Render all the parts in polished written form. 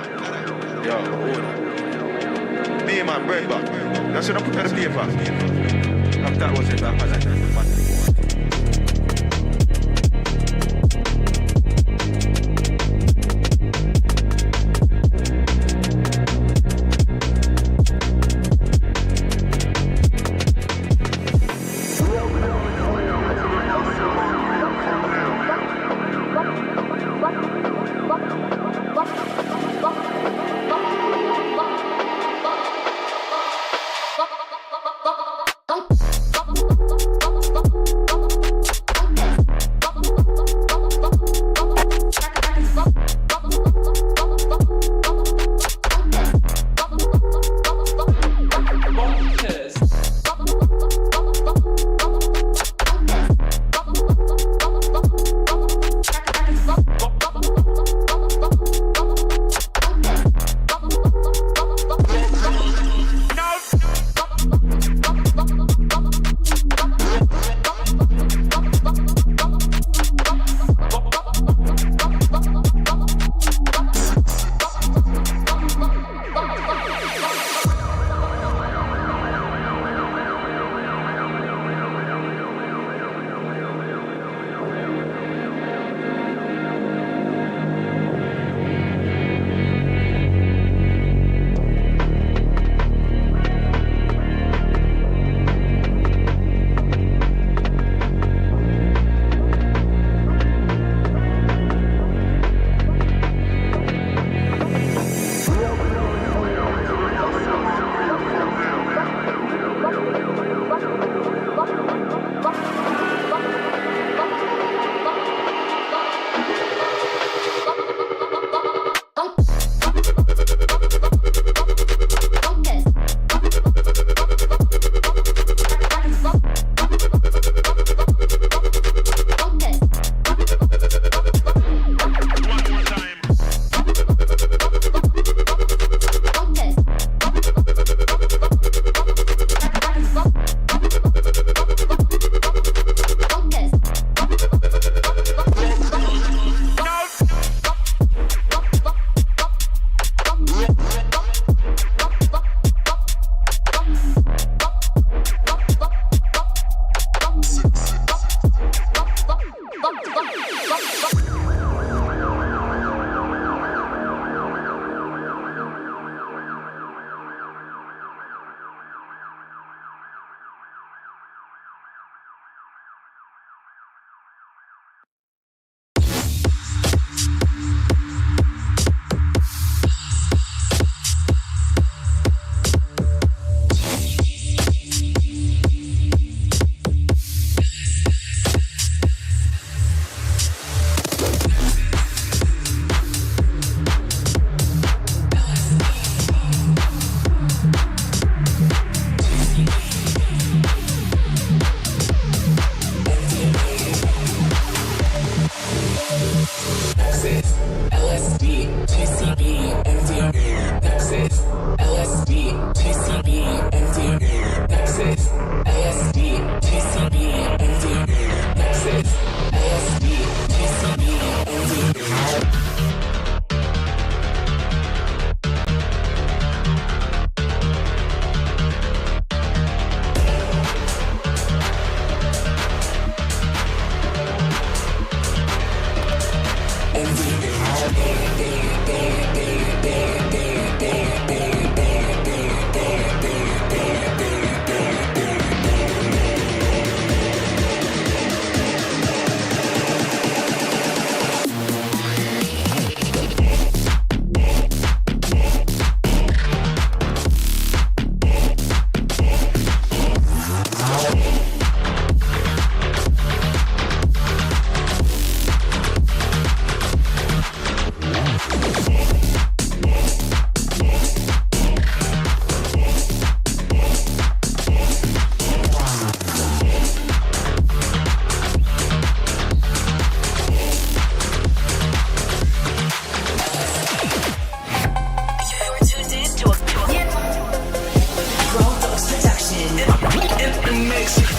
Nada. Yo, hold. Me, man, break back. That's what I put on the paper. After that was it, that was it.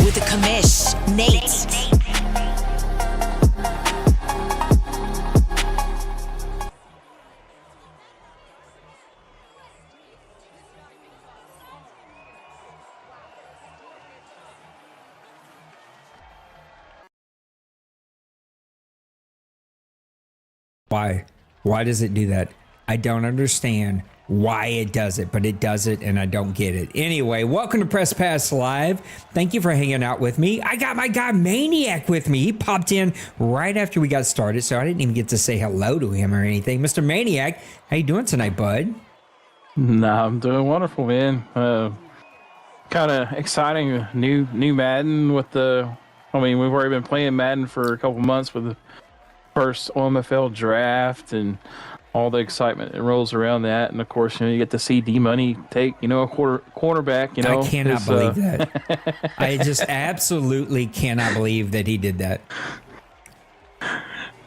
with the commish, Nate. Why? Why does it do that? I don't understand why it does it, but it does it, and I don't get it. Anyway, welcome to Press Pass Live. Thank you for hanging out with me. I got my guy Maniac with me. He popped in right after we got started, so I didn't even get to say hello to him or anything. Mr. Maniac, how you doing tonight, bud? Nah, I'm doing wonderful, man. Kind of exciting new Madden with the. I mean, we've already been playing Madden for a couple months with the first OMFL draft and all the excitement that rolls around that, and of course, you get to see D-Money take, a cornerback. I cannot believe that. I just absolutely cannot believe that he did that.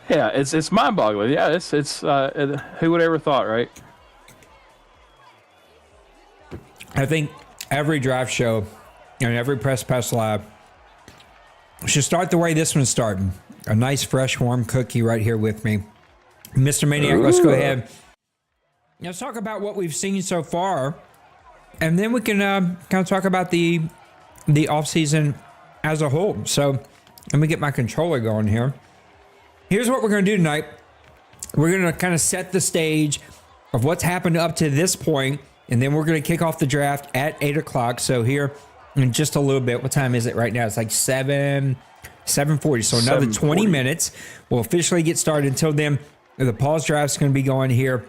Yeah, it's mind-boggling. Yeah, it's who would ever thought, right? I think every draft show and every Press Pass Live should start the way this one's starting. A nice, fresh, warm cookie right here with me. Mr. Maniac, let's go ahead. Let's talk about what we've seen so far, and then we can kind of talk about the offseason as a whole. So let me get my controller going here. Here's what we're going to do tonight. We're going to kind of set the stage of what's happened up to this point, and then we're going to kick off the draft at 8 o'clock. So here in just a little bit, what time is it right now? It's like 7:40. So another 20 minutes. We'll officially get started. Until then, the pause draft is going to be going here.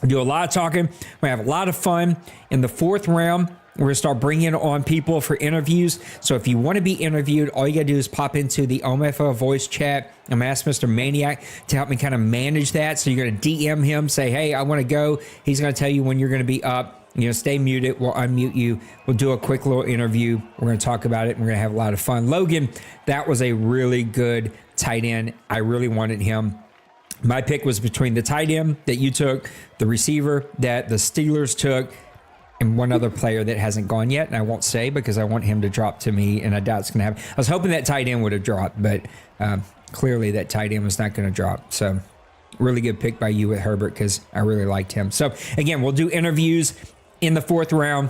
Do a lot of talking. We have a lot of fun. In the fourth round, we're going to start bringing on people for interviews. So if you want to be interviewed, all you got to do is pop into the OMFL voice chat. I'm going to ask Mr. Maniac to help me kind of manage that. So you're going to DM him, say, hey, I want to go. He's going to tell you when you're going to be up. Stay muted. We'll unmute you. We'll do a quick little interview. We're going to talk about it. We're going to have a lot of fun. Logan, that was a really good tight end. I really wanted him. My pick was between the tight end that you took, the receiver that the Steelers took, and one other player that hasn't gone yet. And I won't say because I want him to drop to me, and I doubt it's going to happen. I was hoping that tight end would have dropped, but clearly that tight end was not going to drop. So really good pick by you with Herbert because I really liked him. So again, we'll do interviews in the fourth round.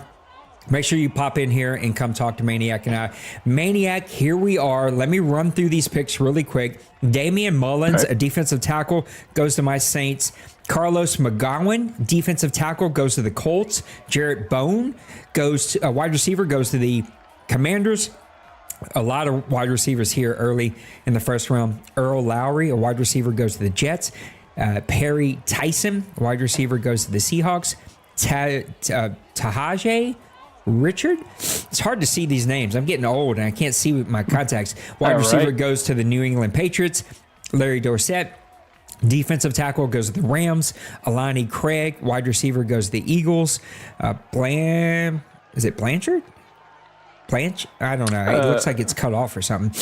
Make sure you pop in here and come talk to Maniac and I. Maniac, here we are. Let me run through these picks really quick. Damian Mullins, a defensive tackle, goes to my Saints. Carlos McGowan, defensive tackle, goes to the Colts. Jarrett Bone goes to wide receiver, goes to the Commanders. A lot of wide receivers here early in the first round. Earl Lowry, a wide receiver, goes to the Jets. Perry Tyson, wide receiver, goes to the Seahawks. Tahaje Richard? It's hard to see these names. I'm getting old and I can't see with my contacts. Wide receiver goes to the New England Patriots. Larry Dorsett, defensive tackle, goes to the Rams. Alani Craig, wide receiver, goes to the Eagles. Is it Blanchard? I don't know. It looks like it's cut off or something.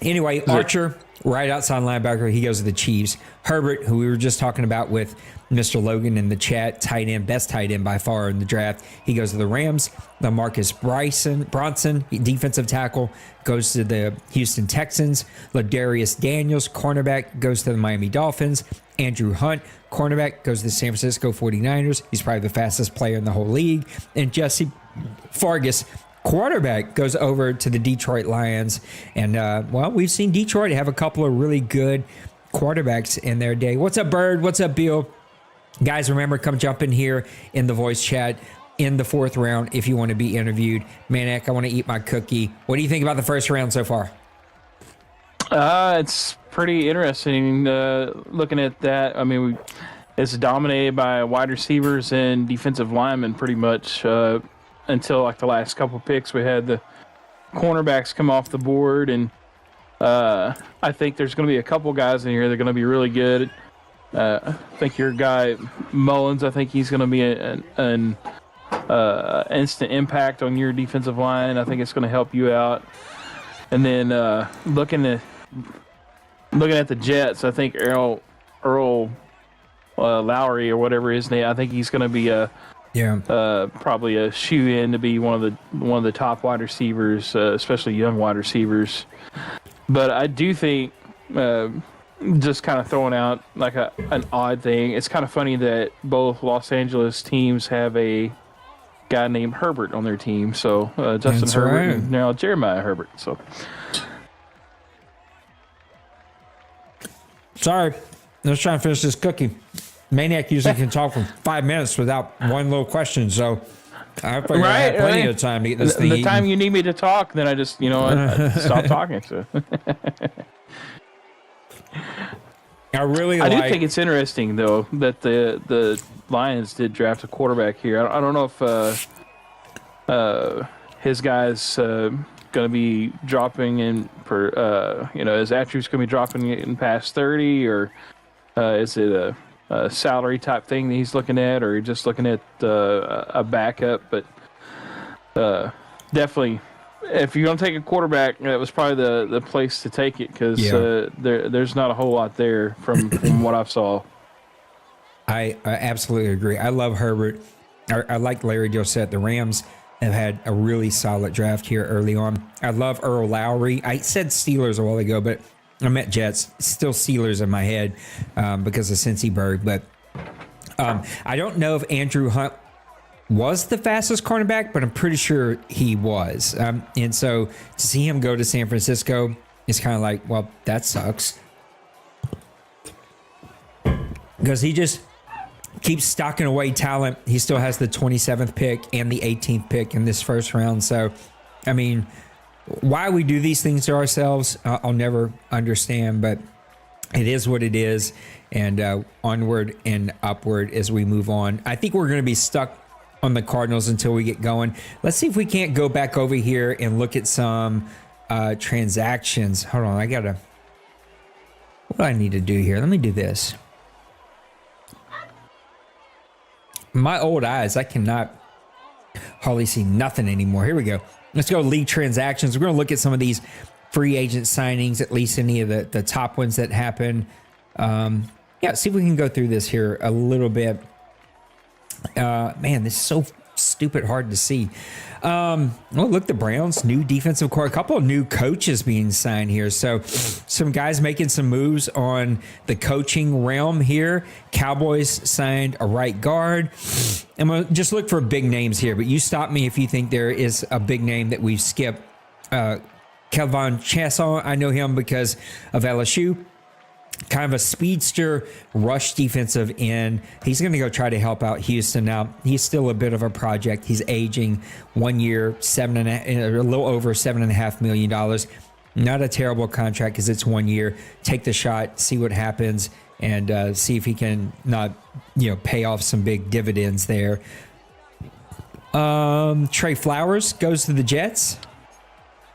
Anyway, Archer, right outside linebacker, he goes to the Chiefs. Herbert, who we were just talking about with Mr. Logan in the chat, tight end, best tight end by far in the draft, he goes to the Rams. LaMarcus Bronson, defensive tackle, goes to the Houston Texans. Ladarius Daniels, cornerback, goes to the Miami Dolphins. Andrew Hunt, cornerback, goes to the San Francisco 49ers. He's probably the fastest player in the whole league. And Jesse Fargas, quarterback, goes over to the Detroit Lions. And, we've seen Detroit have a couple of really good quarterbacks in their day. What's up, Bird? What's up, Bill? Guys, remember, come jump in here in the voice chat in the fourth round if you want to be interviewed. Maniac, I want to eat my cookie. What do you think about the first round so far? It's pretty interesting looking at that. I mean, it's dominated by wide receivers and defensive linemen pretty much until like the last couple picks. We had the cornerbacks come off the board, and I think there's going to be a couple guys in here that are going to be really good. I think your guy Mullins, I think he's going to be an instant impact on your defensive line. I think it's going to help you out. And then looking at the Jets, I think Earl Lowry or whatever his name, I think he's going to be probably a shoe-in to be one of the top wide receivers, especially young wide receivers. But I do think, just kind of throwing out like an odd thing, it's kind of funny that both Los Angeles teams have a guy named Herbert on their team. So Justin That's Herbert right. and now Jeremiah Herbert. So Sorry. Let's try and finish this cookie. Maniac usually can talk for 5 minutes without one little question, so I figured I had plenty of time to get this thing The eaten. time you need me to talk, then I just, I stop talking. So. I do think it's interesting, though, that the Lions did draft a quarterback here. I don't know if his guy's going to be dropping in for, his attributes going to be dropping in past 30, or is it a salary type thing that he's looking at, or just looking at a backup? But definitely, if you're going to take a quarterback, that was probably the place to take it, because there's not a whole lot there from what I've saw. I absolutely agree. I love Herbert. I like Larry Dossett. The Rams have had a really solid draft here early on. I love Earl Lowry. I said Steelers a while ago, but I meant Jets. Still Steelers in my head because of Cincyberg. But I don't know if Andrew Hunt was the fastest cornerback, but I'm pretty sure he was. And so to see him go to San Francisco is kind of like, well, that sucks. Because he just keeps stocking away talent. He still has the 27th pick and the 18th pick in this first round. So, I mean, why we do these things to ourselves, I'll never understand, but it is what it is. And onward and upward as we move on. I think we're going to be stuck on the Cardinals until we get going. Let's see if we can't go back over here and look at some transactions. Hold on, what do I need to do here? Let me do this. My old eyes, I cannot hardly see nothing anymore. Here we go. Let's go league transactions. We're going to look at some of these free agent signings, at least any of the top ones that happen. See if we can go through this here a little bit. Man, this is so stupid hard to see. Look, the Browns, new defensive core, a couple of new coaches being signed here. So some guys making some moves on the coaching realm here. Cowboys signed a right guard. I'm going to just look for big names here, but you stop me if you think there is a big name that we've skipped. Kelvin Chassson, I know him because of LSU. Kind of a speedster rush defensive end. He's going to go try to help out Houston. Now, he's still a bit of a project. He's aging 1 year, a little over $7.5 million. Not a terrible contract because it's 1 year. Take the shot, see what happens, and see if he can not, pay off some big dividends there. Trey Flowers goes to the Jets.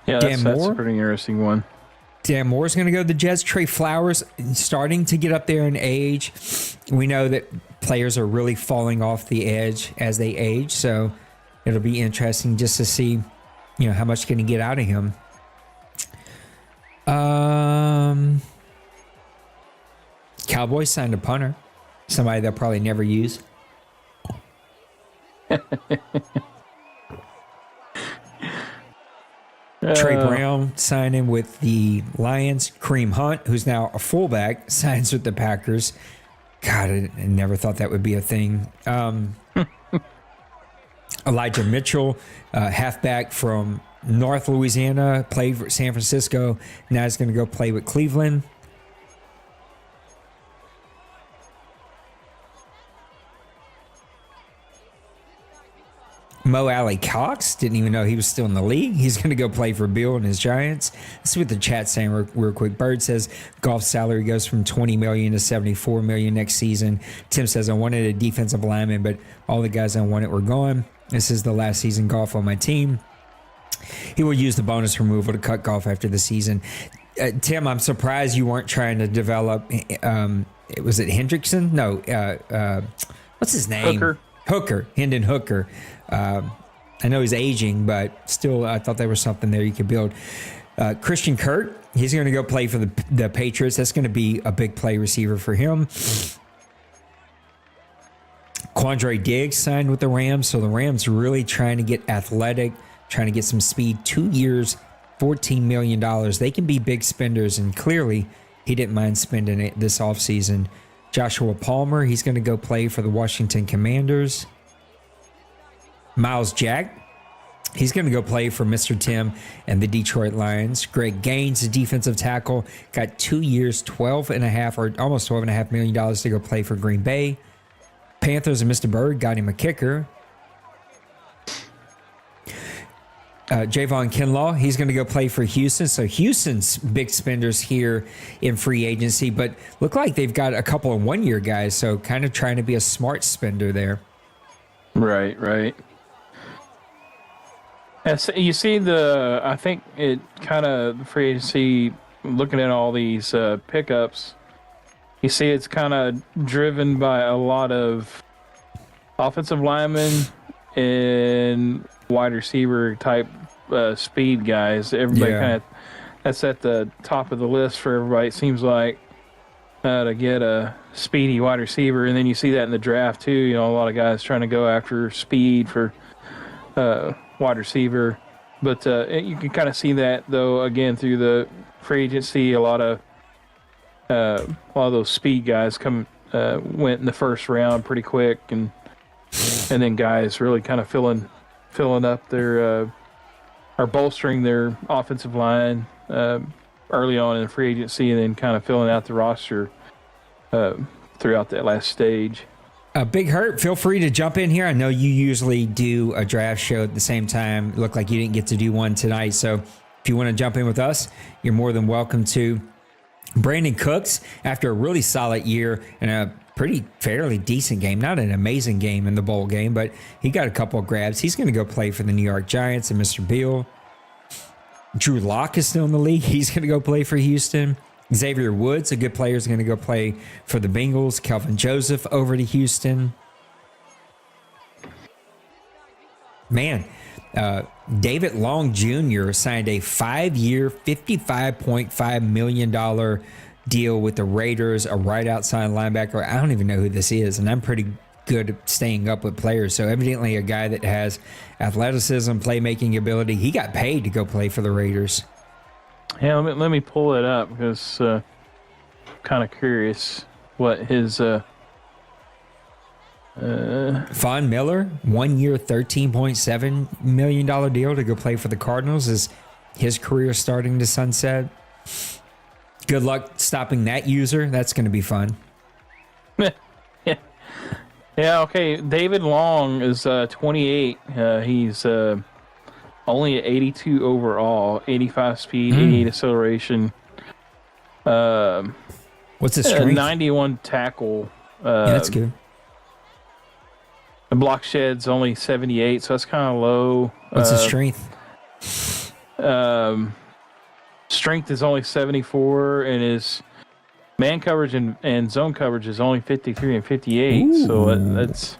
Yeah, that's a pretty interesting one. Dan Moore's going to go to the Jets. Trey Flowers starting to get up there in age. We know that players are really falling off the edge as they age, so it'll be interesting just to see, how much can he get out of him. Cowboys signed a punter, somebody they'll probably never use. Trey Brown signing with the Lions. Kareem Hunt, who's now a fullback, signs with the Packers. God, I never thought that would be a thing. Elijah Mitchell, halfback from North Louisiana, played for San Francisco. Now he's going to go play with Cleveland. Mo Alley Cox, didn't even know he was still in the league. He's going to go play for Bill and his Giants. Let's see what the chat's saying real quick. Bird says golf salary goes from $20 million to $74 million next season. Tim says, I wanted a defensive lineman, but all the guys I wanted were gone. This is the last season golf on my team. He will use the bonus removal to cut golf after the season. Tim, I'm surprised you weren't trying to develop, was it Hendrickson? No, what's his name? Hooker, Hendon Hooker. I know he's aging, but still, I thought there was something there you could build. Christian Kirk, he's going to go play for the Patriots. That's going to be a big play receiver for him. Quandre Diggs signed with the Rams, so the Rams really trying to get athletic, trying to get some speed. 2 years, $14 million. They can be big spenders, and clearly he didn't mind spending it this offseason. Joshua Palmer, he's going to go play for the Washington Commanders. Miles Jack He's going to go play for Mr. Tim and the Detroit Lions. Greg Gaines, the defensive tackle, got 2 years, almost $12.5 million to go play for Green Bay. Panthers and Mr. Bird got him a kicker. Javon Kinlaw, he's going to go play for Houston. So Houston's big spenders here in free agency, but look like they've got a couple of one-year guys, so kind of trying to be a smart spender there. Right. You see I think it kind of free agency, looking at all these pickups, you see it's kind of driven by a lot of offensive linemen and wide receiver type speed guys. Everybody kind of, that's at the top of the list for everybody, it seems like, to get a speedy wide receiver. And then you see that in the draft too. You know, a lot of guys trying to go after speed for wide receiver. But you can kind of see that, though, again, through the free agency. A lot of those speed guys went in the first round pretty quick, and then guys really kind of filling up their or bolstering their offensive line early on in the free agency, and then kind of filling out the roster throughout that last stage. Big Hurt, feel free to jump in here. I know you usually do a draft show at the same time. It looked like you didn't get to do one tonight, so if you want to jump in with us, you're more than welcome to. Brandon Cooks, after a really solid year and a fairly decent game, not an amazing game in the bowl game, but he got a couple of grabs. He's going to go play for the New York Giants and Mr. Beal. Drew Lock is still in the league. He's going to go play for Houston. Xavier Woods, a good player, is going to go play for the Bengals. Kelvin Joseph over to Houston. Man, David Long Jr. signed a 5-year, $55.5 million deal with the Raiders, a right outside linebacker. I don't even know who this is, and I'm pretty good at staying up with players. So evidently a guy that has athleticism, playmaking ability. He got paid to go play for the Raiders. Yeah, let me pull it up because I'm kind of curious what his... Von Miller, 1 year, $13.7 million deal to go play for the Cardinals. Is his career starting to sunset? Good luck stopping that user. That's going to be fun. Yeah, okay. David Long is 28. He's only at 82 overall, 85 speed, 88 acceleration. What's his strength? 91 tackle. Yeah, that's good. The block shed's only 78, so that's kind of low. What's his strength? Strength is only 74, and his man coverage and zone coverage is only 53 and 58. Ooh. So that's...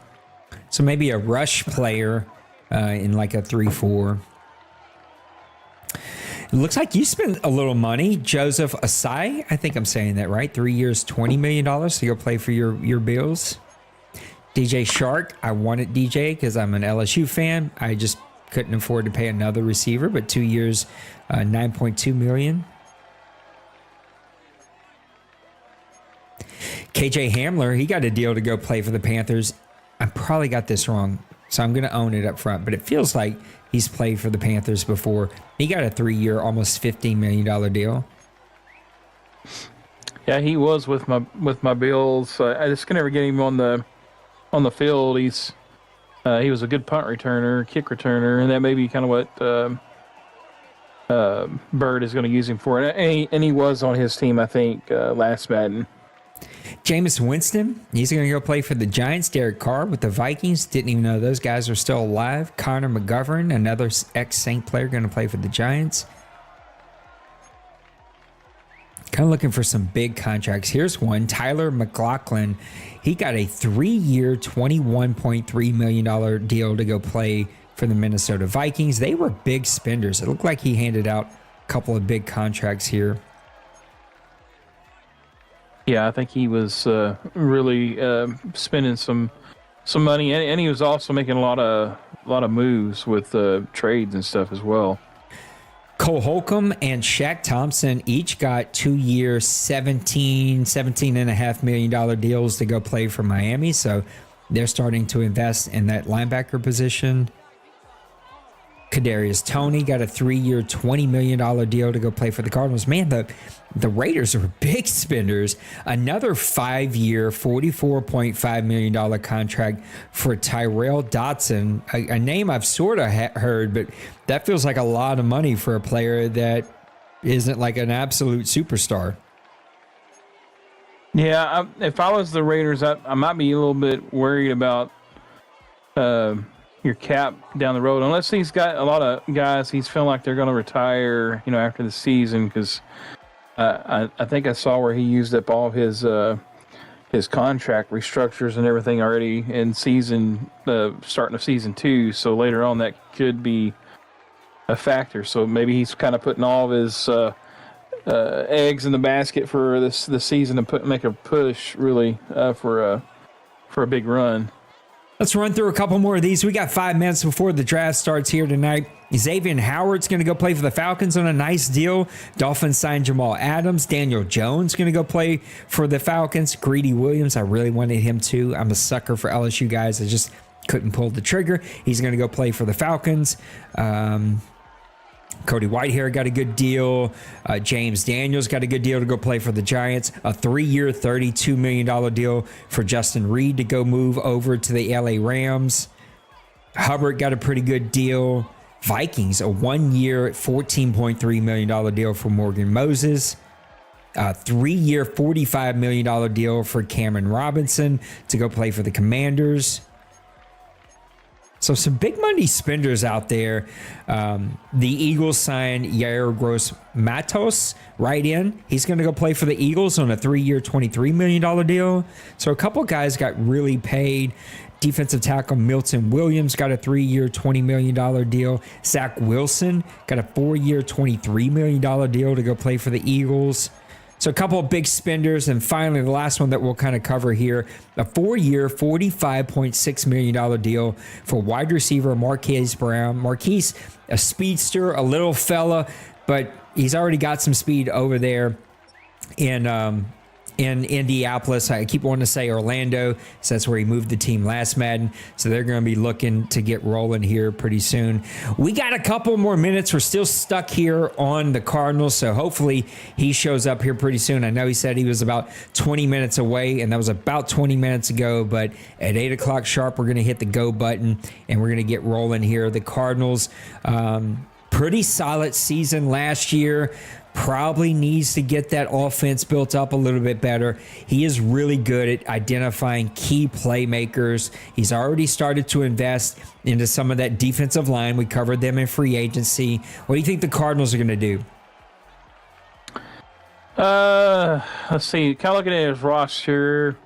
So maybe a rush player in like a 3-4. It looks like you spent a little money. Joseph Asai, I think I'm saying that right. 3 years, $20 million to go play for your Bills. DJ Shark, I wanted DJ because I'm an LSU fan. I just couldn't afford to pay another receiver, but 2 years, $9.2 million. KJ Hamler, he got a deal to go play for the Panthers. I probably got this wrong, so I'm going to own it up front, but it feels like he's played for the Panthers before. He got a 3-year, almost $15 million deal. Yeah, he was with my Bills. I just could never get him on the field. He was a good punt returner, kick returner, and that may be kind of what Bird is going to use him for. And he was on his team, I think, last Madden. Jameis Winston, he's going to go play for the Giants. Derek Carr with the Vikings. Didn't even know those guys are still alive. Connor McGovern, another ex-Saint player, going to play for the Giants. Kind of looking for some big contracts. Here's one. Tyler McLaughlin. He got a 3-year, $21.3 million deal to go play for the Minnesota Vikings. They were big spenders. It looked like he handed out a couple of big contracts here. Yeah, I think he was really spending some money, and he was also making a lot of moves with trades and stuff as well. Cole Holcomb and Shaq Thompson each got 2-year, $17.5 million deals to go play for Miami. So they're starting to invest in that linebacker position. Kadarius Toney got a 3-year, $20 million deal to go play for the Cardinals. Man, the Raiders are big spenders. Another 5-year, $44.5 million contract for Tyrell Dodson, a name I've sort of heard, but that feels like a lot of money for a player that isn't like an absolute superstar. Yeah, if I was the Raiders, I might be a little bit worried about your cap down the road, unless he's got a lot of guys he's feeling like they're going to retire, after the season. Because I think I saw where he used up all his contract restructures and everything already in season starting of season 2. So later on, that could be a factor. So maybe he's kind of putting all of his eggs in the basket for this season and make a push really for a big run. Let's run through a couple more of these. We got 5 minutes before the draft starts here tonight. Xavier Howard's going to go play for the Falcons on a nice deal. Dolphins signed Jamal Adams. Daniel Jones going to go play for the Falcons. Greedy Williams, I really wanted him too. I'm a sucker for LSU guys. I just couldn't pull the trigger. He's going to go play for the Falcons. Cody Whitehair got a good deal. James Daniels got a good deal to go play for the Giants. A 3-year, $32 million deal for Justin Reed to go move over to the LA Rams. Hubbard got a pretty good deal. Vikings, a 1-year, $14.3 million deal for Morgan Moses. A 3-year, $45 million deal for Cameron Robinson to go play for the Commanders. So some big money spenders out there. The Eagles signed Yair Gross-Matos right in. He's going to go play for the Eagles on a 3-year, $23 million deal. So a couple guys got really paid. Defensive tackle Milton Williams got a 3-year, $20 million deal. Zach Wilson got a 4-year, $23 million deal to go play for the Eagles. So a couple of big spenders, and finally the last one that we'll kind of cover here, a 4-year, $45.6 million deal for wide receiver Marquise Brown. Marquise, a speedster, a little fella, but he's already got some speed over there in Indianapolis. I keep wanting to say Orlando, so that's where he moved the team last Madden. So they're going to be looking to get rolling here pretty soon. We got a couple more minutes. We're still stuck here on the Cardinals, so hopefully he shows up here pretty soon. I know he said he was about 20 minutes away, and that was about 20 minutes ago, but at 8 o'clock sharp, we're going to hit the go button, and we're going to get rolling here. The Cardinals, pretty solid season last year. Probably needs to get that offense built up a little bit better. He is really good at identifying key playmakers. He's already started to invest into some of that defensive line. We covered them in free agency. What do you think the Cardinals are going to do? Let's see. Kind of looking at his roster,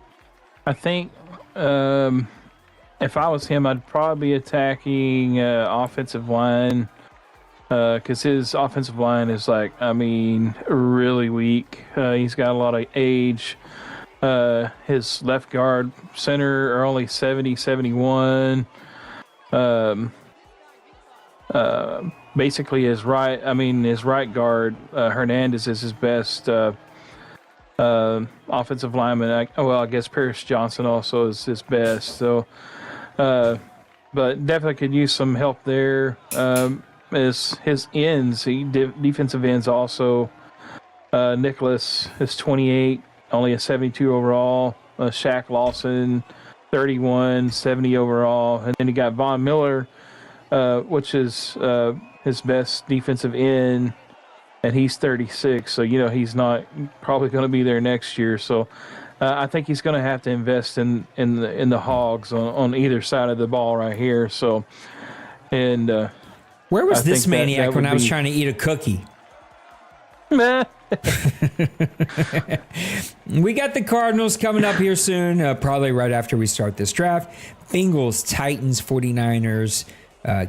I think if I was him, I'd probably be attacking offensive line. Because his offensive line is really weak. He's got a lot of age. His left guard center are only 70, 71. Basically his right guard, Hernandez is his best offensive lineman. I guess Paris Johnson also is his best. So, but definitely could use some help there. Is his ends, defensive ends also. Nicholas is 28, only a 72 overall. Shaq Lawson, 31, 70 overall. And then you got Von Miller, which is his best defensive end, and he's 36. So, he's not probably going to be there next year. So I think he's going to have to invest in the Hogs on either side of the ball right here. So, and where was this maniac when I was trying to eat a cookie? We got the Cardinals coming up here soon, probably right after we start this draft. Bengals, Titans, 49ers,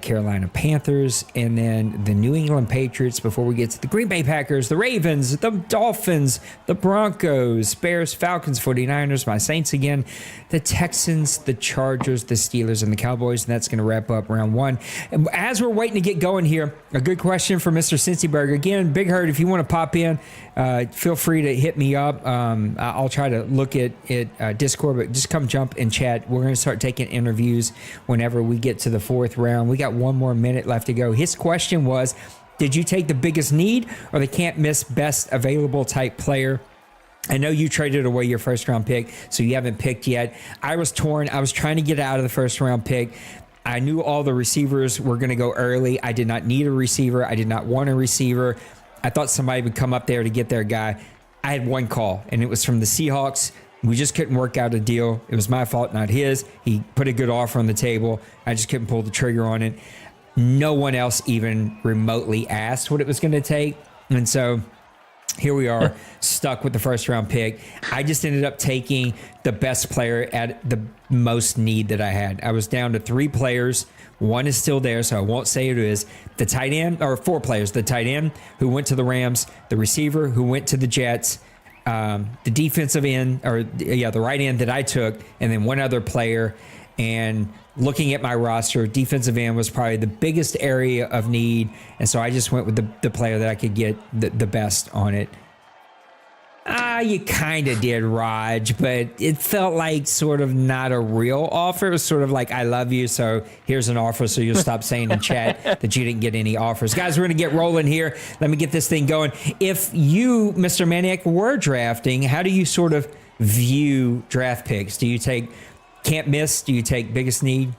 Carolina Panthers, and then the New England Patriots before we get to the Green Bay Packers, the Ravens, the Dolphins, the Broncos, Bears, Falcons, 49ers, my Saints again, the Texans, the Chargers, the Steelers, and the Cowboys, and that's going to wrap up round one. And as we're waiting to get going here, a good question for Mr. Cincyberg. Again, Big Herd, if you want to pop in, feel free to hit me up. I'll try to look at Discord, but just come jump and chat. We're going to start taking interviews whenever we get to the fourth round. We got 1 more minute left to go. His question was, did you take the biggest need or the can't miss best available type player? I know you traded away your first round pick, so you haven't picked yet. I was torn. I was trying to get out of the first round pick. I knew all the receivers were going to go early. I did not need a receiver. I did not want a receiver. I thought somebody would come up there to get their guy. I had one call, and it was from the Seahawks. We just couldn't work out a deal. It was my fault, not his. He put a good offer on the table. I just couldn't pull the trigger on it. No one else even remotely asked what it was going to take. And so here we are, stuck with the first round pick. I just ended up taking the best player at the most need that I had. I was down to 3 players. One is still there, so I won't say who it is. The tight end, or 4 players. The tight end who went to the Rams, the receiver who went to the Jets, the defensive end, the right end that I took, and then one other player. And looking at my roster, defensive end was probably the biggest area of need. And so I just went with the player that I could get the best on it. You kind of did, Raj, but it felt like sort of not a real offer. It was sort of like, I love you, so here's an offer, so you'll stop saying in chat that you didn't get any offers. Guys, we're going to get rolling here. Let me get this thing going. If you, Mr. Maniac, were drafting, how do you sort of view draft picks? Do you take can't miss? Do you take biggest need?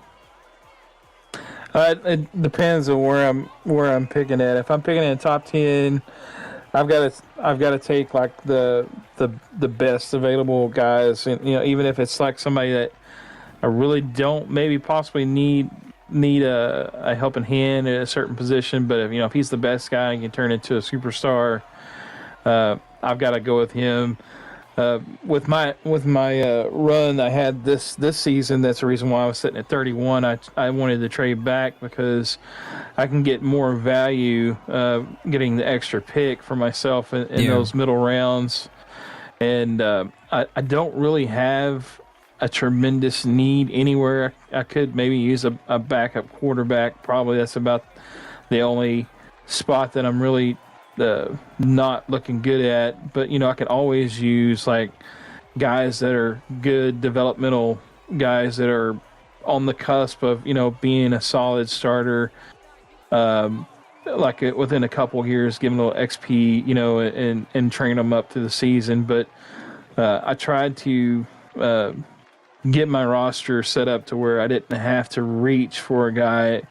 It depends on where I'm picking at. If I'm picking in top 10, I've got to take like the best available guys, and even if it's like somebody that I really don't maybe possibly need a helping hand at a certain position, but if he's the best guy and can turn into a superstar, I've got to go with him. With my run I had this season, that's the reason why I was sitting at 31. I wanted to trade back because I can get more value getting the extra pick for myself in those middle rounds. And I don't really have a tremendous need anywhere. I could maybe use a backup quarterback. Probably that's about the only spot that I'm really not looking good at, but I can always use like guys that are good developmental guys that are on the cusp of being a solid starter, like within a couple years, give them a little XP, and train them up through the season. But I tried to get my roster set up to where I didn't have to reach for a guy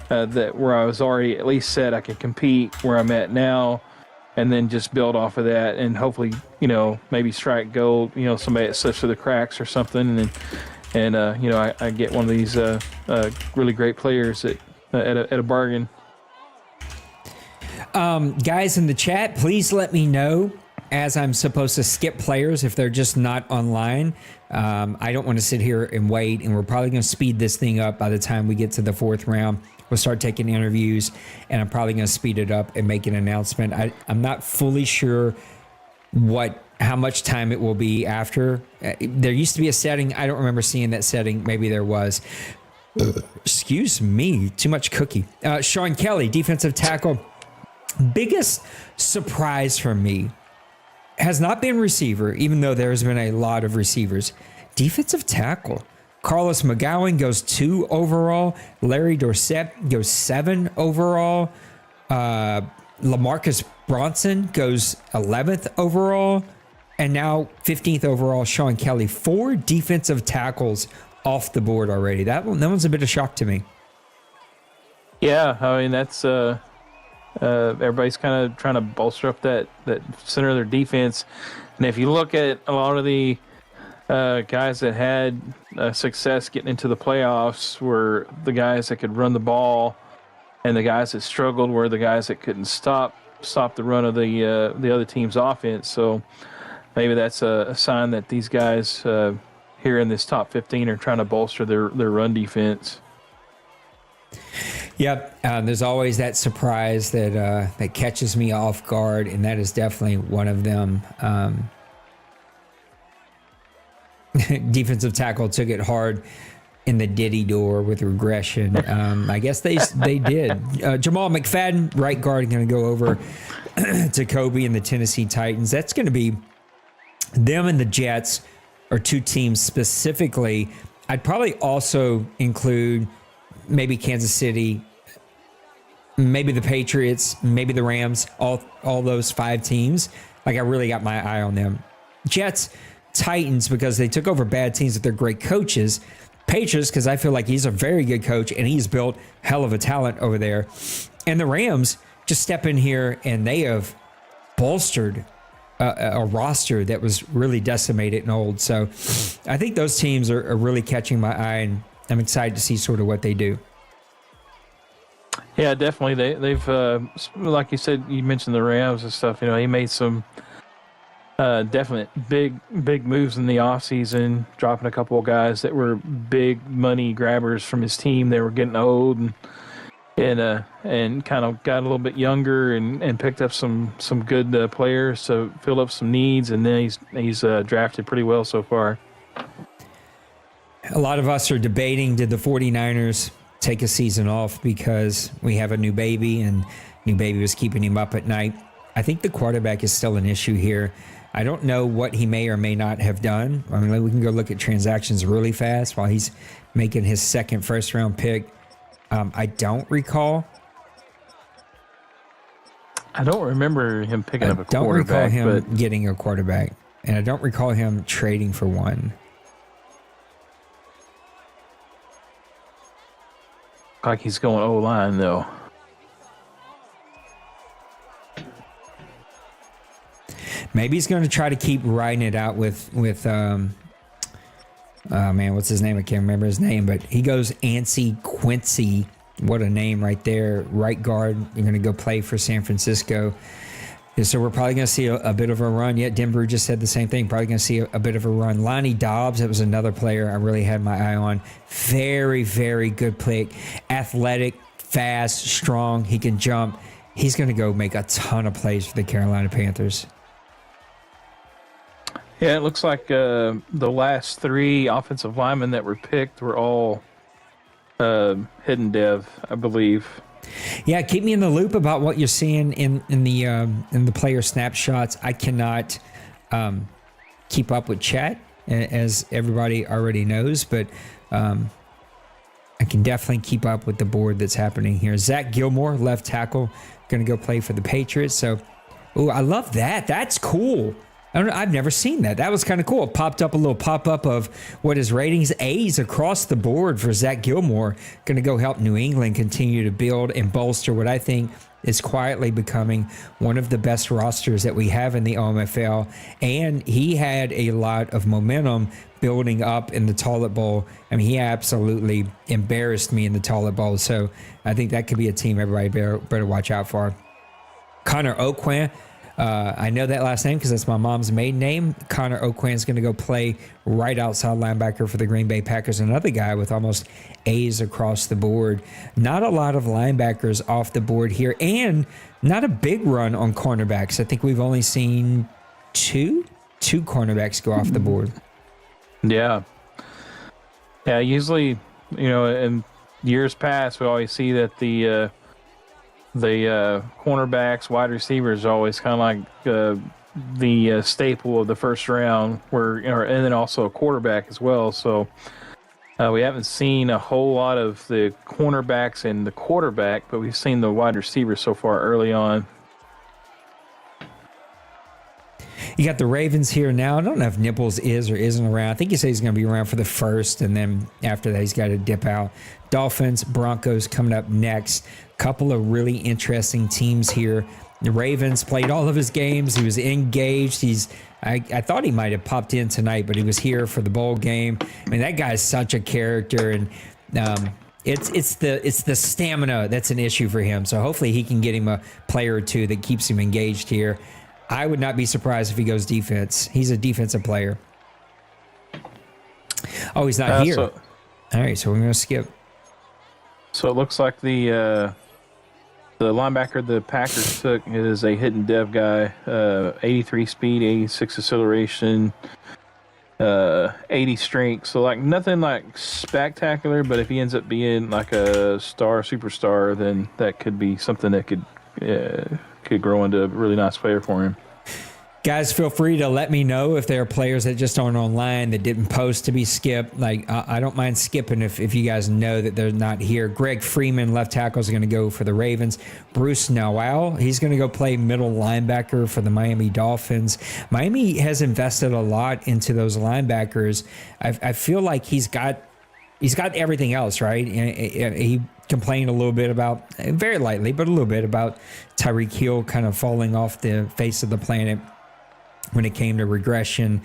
that where I was already at least said I could compete where I'm at now, and then just build off of that, and hopefully maybe strike gold, somebody that slips through the cracks or something, and I get one of these really great players at a bargain. Guys in the chat, please let me know as I'm supposed to skip players if they're just not online. I don't want to sit here and wait, and we're probably going to speed this thing up by the time we get to the 4th round. We'll start taking interviews, and I'm probably going to speed it up and make an announcement. I'm not fully sure how much time it will be after. There used to be a setting. I don't remember seeing that setting. Maybe there was. Excuse me. Too much cookie. Sean Kelly, defensive tackle. Biggest surprise for me has not been receiver, even though there's been a lot of receivers. Defensive tackle. Carlos McGowan goes 2 overall. Larry Dorsett goes 7 overall. Lamarcus Bronson goes 11th overall. And now 15th overall, Sean Kelly. 4 defensive tackles off the board already. That one's a bit of shock to me. Yeah, I mean, that's everybody's kind of trying to bolster up that center of their defense. And if you look at a lot of the guys that had success getting into the playoffs were the guys that could run the ball, and the guys that struggled were the guys that couldn't stop the run of the other team's offense. So maybe that's a sign that these guys here in this top 15 are trying to bolster their run defense. Yep, there's always that surprise that catches me off guard, and that is definitely one of them. Defensive tackle took it hard in the Diddy door with regression. I guess they did. Jamal McFadden, right guard, going to go over to Kobe and the Tennessee Titans. That's going to be them and the Jets are 2 teams specifically. I'd probably also include maybe Kansas City, maybe the Patriots, maybe the Rams, all those 5 teams. Like, I really got my eye on them. Jets, Titans, because they took over bad teams with their great coaches. Patriots, because I feel like he's a very good coach and he's built hell of a talent over there. And the Rams just step in here and they have bolstered a roster that was really decimated and old. So I think those teams are really catching my eye, and I'm excited to see sort of what they do. Yeah, definitely. They've like you said, you mentioned the Rams and stuff. You know, he made some definite big moves in the offseason, dropping a couple of guys that were big money grabbers from his team. They were getting old and kind of got a little bit younger and picked up some good players to fill up some needs. And then he's drafted pretty well so far. A lot of us are debating, did the 49ers take a season off because we have a new baby and new baby was keeping him up at night? I think the quarterback is still an issue here. I don't know what he may or may not have done. I mean, we can go look at transactions really fast while he's making his second first-round pick. I don't recall. I don't remember him picking up a quarterback. I don't recall him getting a quarterback, and I don't recall him trading for one. Like he's going O-line, though. Maybe he's going to try to keep riding it out with what's his name? I can't remember his name, but he goes Ancy Quincy. What a name right there. Right guard. You're going to go play for San Francisco. So we're probably going to see a bit of a run. Yeah, Denver just said the same thing. Probably going to see a bit of a run. Lonnie Dobbs, that was another player I really had my eye on. Very, very good pick. Athletic, fast, strong. He can jump. He's going to go make a ton of plays for the Carolina Panthers. Yeah, it looks like the last 3 offensive linemen that were picked were all hidden dev, I believe. Yeah, keep me in the loop about what you're seeing in the player snapshots. I cannot keep up with chat, as everybody already knows, but I can definitely keep up with the board that's happening here. Zach Gilmore, left tackle, going to go play for the Patriots. So, I love that. That's cool. I've never seen that. That was kind of cool. It popped up a little pop-up of what his ratings, A's across the board for Zach Gilmore. Going to go help New England continue to build and bolster what I think is quietly becoming one of the best rosters that we have in the OMFL. And he had a lot of momentum building up in the Toilet Bowl. I mean, he absolutely embarrassed me in the Toilet Bowl. So I think that could be a team everybody better watch out for. Connor Oquan. I know that last name because that's my mom's maiden name. Connor Oquan is going to go play right outside linebacker for the Green Bay Packers. Another guy with almost A's across the board. Not a lot of linebackers off the board here, and not a big run on cornerbacks. I think we've only seen two cornerbacks go off the board. Yeah. Yeah, usually, in years past, we always see that the cornerbacks, wide receivers are always kind of like the staple of the first round, and then also a quarterback as well. So we haven't seen a whole lot of the cornerbacks and the quarterback, but we've seen the wide receivers so far early on. You got the Ravens here now. I don't know if Nipples is or isn't around. I think he said he's going to be around for the first, and then after that, he's got to dip out. Dolphins, Broncos coming up next. Couple of really interesting teams here. The Ravens played all of his games. He was engaged. I thought he might have popped in tonight, but he was here for the bowl game. I mean, that guy's such a character, and it's the stamina that's an issue for him. So hopefully he can get him a player or two that keeps him engaged here. I would not be surprised if he goes defense. He's a defensive player. Oh, he's not here. All right, so we're going to skip. So it looks like the linebacker the Packers took is a hidden dev guy. 83 speed, 86 acceleration, 80 strength. So like nothing like spectacular, but if he ends up being like a superstar, then that could be something that could grow into a really nice player for him. Guys, feel free to let me know if there are players that just aren't online that didn't post to be skipped. Like, I don't mind skipping if you guys know that they're not here. Greg Freeman, left tackle, is going to go for the Ravens. Bruce Noel, he's going to go play middle linebacker for the Miami Dolphins. Miami has invested a lot into those linebackers. I feel like he's got everything else, right? He complained a little bit about, very lightly, but a little bit about Tyreek Hill kind of falling off the face of the planet when it came to regression.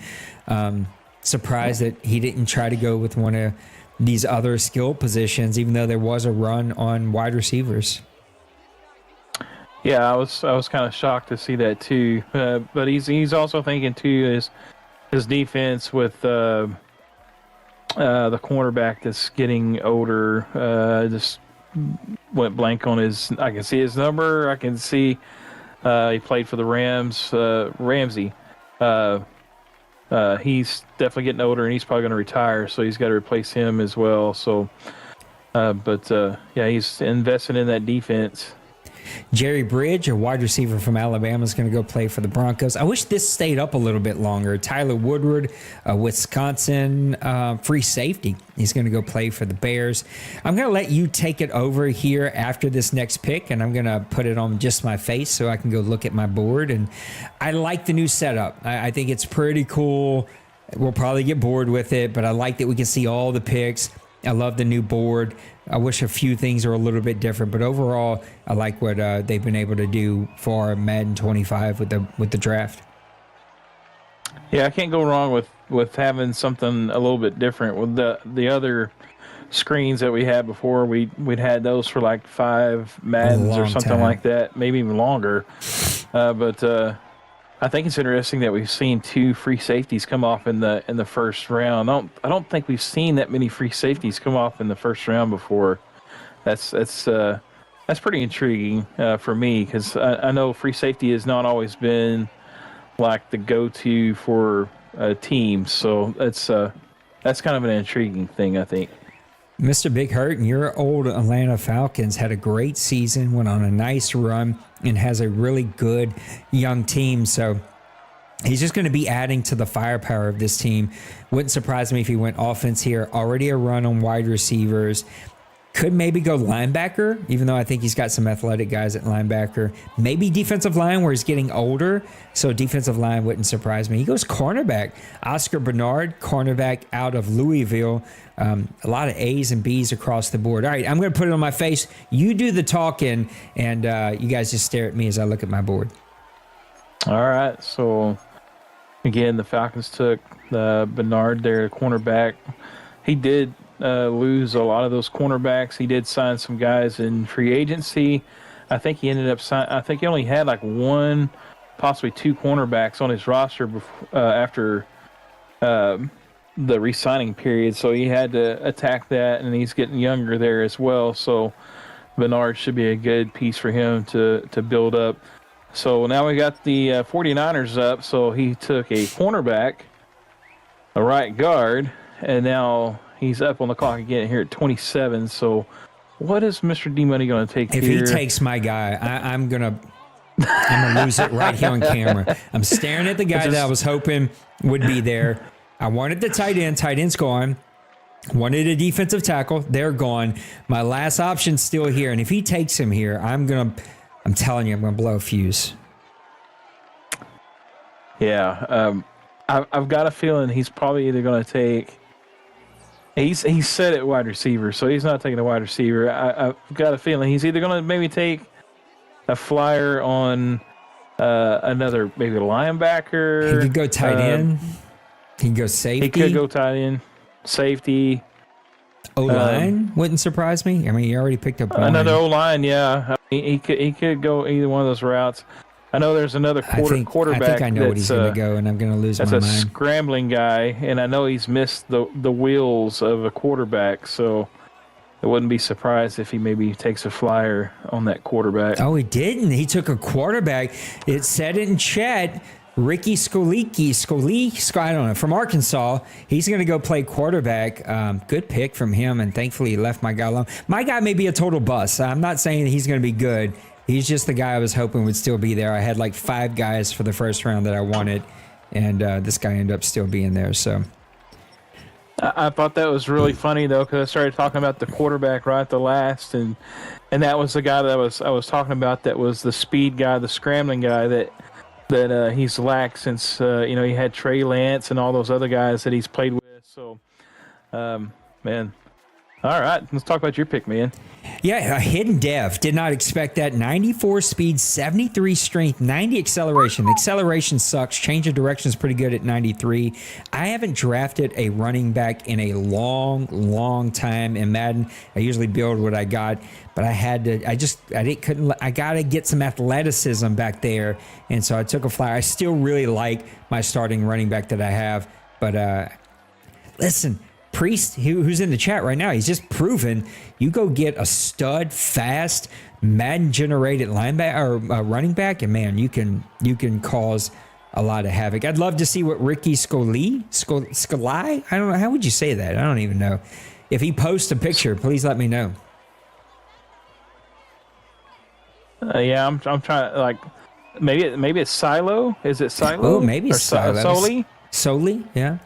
Surprised that he didn't try to go with one of these other skill positions, even though there was a run on wide receivers. Yeah, I was kind of shocked to see that too. But he's also thinking too his defense with the cornerback that's getting older. Just went blank on his. I can see his number. I can see he played for the Rams. Ramsey. He's definitely getting older, and he's probably going to retire, so he's got to replace him as well. So, yeah, he's investing in that defense. Jerry Bridge, a wide receiver from Alabama, is going to go play for the Broncos. I wish this stayed up a little bit longer. Tyler Woodward, a Wisconsin free safety. He's going to go play for the Bears. I'm going to let you take it over here after this next pick, and I'm going to put it on just my face so I can go look at my board. And I like the new setup. I think it's pretty cool. We'll probably get bored with it, but I like that we can see all the picks. I love the new board. I wish a few things are a little bit different, but overall, I like what they've been able to do for Madden 25 with the draft. Yeah, I can't go wrong with having something a little bit different. With the other screens that we had before, we'd had those for like 5 Maddens or something like that, maybe even longer. But I think it's interesting that we've seen 2 free safeties come off in the first round. I don't think we've seen that many free safeties come off in the first round before. That's pretty intriguing for me, because I know free safety has not always been like the go-to for teams. So that's kind of an intriguing thing, I think. Mr. Big Hurt and your old Atlanta Falcons had a great season, went on a nice run, and has a really good young team. So he's just going to be adding to the firepower of this team. Wouldn't surprise me if he went offense here. Already a run on wide receivers. Could maybe go linebacker, even though I think he's got some athletic guys at linebacker. Maybe defensive line where he's getting older, so defensive line wouldn't surprise me. He goes cornerback. Oscar Bernard, cornerback out of Louisville. A lot of A's and B's across the board. All right, I'm going to put it on my face. You do the talking, and you guys just stare at me as I look at my board. All right, so again, the Falcons took Bernard, their cornerback. He did lose a lot of those cornerbacks. He did sign some guys in free agency. I think he ended up I think he only had like 1, possibly 2 cornerbacks on his roster before, after the re-signing period. So he had to attack that, and he's getting younger there as well. So Bernard should be a good piece for him to build up. So now we got the 49ers up. So he took a cornerback, a right guard, and now he's up on the clock again here at 27. So what is Mr. D-Money going to take if here? If he takes my guy, I'm going to lose it right here on camera. I'm staring at the guy that I was hoping would be there. I wanted the tight end. Tight end's gone. Wanted a defensive tackle. They're gone. My last option's still here. And if he takes him here, I'm telling you, I'm going to blow a fuse. Yeah. I've got a feeling he's probably either going to take... He's set at wide receiver, so he's not taking a wide receiver. I've got a feeling he's either going to maybe take a flyer on another, maybe a linebacker. He could go tight end. He can go safety. He could go tight end, safety. O-line wouldn't surprise me. I mean, he already picked up another O-line. Yeah, he could go either one of those routes. I know there's another quarterback. I think I know what he's going to go, and I'm going to lose my mind. That's a scrambling guy, and I know he's missed the wheels of a quarterback, so I wouldn't be surprised if he maybe takes a flyer on that quarterback. Oh, he didn't. He took a quarterback. It said it in chat. Ricky Skoliki, I don't know, from Arkansas. He's going to go play quarterback. Good pick from him, and thankfully he left my guy alone. My guy may be a total bust. I'm not saying that he's going to be good. He's just the guy I was hoping would still be there. I had like 5 guys for the first round that I wanted, and this guy ended up still being there. So I thought that was really funny though, because I started talking about the quarterback right at the last, and that was the guy that I was talking about. That was the speed guy, the scrambling guy that he's lacked since he had Trey Lance and all those other guys that he's played with. So, man. All right, let's talk about your pick, man. yeah, a hidden dev. Did not expect that. 94 speed, 73 strength, 90 acceleration. The acceleration sucks. Change of direction is pretty good at 93. I haven't drafted a running back in a long time in Madden. I usually build what I got, but I gotta get some athleticism back there, and so I took a flyer. I still really like my starting running back that I have, but listen. Priest, who's in the chat right now, he's just proven you go get a stud, fast, Madden-generated linebacker or running back, and man, you can cause a lot of havoc. I'd love to see what Ricky Scolai, I don't know, how would you say that? I don't even know. If he posts a picture, please let me know. Yeah, I'm trying, like, maybe it's Silo. Is it Silo? Oh, maybe it's Silo. Solely, yeah.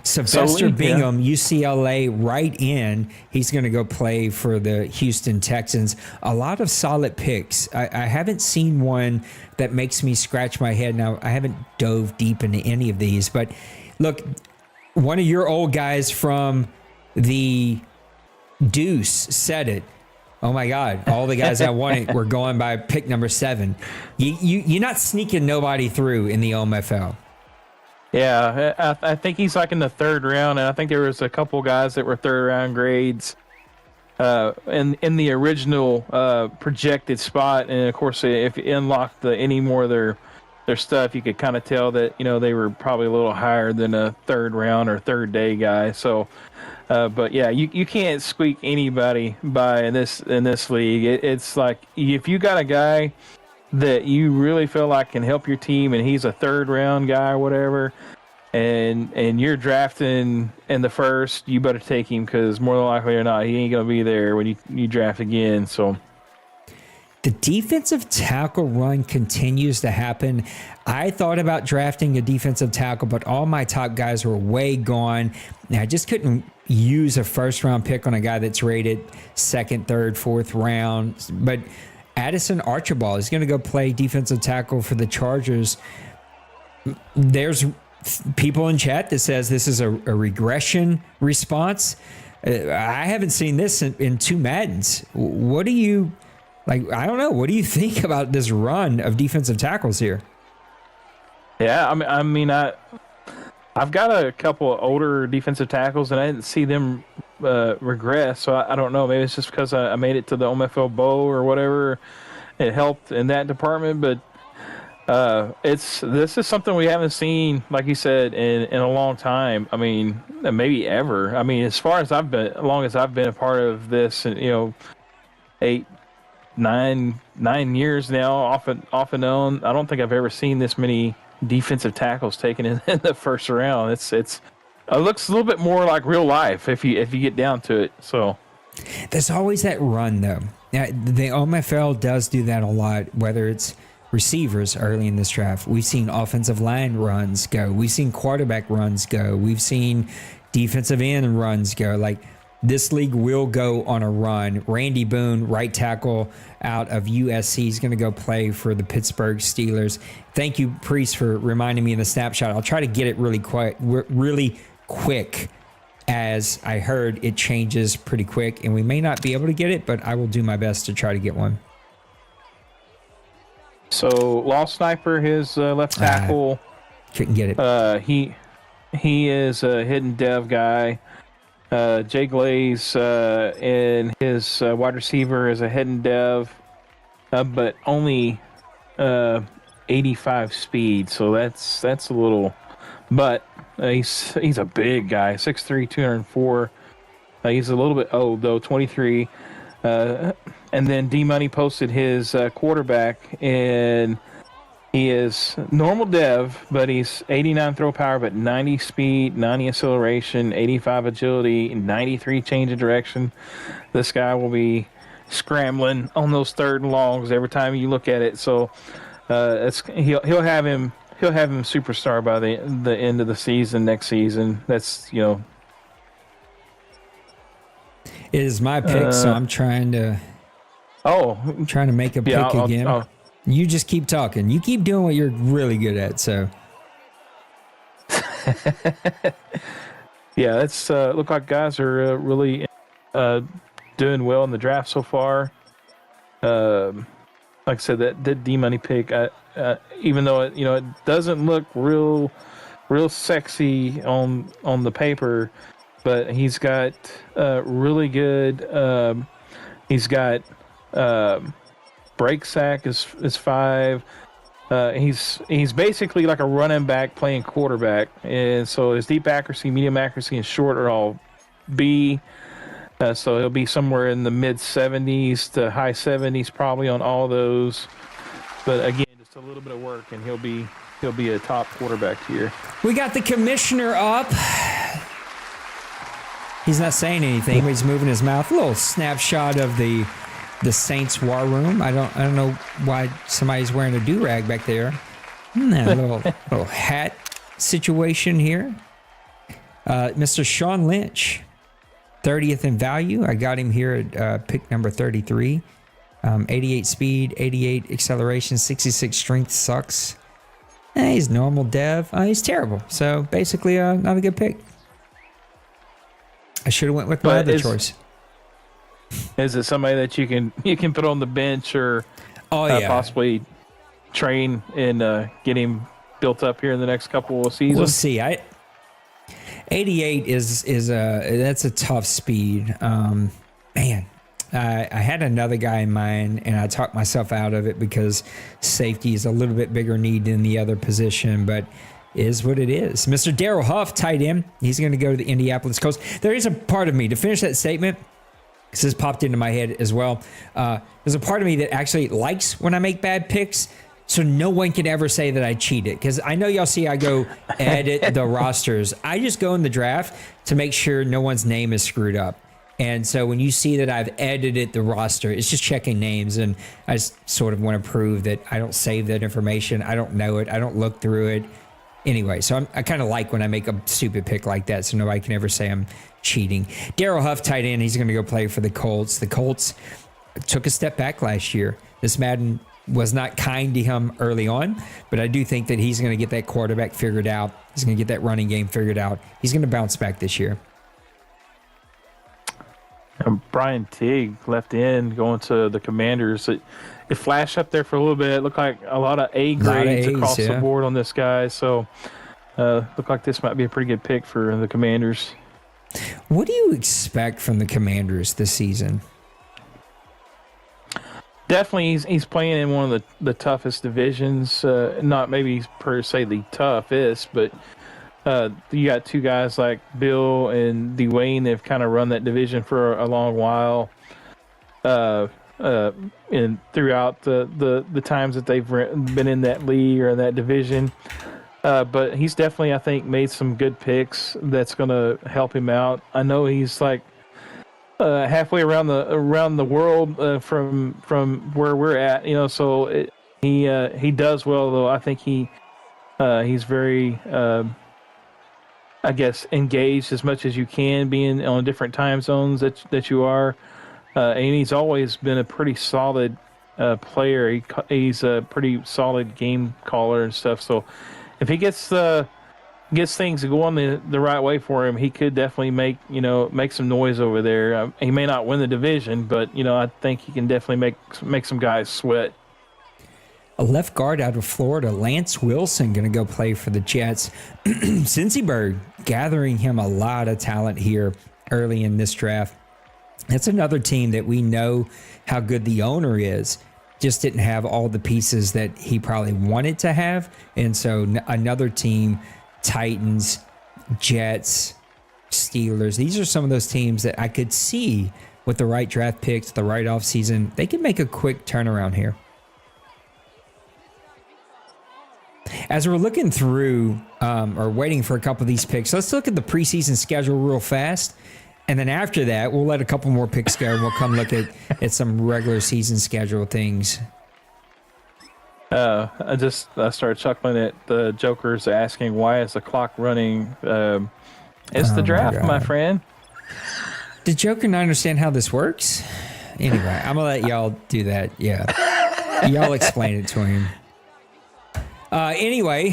Sylvester Bingham, yeah. UCLA, right in. He's going to go play for the Houston Texans. A lot of solid picks. I haven't seen one that makes me scratch my head. Now, I haven't dove deep into any of these, but look, one of your old guys from the Deuce said it. Oh my God! All the guys I wanted were going by pick number 7. You're not sneaking nobody through in the OMFL. Yeah, I think he's like in the 3rd round, and I think there was a couple guys that were 3rd round grades in the original projected spot. And of course, if you unlocked any more of their stuff, you could kind of tell that they were probably a little higher than a 3rd round or 3rd day guy. So, but yeah, you can't squeak anybody by in this league. It's like if you got a guy that you really feel like can help your team, and he's a 3rd round guy or whatever, and you're drafting in the 1st, you better take him, because more than likely or not, he ain't going to be there when you draft again. So the defensive tackle run continues to happen. I thought about drafting a defensive tackle, but all my top guys were way gone. I just couldn't use a 1st round pick on a guy that's rated 2nd, 3rd, 4th round. But Addison Archibald is going to go play defensive tackle for the Chargers. There's people in chat that says this is a regression response. I haven't seen this in 2 Maddens. What do you like? I don't know. What do you think about this run of defensive tackles here? Yeah, I mean, I've got a couple of older defensive tackles, and I didn't see them regress. So I don't know. Maybe it's just because I made it to the OMFL Bowl or whatever. It helped in that department, but this is something we haven't seen, like you said, in a long time. I mean, maybe ever. I mean, as long as I've been a part of this, 8, 9 years now, off and on. I don't think I've ever seen this many defensive tackles taken in the 1st round. It looks a little bit more like real life if you get down to it. So there's always that run though. Now, the OMFL does do that a lot, whether it's receivers early in this draft. We've seen offensive line runs go. We've seen quarterback runs go. We've seen defensive end runs go. Like, this league will go on a run. Randy Boone, right tackle out of USC, is going to go play for the Pittsburgh Steelers. Thank you, Priest, for reminding me in the snapshot. I'll try to get it really quick, as I heard it changes pretty quick, and we may not be able to get it, but I will do my best to try to get one. So, Lost Sniper, his left tackle. Couldn't get it. He is a hidden dev guy. Jay Glaze and his wide receiver is a hidden dev, but only 85 speed. So that's a little. But he's a big guy, 6'3", 204. He's a little bit old though, 23. And then D Money posted his quarterback, and he is normal dev, but he's 89 throw power, but 90 speed, 90 acceleration, 85 agility, 93 change of direction. This guy will be scrambling on those third and longs every time you look at it. So he'll have him superstar by the end of the season next season. That's It is my pick, so I'm trying to make a pick again. You just keep talking. You keep doing what you're really good at. So yeah, that's look like guys are really doing well in the draft so far. Like I said, that D-Money pick, even though it doesn't look real sexy on the paper, but he's got really good. He's got break sack is 5. He's basically like a running back playing quarterback, and so his deep accuracy, medium accuracy, and short are all B. So he'll be somewhere in the mid 70s to high 70s probably on all those. But again, just a little bit of work, and he'll be a top quarterback here. We got the commissioner up. He's not saying anything, but he's moving his mouth. A little snapshot of the Saints war room. I don't know why somebody's wearing a do-rag back there. A little hat situation here. Mr. Sean Lynch, 30th in value. I got him here at pick number 33. 88 speed, 88 acceleration, 66 strength. Sucks. He's normal dev. He's terrible. So basically, not a good pick. I should have went with my other choice. Is it somebody that you can put on the bench or possibly train and get him built up here in the next couple of seasons? We'll see. 88 is that's a tough speed. Man, I had another guy in mind, and I talked myself out of it because safety is a little bit bigger need than the other position, but is what it is. Mr. Darryl Huff, tight end. He's going to go to the Indianapolis Colts. There is a part of me, to finish that statement, because this popped into my head as well. There's a part of me that actually likes when I make bad picks, so no one can ever say that I cheated. Because I know y'all see I go edit the rosters. I just go in the draft to make sure no one's name is screwed up. And so when you see that I've edited the roster, it's just checking names. And I just sort of want to prove that I don't save that information. I don't know it. I don't look through it. Anyway, so I kind of like when I make a stupid pick like that, so nobody can ever say I'm cheating. Darryl Huff, tight end, he's going to go play for the Colts. The Colts took a step back last year. This Madden was not kind to him early on, but I do think that he's going to get that quarterback figured out. He's going to get that running game figured out. He's going to bounce back this year. Brian Teague left in going to the Commanders. It flashed up there for a little bit. It looked like a lot of A grades across the board on this guy. So looked like this might be a pretty good pick for the Commanders. What do you expect from the Commanders this season? Definitely, he's playing in one of the toughest divisions. Not maybe per se the toughest, but you got two guys like Bill and Dwayne. They've kind of run that division for a long while. And throughout the times that they've been in that league or that division. But he's definitely, I think, made some good picks that's going to help him out. I know he's like halfway around the world from where we're at, so he does well, though. I think he's very I guess engaged as much as you can, being on different time zones that you are. And he's always been a pretty solid player. He's a pretty solid game caller and stuff. So if he gets things going the right way for him, he could definitely make some noise over there. He may not win the division, but I think he can definitely make some guys sweat. A left guard out of Florida, Lance Wilson, going to go play for the Jets. Cincyberg gathering him a lot of talent here early in this draft. That's another team that we know how good the owner is, just didn't have all the pieces that he probably wanted to have. And so another team, Titans, Jets, Steelers, these are some of those teams that I could see with the right draft picks, the right offseason, they could make a quick turnaround here. As we're looking through or waiting for a couple of these picks, let's look at the preseason schedule real fast. And then after that, we'll let a couple more picks go, and we'll come look at some regular season schedule things. I started chuckling at the jokers asking, why is the clock running? It's the draft, my friend. Did Joker not understand how this works? Anyway, I'm going to let y'all do that. Yeah. Y'all explain it to him. Anyway,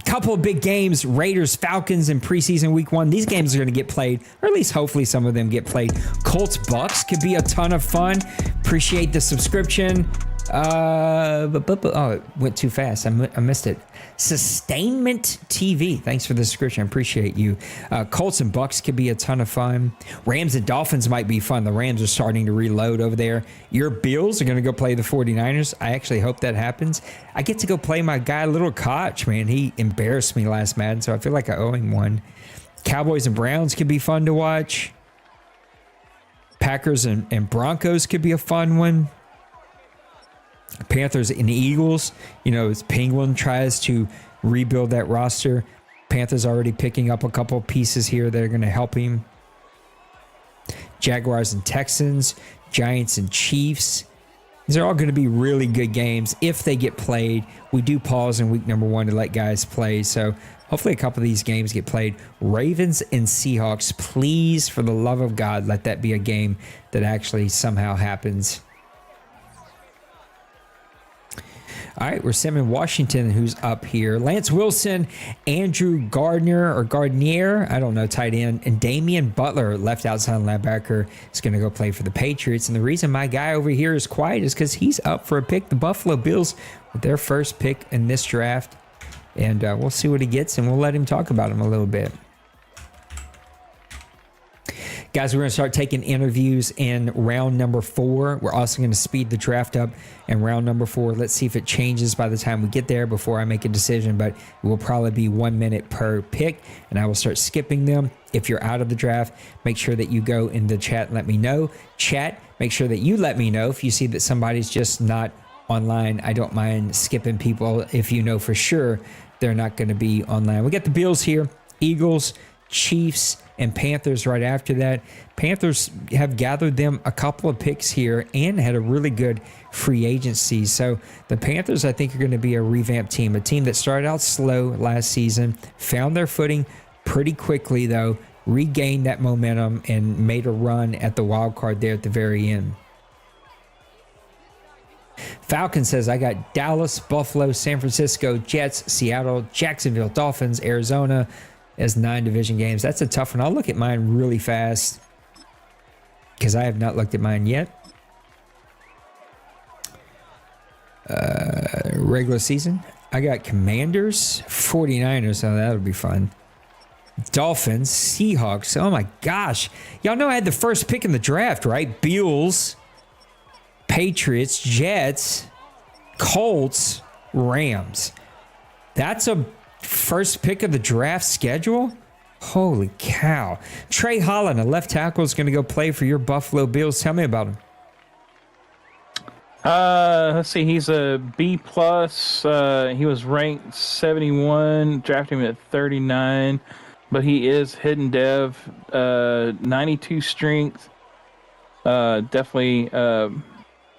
couple of big games, Raiders, Falcons in preseason week 1. These games are going to get played, or at least hopefully some of them get played. Colts, Bucks could be a ton of fun. Appreciate the subscription. Oh, it went too fast. I missed it. Sustainment TV. Thanks for the subscription. I appreciate you. Colts and Bucks could be a ton of fun. Rams and Dolphins might be fun. The Rams are starting to reload over there. Your Bills are going to go play the 49ers. I actually hope that happens. I get to go play my guy, Little Koch, man. He embarrassed me last Madden, so I feel like I owe him one. Cowboys and Browns could be fun to watch. Packers and Broncos could be a fun one. Panthers and Eagles, as Penguin tries to rebuild that roster. Panthers already picking up a couple pieces here that are going to help him. Jaguars and Texans, Giants and Chiefs. These are all going to be really good games if they get played. We do pause in week number 1 to let guys play, so hopefully a couple of these games get played. Ravens and Seahawks, please, for the love of God, let that be a game that actually somehow happens. All right, we're Sam in Washington, who's up here. Lance Wilson, Andrew Gardner, I don't know, tight end, and Damian Butler, left outside linebacker, is going to go play for the Patriots. And the reason my guy over here is quiet is because he's up for a pick. The Buffalo Bills with their first pick in this draft. And we'll see what he gets, and we'll let him talk about him a little bit. Guys, we're going to start taking interviews in round number 4. We're also going to speed the draft up in round number 4. Let's see if it changes by the time we get there before I make a decision, but it will probably be 1 minute per pick, and I will start skipping them. If you're out of the draft, make sure that you go in the chat and let me know. Chat, make sure that you let me know if you see that somebody's just not online. I don't mind skipping people if you know for sure they're not going to be online. We got the Bills here, Eagles, Chiefs, and Panthers right after that. Panthers have gathered them a couple of picks here and had a really good free agency. So the Panthers, I think, are going to be a revamped team, a team that started out slow last season, found their footing pretty quickly, though, regained that momentum, and made a run at the wild card there at the very end. Falcon says, I got Dallas, Buffalo, San Francisco, Jets, Seattle, Jacksonville, Dolphins, Arizona as 9 division games. That's a tough one. I'll look at mine really fast because I have not looked at mine yet. Regular season, I got Commanders, 49ers, so that'll be fun. Dolphins, Seahawks. Oh my gosh. Y'all know I had the first pick in the draft, right? Bills, Patriots, Jets, Colts, Rams. That's a first pick of the draft schedule? Holy cow. Trey Holland, a left tackle, is going to go play for your Buffalo Bills. Tell me about him. Let's see. He's a B+. He was ranked 71, drafted him at 39, but he is hidden dev, 92 strength. Definitely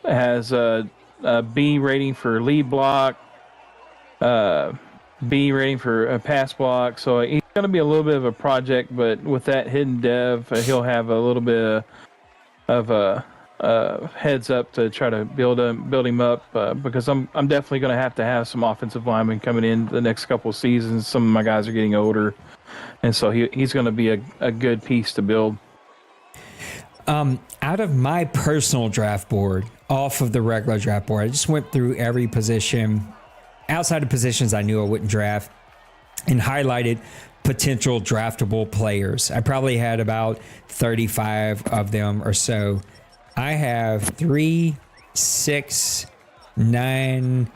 has a B rating for lead block, B rating for a pass block. So he's going to be a little bit of a project, but with that hidden dev, he'll have a little bit of a heads up to try to build him up, because I'm definitely going to have some offensive linemen coming in the next couple of seasons. Some of my guys are getting older, and so he's going to be a good piece to build. Out of my personal draft board, off of the regular draft board, I just went through every position outside of positions I knew I wouldn't draft and highlighted potential draftable players. I probably had about 35 of them or so. I have 3, 6, 9,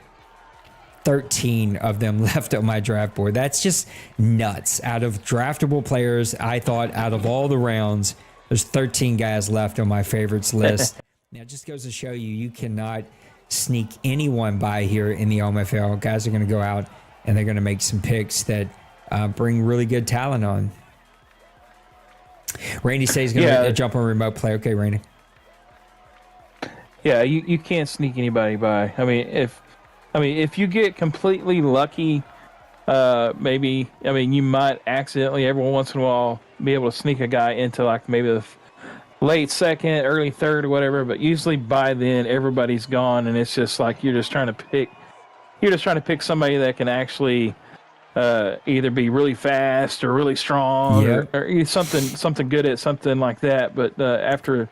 13 of them left on my draft board. That's just nuts. Out of draftable players, I thought out of all the rounds, there's 13 guys left on my favorites list. Now, it just goes to show you cannot sneak anyone by here in the OMFL. Guys are going to go out and they're going to make some picks that bring really good talent on. Randy says he's going to jump on remote play. Okay, Randy. Yeah, you can't sneak anybody by. I mean, if you get completely lucky, maybe, you might accidentally every once in a while be able to sneak a guy into like maybe the late second, early third or whatever, but usually by then everybody's gone and it's just like you're just trying to pick somebody that can actually either be really fast or really strong or something good at something like that. But after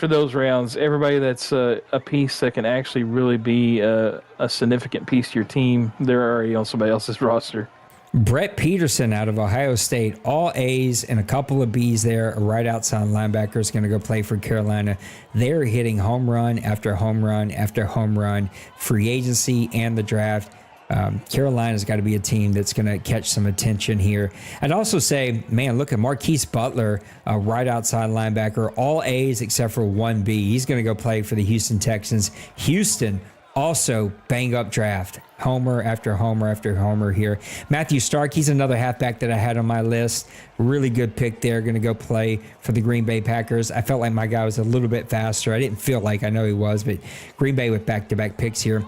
those rounds, everybody that's a piece that can actually really be a significant piece to your team, they're already on somebody else's roster. Brett Peterson out of Ohio State, all A's and a couple of B's there. A right outside linebacker is going to go play for Carolina. They're hitting home run after home run after home run, free agency and the draft. Carolina's got to be a team that's going to catch some attention here. I'd also say, man, look at Marquise Butler, a right outside linebacker, all A's except for one B. He's going to go play for the Houston Texans. Houston also bang up draft. Homer after homer after homer here. Matthew Stark, he's another halfback that I had on my list. Really good pick there. Going to go play for the Green Bay Packers. I felt like my guy was a little bit faster. I didn't feel like I know he was, but Green Bay with back-to-back picks here.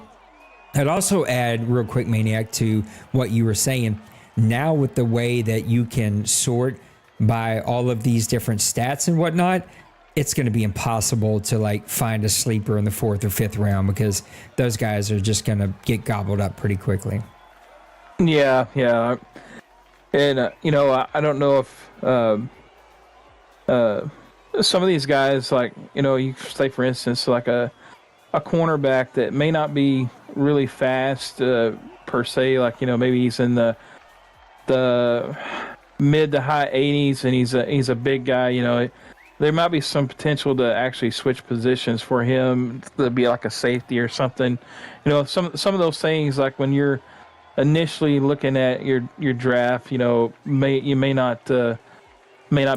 I'd also add, real quick, Maniac, to what you were saying. Now with the way that you can sort by all of these different stats and whatnot, it's going to be impossible to like find a sleeper in the 4th or 5th round because those guys are just going to get gobbled up pretty quickly. Yeah. And, I don't know if some of these guys, like, you say, for instance, like a cornerback that may not be really fast per se, like, maybe he's in the mid to high 80s and he's a big guy, there might be some potential to actually switch positions for him to be like a safety or something. Some of those things, like when you're initially looking at your draft, you may not be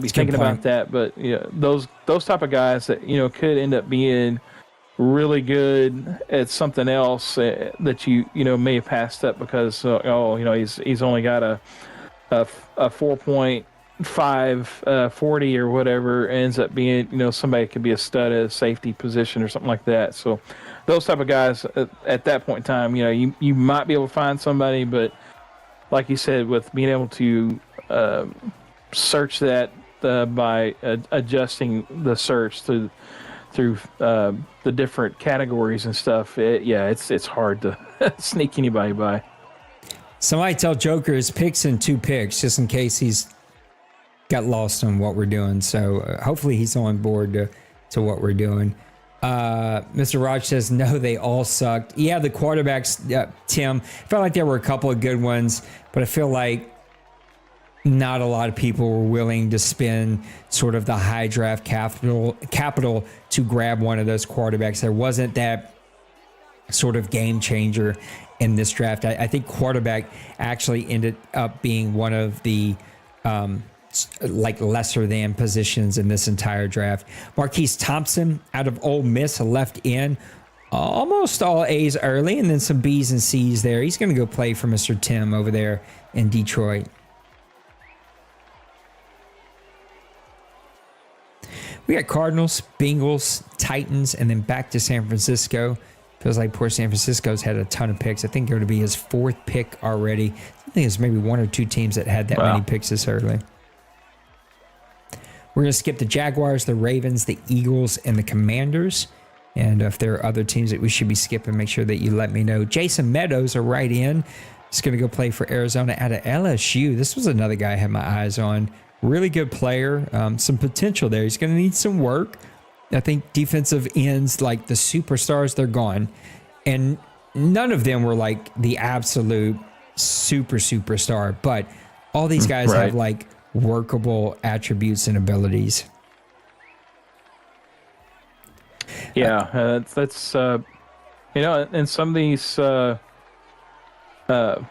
thinking about that, but those type of guys that could end up being really good at something else that you may have passed up because he's only got a 4.5 40 or whatever, ends up being somebody could be a stud at a safety position or something like that. So those type of guys at that point in time, you might be able to find somebody, but like you said, with being able to search that by adjusting the search through the different categories and stuff, it's hard to sneak anybody by. Somebody tell Joker his picks in 2 picks, just in case he's got lost on what we're doing. So hopefully he's on board to what we're doing. Mr. Raj says, no, they all sucked. Yeah, the quarterbacks, Tim, felt like there were a couple of good ones, but I feel like not a lot of people were willing to spend sort of the high draft capital to grab one of those quarterbacks. There wasn't that sort of game changer in this draft. I think quarterback actually ended up being one of the like lesser than positions in this entire draft. Marquise Thompson out of Ole Miss, left in, almost all A's early, and then some B's and C's there. He's going to go play for Mr. Tim over there in Detroit. We got Cardinals, Bengals, Titans, and then back to San Francisco. Feels like poor San Francisco's had a ton of picks. I think they're going to be his 4th pick already. I think it's maybe 1 or 2 teams that had that many picks this early. We're going to skip the Jaguars, the Ravens, the Eagles, and the Commanders. And if there are other teams that we should be skipping, make sure that you let me know. Jason Meadows, a right in, is going to go play for Arizona out of LSU. This was another guy I had my eyes on. Really good player. Some potential there. He's going to need some work. I think defensive ends, like the superstars, they're gone. And none of them were like the absolute superstar. But all these guys have like workable attributes and abilities. Yeah, that's and some of these, I know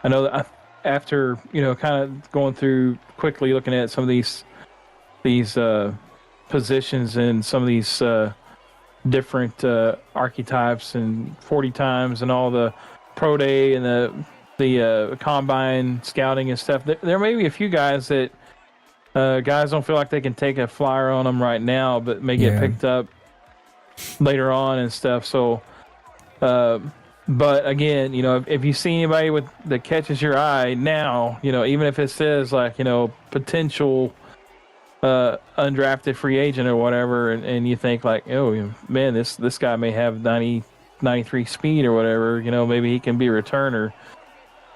that after, kind of going through quickly looking at some of these positions and some of these different archetypes and 40 times and all the pro day and the the combine scouting and stuff, there may be a few guys that guys don't feel like they can take a flyer on them right now, but may get picked up later on and stuff. So, but again, if you see anybody that catches your eye now, even if it says like, potential undrafted free agent or whatever, and you think like, oh man, this guy may have 93 speed or whatever, maybe he can be a returner.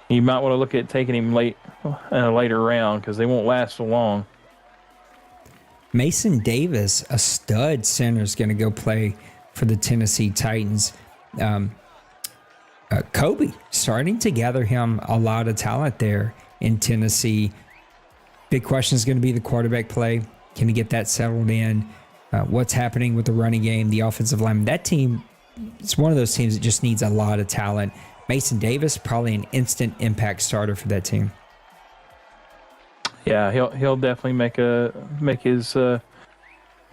You might want to look at taking him late in a later round because they won't last so long. Mason Davis, a stud center, is going to go play for the Tennessee Titans. Kobe starting to gather him a lot of talent there in Tennessee. Big question is going to be the quarterback play. Can he get that settled in? What's happening with the running game, the offensive line? That team, it's one of those teams that just needs a lot of talent. Mason Davis, probably an instant impact starter for that team. Yeah, he'll definitely make his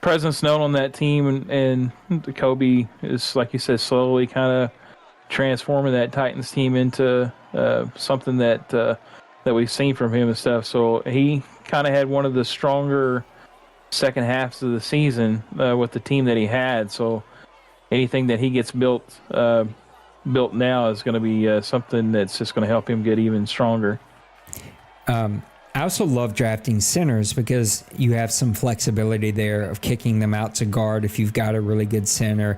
presence known on that team, and Kobe is, like you said, slowly kind of transforming that Titans team into something that we've seen from him and stuff. So he kind of had one of the stronger second halves of the season with the team that he had. So anything that he gets built now is going to be something that's just going to help him get even stronger. I also love drafting centers because you have some flexibility there of kicking them out to guard if you've got a really good center.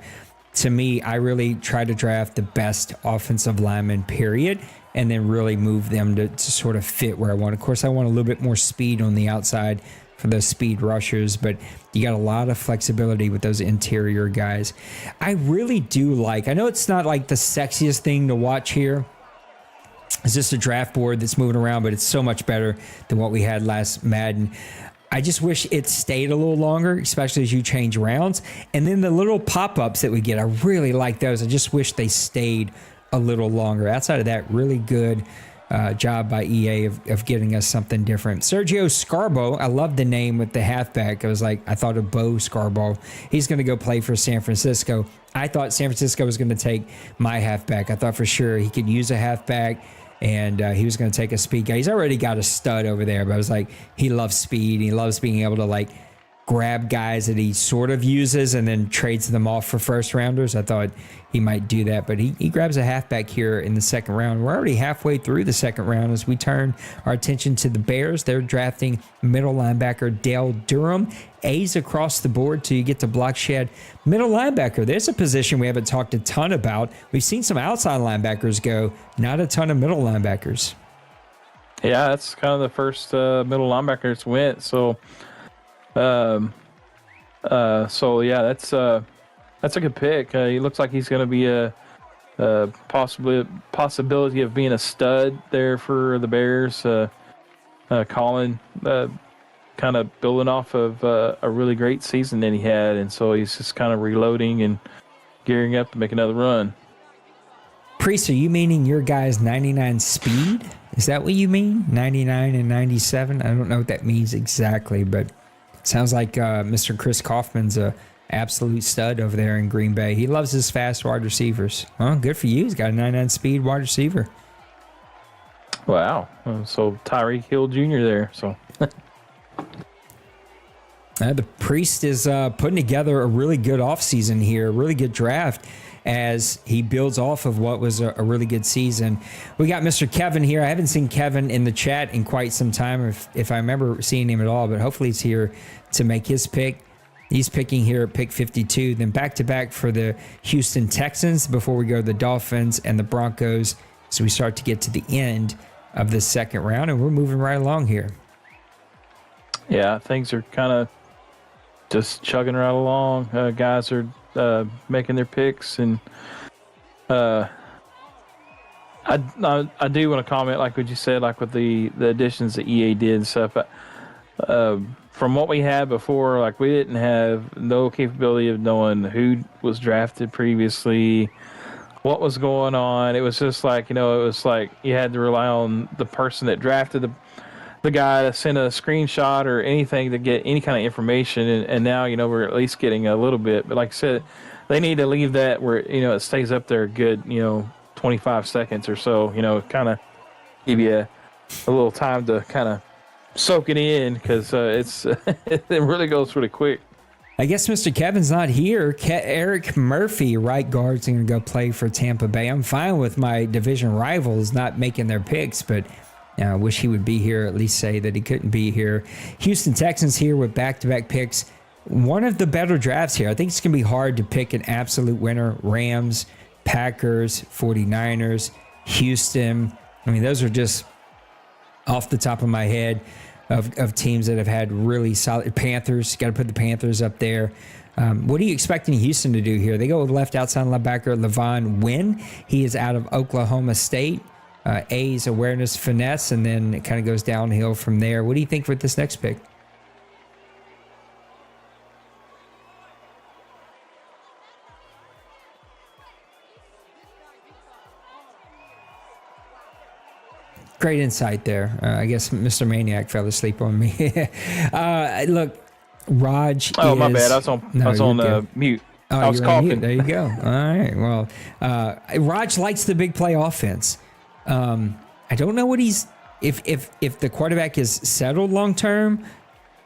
To me, I really try to draft the best offensive lineman, period, and then really move them to sort of fit where I want. Of course, I want a little bit more speed on the outside for those speed rushers, but you got a lot of flexibility with those interior guys. I really do like, I know it's not like the sexiest thing to watch here. It's just a draft board that's moving around, but it's so much better than what we had last Madden. I just wish it stayed a little longer, especially as you change rounds. And then the little pop-ups that we get, I really like those. I just wish they stayed a little longer. Outside of that, really good job by EA of getting us something different. Sergio Scarborough, I love the name with the halfback. I thought of Bo Scarborough. He's going to go play for San Francisco. I thought San Francisco was going to take my halfback. I thought for sure he could use a halfback, and he was going to take a speed guy. He's already got a stud over there, but I was like, he loves speed. He loves being able to grab guys that he sort of uses and then trades them off for first rounders. I thought he might do that, but he grabs a halfback here in the second round. We're already halfway through the second round as we turn our attention to the Bears. They're drafting middle linebacker Dale Durham. A's across the board till you get to block shed. Middle linebacker, there's a position we haven't talked a ton about. We've seen some outside linebackers go, not a ton of middle linebackers. Yeah, that's kind of the first middle linebackers went. So yeah, that's a good pick. He looks like he's going to be a possibility of being a stud there for the Bears. Colin kind of building off of a really great season that he had, and so he's just kind of reloading and gearing up to make another run. Priest, are you meaning your guy's 99 speed? Is that what you mean? 99 and 97? I don't know what that means exactly, but sounds like Mr. Chris Kaufman's a absolute stud over there in Green Bay. He loves his fast wide receivers. Well, good for you. He's got a 99 speed wide receiver. Wow. So Tyreek Hill Jr. there. So the Priest is putting together a really good offseason here, a really good draft as he builds off of what was a really good season. We got Mr. Kevin here. I haven't seen Kevin in the chat in quite some time, if I remember seeing him at all, but hopefully he's here to make his pick. He's picking here at pick 52, then back-to-back for the Houston Texans before we go to the Dolphins and the Broncos. So we start to get to the end of the second round, and we're moving right along here. Yeah, things are kind of just chugging right along. Guys are making their picks, and I do want to comment, like what you said, like with the additions that EA did and stuff. From what we had before, like we didn't have no capability of knowing who was drafted previously, what was going on. It was just like, it was like you had to rely on the person that drafted the guy to send a screenshot or anything to get any kind of information. And now, we're at least getting a little bit. But like I said, they need to leave that where, it stays up there a good, 25 seconds or so, kind of give you a little time to kind of soak it in because it's it really goes pretty quick. I guess Mr. Kevin's not here. Eric Murphy, right guard's going to go play for Tampa Bay. I'm fine with my division rivals not making their picks, but I wish he would be here, at least say that he couldn't be here. Houston Texans here with back-to-back picks. One of the better drafts here. I think it's going to be hard to pick an absolute winner. Rams, Packers, 49ers, Houston. I mean, those are just off the top of my head of teams that have had really solid. Panthers, got to put the Panthers up there. What are you expecting Houston to do here? They go with left outside linebacker Levon Wynn. He is out of Oklahoma State. A's awareness, finesse, and then it kind of goes downhill from there. What do you think with this next pick? Great insight there. I guess Mr. Maniac fell asleep on me. Look, Raj. Oh, my bad. I was on mute. Oh, I was coughing. There you go. All right. Well, Raj likes the big play offense. I don't know what he's if the quarterback is settled long term,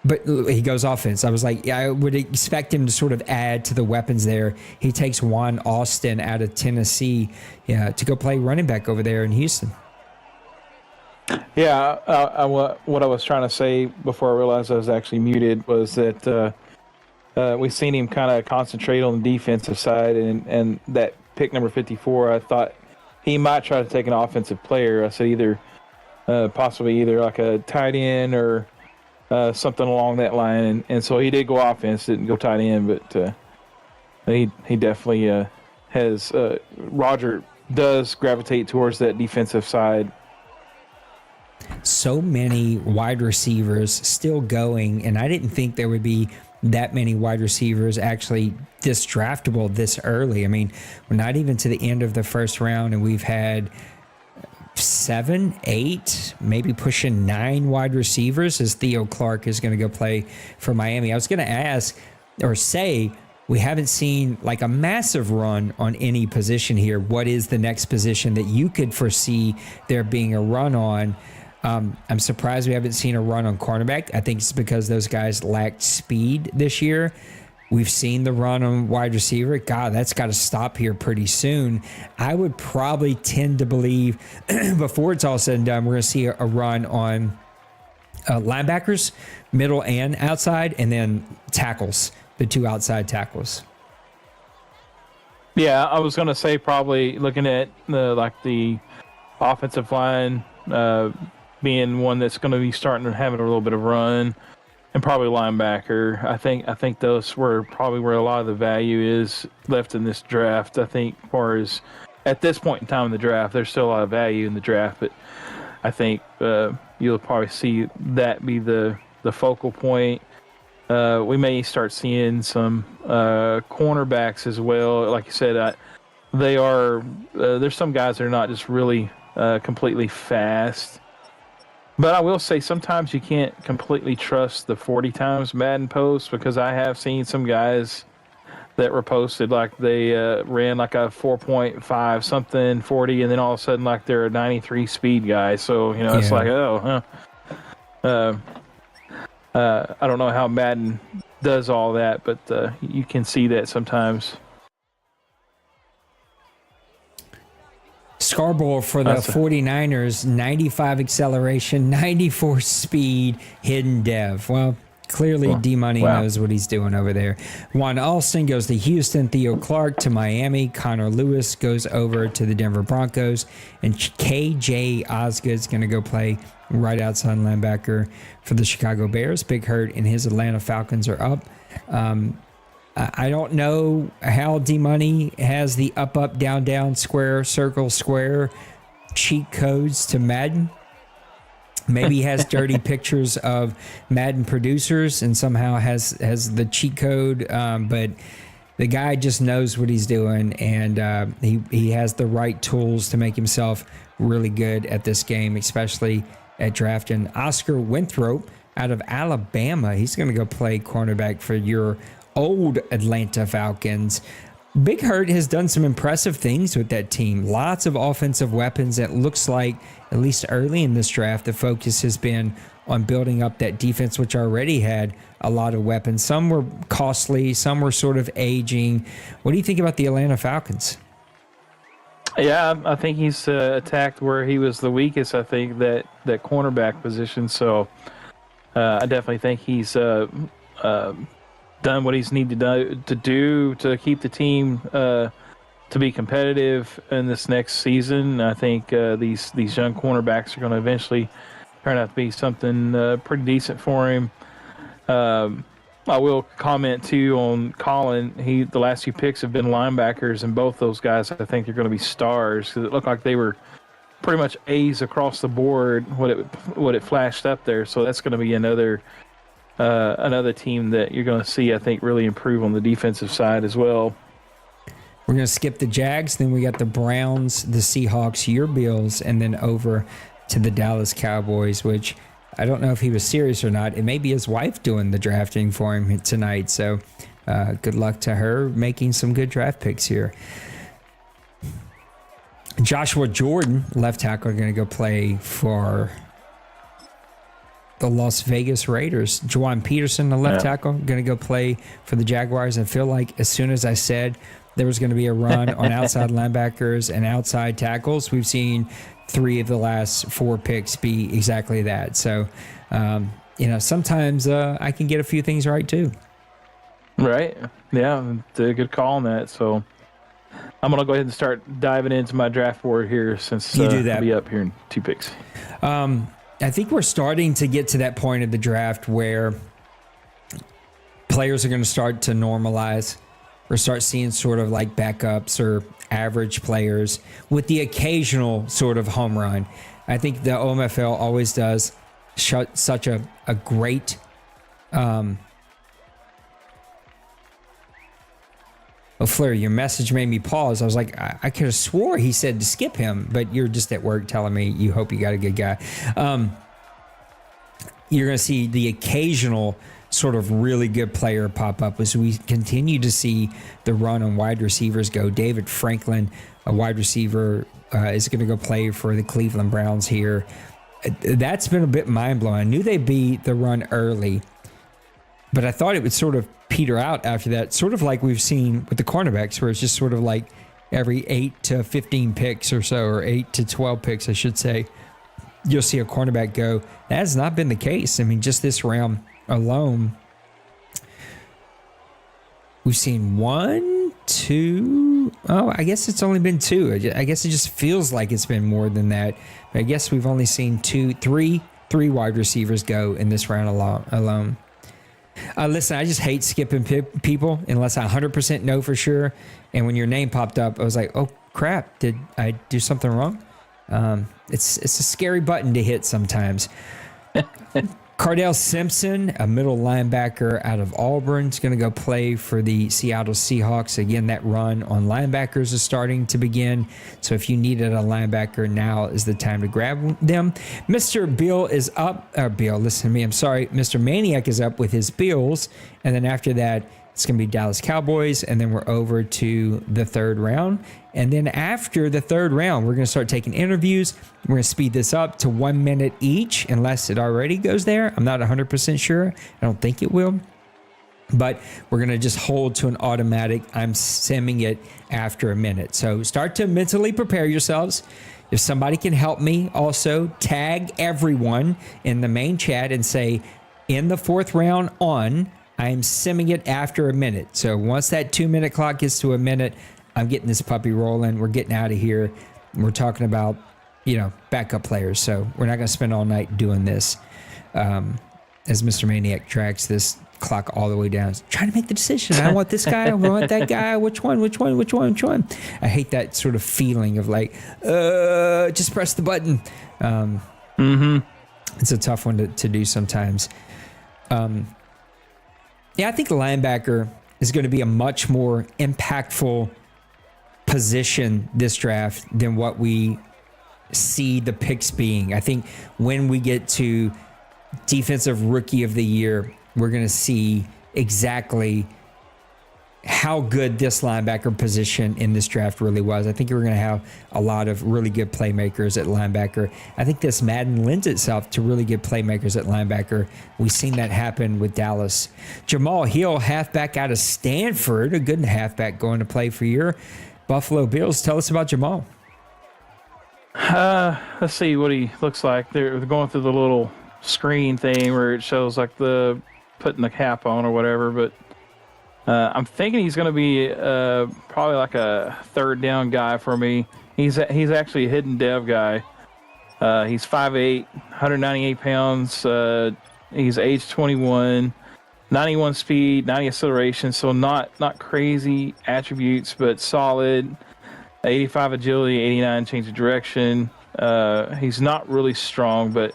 but he goes offense. I was like, yeah, I would expect him to sort of add to the weapons there. He takes Juan Austin out of Tennessee, to go play running back over there in Houston. Yeah, what I was trying to say before I realized I was actually muted was that we've seen him kind of concentrate on the defensive side, and that pick number 54, I thought he might try to take an offensive player. I said possibly either like a tight end or something along that line, and so he did go offense, didn't go tight end, but he definitely has. Roger does gravitate towards that defensive side. So many wide receivers still going, and I didn't think there would be that many wide receivers actually this draftable this early. I mean, we're not even to the end of the first round, and we've had 7, 8, maybe pushing 9 wide receivers as Theo Clark is going to go play for Miami. I was going to ask or say, we haven't seen like a massive run on any position here. What is the next position that you could foresee there being a run on? I'm surprised we haven't seen a run on cornerback. I think it's because those guys lacked speed this year. We've seen the run on wide receiver. God, that's got to stop here pretty soon. I would probably tend to believe before it's all said and done, we're going to see a run on linebackers, middle and outside, and then tackles, the 2 outside tackles. Yeah, I was going to say probably looking at the offensive line being one that's going to be starting to have a little bit of run, and probably linebacker. I think those were probably where a lot of the value is left in this draft. I think as far as at this point in time in the draft, there's still a lot of value in the draft, but I think you'll probably see that be the focal point. We may start seeing some cornerbacks as well. Like you said, they are there's some guys that are not just really completely fast. But I will say sometimes you can't completely trust the 40 times Madden post, because I have seen some guys that were posted like they ran like a 4.5 something 40, and then all of a sudden like they're a 93 speed guy. So, it's like, I don't know how Madden does all that, but you can see that sometimes. Scarborough for the 49ers, 95 acceleration, 94 speed, hidden dev. Well, clearly D-Money knows what he's doing over there. Juan Alston goes to Houston, Theo Clark to Miami, Connor Lewis goes over to the Denver Broncos, and KJ Osgood's going to go play right outside linebacker for the Chicago Bears. Big Hurt and his Atlanta Falcons are up. I don't know how D-Money has the up, down, down, square, circle, square cheat codes to Madden. Maybe he has dirty pictures of Madden producers and somehow has the cheat code, but the guy just knows what he's doing, and he has the right tools to make himself really good at this game, especially at drafting Oscar Winthrop out of Alabama. He's going to go play cornerback for your old Atlanta Falcons. Big Hurt has done some impressive things with that team. Lots of offensive weapons. It looks like, at least early in this draft, the focus has been on building up that defense, which already had a lot of weapons. Some were costly, some were sort of aging. What do you think about the Atlanta Falcons? Yeah, I think he's attacked where he was the weakest, I think, that cornerback position. So I definitely think he's done what he's needed to do to keep the team to be competitive in this next season. I think these young cornerbacks are going to eventually turn out to be something pretty decent for him. I will comment too on Colin. The last few picks have been linebackers, and both those guys I think are going to be stars because it looked like they were pretty much A's across the board. What it flashed up there, so that's going to be another team that you're going to see, I think, really improve on the defensive side as well. We're going to skip the Jags, then we got the Browns, the Seahawks, your Bills, and then over to the Dallas Cowboys, which I don't know if he was serious or not. It may be his wife doing the drafting for him tonight, so good luck to her making some good draft picks here. Joshua Jordan, left tackle, going to go play for the Las Vegas Raiders. Juwan Peterson, the left tackle, going to go play for the Jaguars. I feel like as soon as I said there was going to be a run on outside linebackers and outside tackles, we've seen 3 of the last 4 picks be exactly that. So, sometimes I can get a few things right too. Right. Yeah, it's a good call on that. So I'm going to go ahead and start diving into my draft board here since you do that. I'll be up here in 2 picks. I think we're starting to get to that point of the draft where players are going to start to normalize or start seeing sort of like backups or average players with the occasional sort of home run. I think the OMFL always does such a great Fleur, your message made me pause. I was like, I could have swore he said to skip him, but you're just at work telling me you hope you got a good guy. You're going to see the occasional sort of really good player pop up as we continue to see the run on wide receivers go. David Franklin, a wide receiver, is going to go play for the Cleveland Browns here. That's been a bit mind-blowing. I knew they'd beat the run early, but I thought it would sort of peter out after that, sort of like we've seen with the cornerbacks, where it's just sort of like every 8 to 15 picks or so, or 8 to 12 picks, I should say, you'll see a cornerback go. That has not been the case. I mean, just this round alone, we've seen 1, 2. Oh, I guess it's only been 2. I guess it just feels like it's been more than that. But I guess we've only seen 3 wide receivers go in this round alone. Listen, I just hate skipping people unless I 100% know for sure. And when your name popped up, I was like, oh, crap, did I do something wrong? It's a scary button to hit sometimes. Cardell Simpson, a middle linebacker out of Auburn, is going to go play for the Seattle Seahawks. Again, that run on linebackers is starting to begin. So if you needed a linebacker, now is the time to grab them. Mr. Bill is up. Bill, listen to me. I'm sorry. Mr. Maniac is up with his Bills. And then after that, it's going to be Dallas Cowboys. And then we're over to the 3rd round. And then after the 3rd round, we're going to start taking interviews. We're going to speed this up to 1 minute each, unless it already goes there. I'm not 100% sure. I don't think it will. But we're going to just hold to an automatic. I'm simming it after a minute. So start to mentally prepare yourselves. If somebody can help me, also tag everyone in the main chat and say, in the 4th round on, I am simming it after a minute. So once that 2-minute clock gets to a minute, I'm getting this puppy rolling. We're getting out of here. We're talking about, backup players. So we're not going to spend all night doing this. As Mr. Maniac tracks this clock all the way down, trying to make the decision. I want this guy. I want that guy. Which one? I hate that sort of feeling of like, just press the button. It's a tough one to do sometimes. I think the linebacker is going to be a much more impactful position this draft than what we see the picks being. I think when we get to Defensive Rookie of the Year, we're going to see exactly how good this linebacker position in this draft really was. I think we're going to have a lot of really good playmakers at linebacker. I think this Madden lends itself to really good playmakers at linebacker. We've seen that happen with Dallas. Jamal Hill, halfback out of Stanford, a good halfback going to play for your Buffalo Bills. Tell us about Jamal. Let's see what he looks like. They're going through the little screen thing where it shows like the putting the cap on or whatever, but I'm thinking he's going to be probably like a third down guy for me. He's actually a hidden dev guy. He's 5'8", 198 pounds. He's age 21, 91 speed, 90 acceleration. So not crazy attributes, but solid. 85 agility, 89 change of direction. He's not really strong, but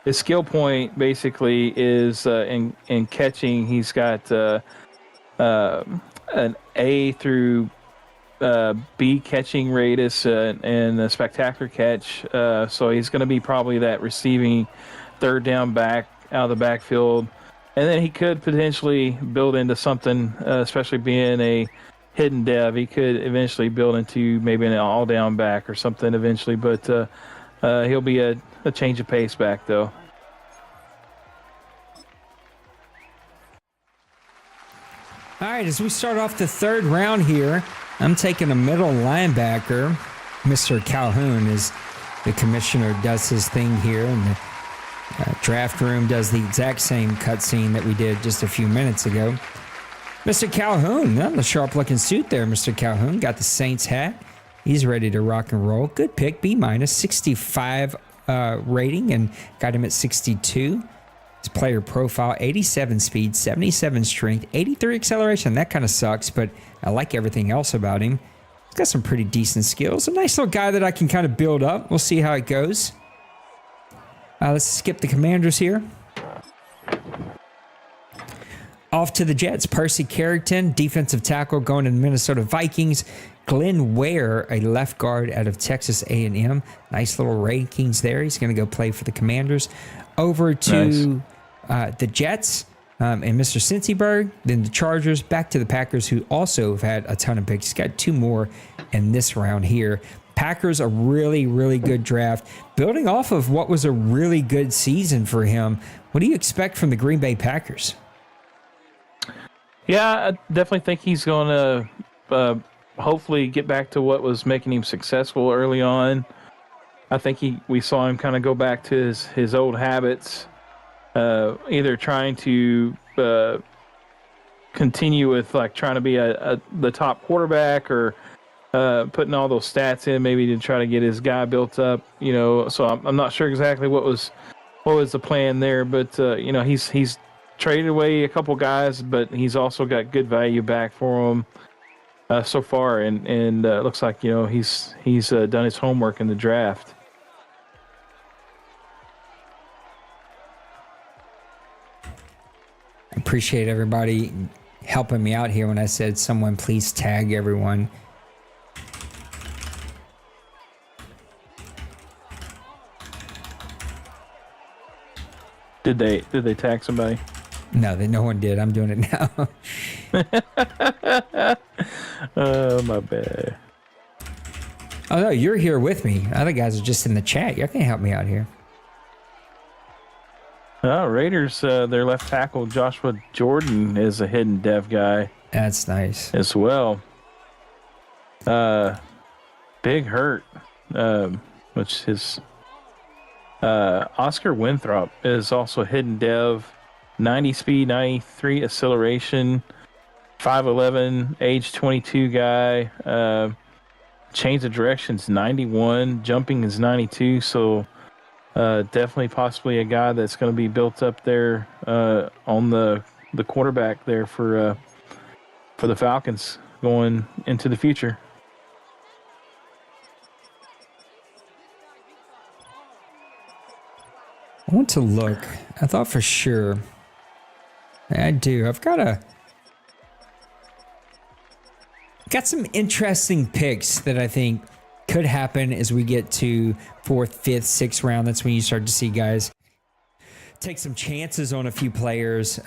his skill point basically is in catching. He's got an A through B catching radius and a spectacular catch. So he's going to be probably that receiving third down back out of the backfield. And then he could potentially build into something, especially being a hidden dev. He could eventually build into maybe an all down back or something eventually. But he'll be a change of pace back, though. All right, as we start off the third round here, I'm taking a middle linebacker. Mr. Calhoun, as the commissioner does his thing here, and the draft room does the exact same cutscene that we did just a few minutes ago. Mr. Calhoun, not in the sharp-looking suit there, Mr. Calhoun. Got the Saints hat. He's ready to rock and roll. Good pick, B-, 65 rating, and got him at 62. His player profile, 87 speed, 77 strength, 83 acceleration. That kind of sucks, but I like everything else about him. He's got some pretty decent skills. A nice little guy that I can kind of build up. We'll see how it goes. Let's skip the Commanders here. Off to the Jets. Percy Carrington, defensive tackle, going to the Minnesota Vikings. Glenn Ware, a left guard out of Texas A&M. Nice little rankings there. He's going to go play for the Commanders. Over to the Jets and Mr. Cincyberg, then the Chargers, back to the Packers, who also have had a ton of picks. He's got two more in this round here. Packers, a really, really good draft. Building off of what was a really good season for him, what do you expect from the Green Bay Packers? Yeah, I definitely think he's going to hopefully get back to what was making him successful early on. I think we saw him kind of go back to his old habits, either trying to continue with like trying to be the top quarterback or putting all those stats in maybe to try to get his guy built up. So I'm not sure exactly what was the plan there, but he's traded away a couple guys, but he's also got good value back for him so far, and it looks like he's done his homework in the draft. Appreciate everybody helping me out here when I said someone please tag everyone. Did they tag somebody? No, no one did. I'm doing it now. Oh, my bad. Oh, no, you're here with me. Other guys are just in the chat. You can help me out here. Raiders, their left tackle, Joshua Jordan, is a hidden dev guy. That's nice. As well. Big Hurt, which is Oscar Winthrop is also a hidden dev. 90 speed, 93 acceleration, 5'11", age 22 guy. Change of directions 91, jumping is 92. So definitely possibly a guy that's going to be built up there on the quarterback there for the Falcons going into the future. I want to look. I thought for sure. I do. I've got some interesting picks that I think could happen as we get to 4th, 5th, 6th round. That's when you start to see guys take some chances on a few players.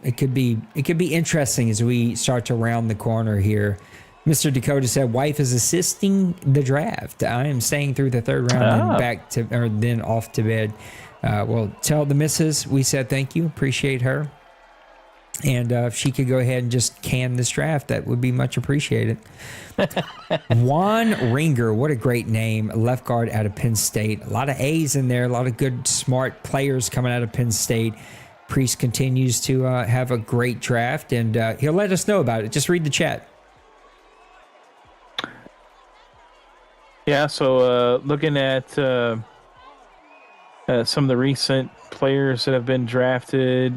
It could be interesting as we start to round the corner here. Mr. Dakota said, "Wife is assisting the draft. I am staying through the third round and then off to bed." Well, tell the missus we said thank you, appreciate her, and if she could go ahead and just can this draft, that would be much appreciated. Juan Ringer, what a great name, left guard out of Penn State. A lot of A's in there, a lot of good, smart players coming out of Penn State. Priest continues to have a great draft, and he'll let us know about it. Just read the chat. Yeah, so looking at some of the recent players that have been drafted,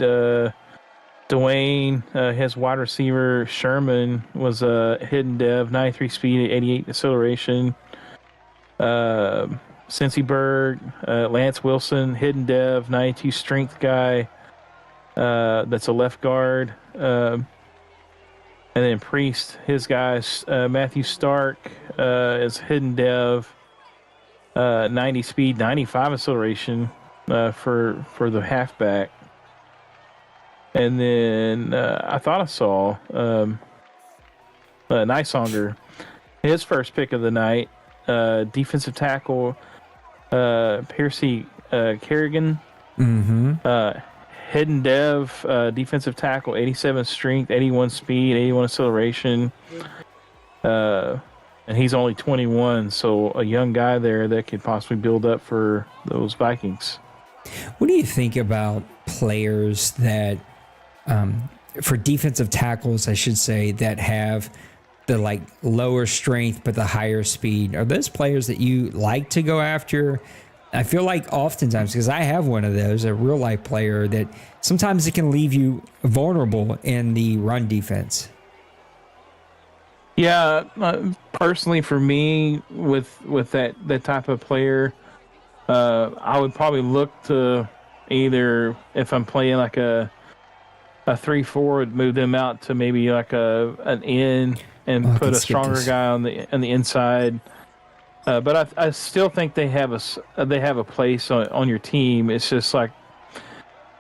Dwayne, his wide receiver, Sherman, was a hidden dev, 93 speed, 88 acceleration. Cincy Berg, Lance Wilson, hidden dev, 92 strength guy. That's a left guard. And then Priest, his guys, Matthew Stark is hidden dev, 90 speed, 95 acceleration for the halfback. And then I thought I saw Nysonger, his first pick of the night, defensive tackle, Percy Kerrigan. Mm-hmm. Hidden dev, defensive tackle, 87 strength, 81 speed, 81 acceleration. And he's only 21, so a young guy there that could possibly build up for those Vikings. What do you think about players that, for defensive tackles, I should say, that have the like lower strength but the higher speed? Are those players that you like to go after? I feel like oftentimes, because I have one of those, a real life player, that sometimes it can leave you vulnerable in the run defense. Yeah, personally for me, with that type of player, I would probably look to either, if I'm playing like a 3-4, move them out to maybe like an in and put a stronger guy on the inside. But I still think they have a place on your team. It's just like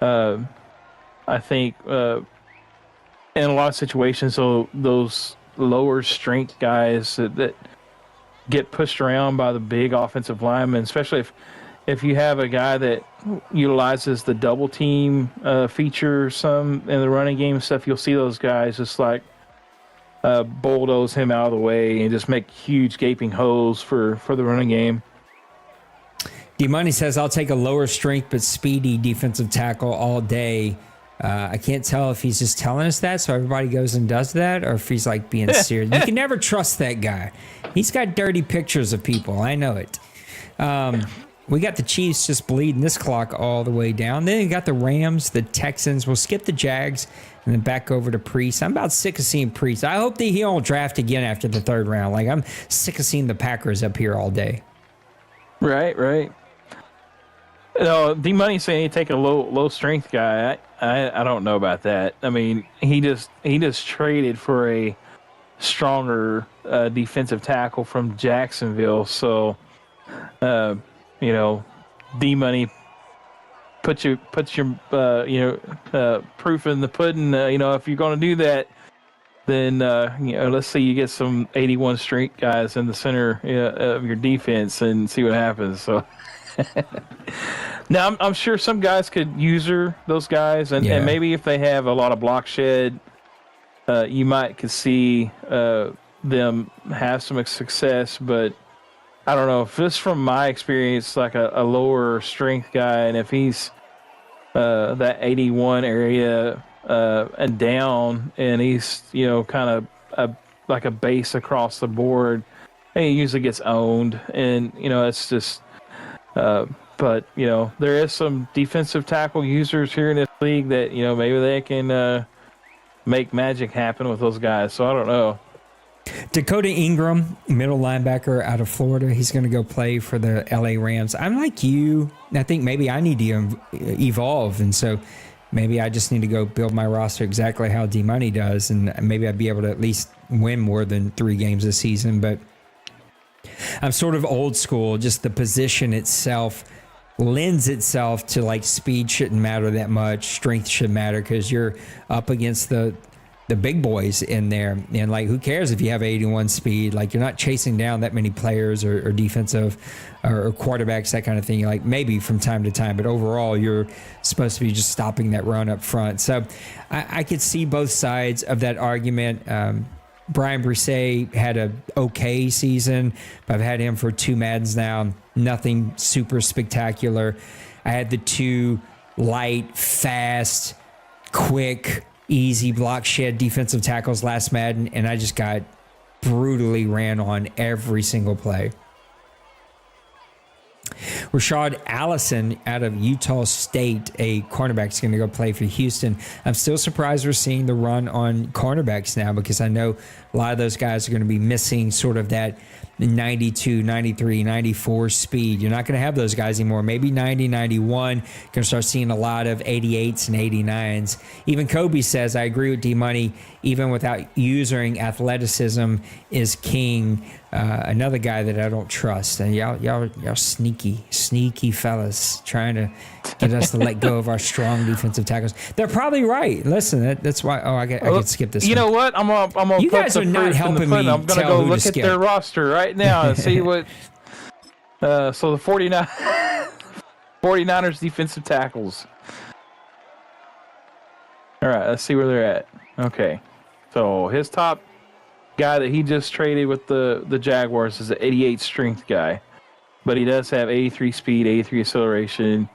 I think in a lot of situations, so those lower strength guys that get pushed around by the big offensive linemen, especially if you have a guy that utilizes the double team feature some in the running game stuff, you'll see those guys just like bulldoze him out of the way and just make huge gaping holes for the running game. D-Money says, "I'll take a lower strength but speedy defensive tackle all day." I can't tell if he's just telling us that so everybody goes and does that, or if he's like being serious. You can never trust that guy. He's got dirty pictures of people. I know it. We got the Chiefs just bleeding this clock all the way down. Then you got the Rams, the Texans. We'll skip the Jags and then back over to Priest. I'm about sick of seeing Priest. I hope that he don't draft again after the third round. Like, I'm sick of seeing the Packers up here all day. Right. D-Money saying he take a low strength guy. I don't know about that. I mean, he just traded for a stronger defensive tackle from Jacksonville. So, D-Money put your proof in the pudding. If you're going to do that, then let's see you get some 81 strength guys in the center of your defense and see what happens. So now I'm sure some guys could user those guys, and maybe if they have a lot of block shed, you could see them have some success, but I don't know if this, from my experience, like a lower strength guy, and if he's that 81 area and down, and he's kind of like a base across the board, and he usually gets owned, and it's just. But there is some defensive tackle users here in this league that maybe they can make magic happen with those guys. So I don't know. Dakota Ingram, middle linebacker out of Florida. He's going to go play for the LA Rams. I'm like you. I think maybe I need to evolve. And so maybe I just need to go build my roster exactly how D-Money does. And maybe I'd be able to at least win more than 3 games this season. But I'm sort of old school. Just the position itself lends itself to like speed shouldn't matter that much, strength should matter because you're up against the big boys in there, and like who cares if you have 81 speed? Like you're not chasing down that many players or defensive or quarterbacks, that kind of thing. Like maybe from time to time, but overall you're supposed to be just stopping that run up front. So I could see both sides of that argument. Brian Brisset had a okay season, but I've had him for 2 Maddens now. Nothing super spectacular. I had the 2 light, fast, quick, easy block shed defensive tackles last Madden, and I just got brutally ran on every single play. Rashad Allison out of Utah State, a cornerback, is going to go play for Houston. I'm still surprised we're seeing the run on cornerbacks now because I know a lot of those guys are going to be missing sort of that 92, 93, 94 speed. You're not going to have those guys anymore. Maybe 90, 91. Going to start seeing a lot of 88s and 89s. Even Kobe says, I agree with D-Money, even without using athleticism is king. Another guy that I don't trust. And y'all sneaky fellas trying to get us to let go of our strong defensive tackles. They're probably right. Listen, that's why. I could skip this. You know what? I'm gonna. You guys are not helping me. I'm gonna go look at their roster right now and see what. So the 49ers defensive tackles. All right, let's see where they're at. Okay, so his top guy that he just traded with the Jaguars is an 88 strength guy, but he does have 83 speed, 83 acceleration.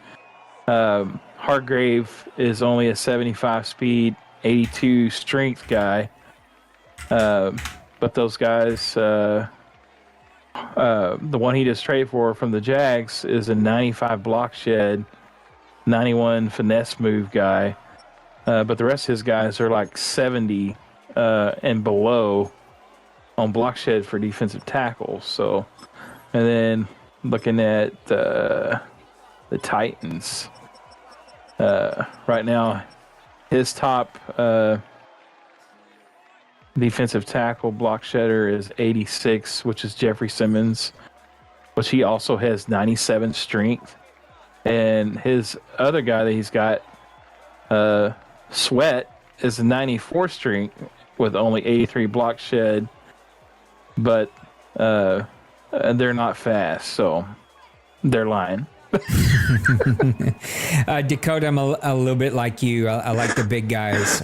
Hargrave is only a 75 speed, 82 strength guy. But those guys, the one he just traded for from the Jags is a 95 block shed, 91 finesse move guy. But the rest of his guys are like 70 and below on block shed for defensive tackles. So, and then looking at the Titans, right now, his top defensive tackle block shedder is 86, which is Jeffrey Simmons, which he also has 97 strength. And his other guy that he's got, Sweat, is a 94 strength with only 83 block shed, but they're not fast, so they're lying. Dakota, I'm a little bit like you. I like the big guys.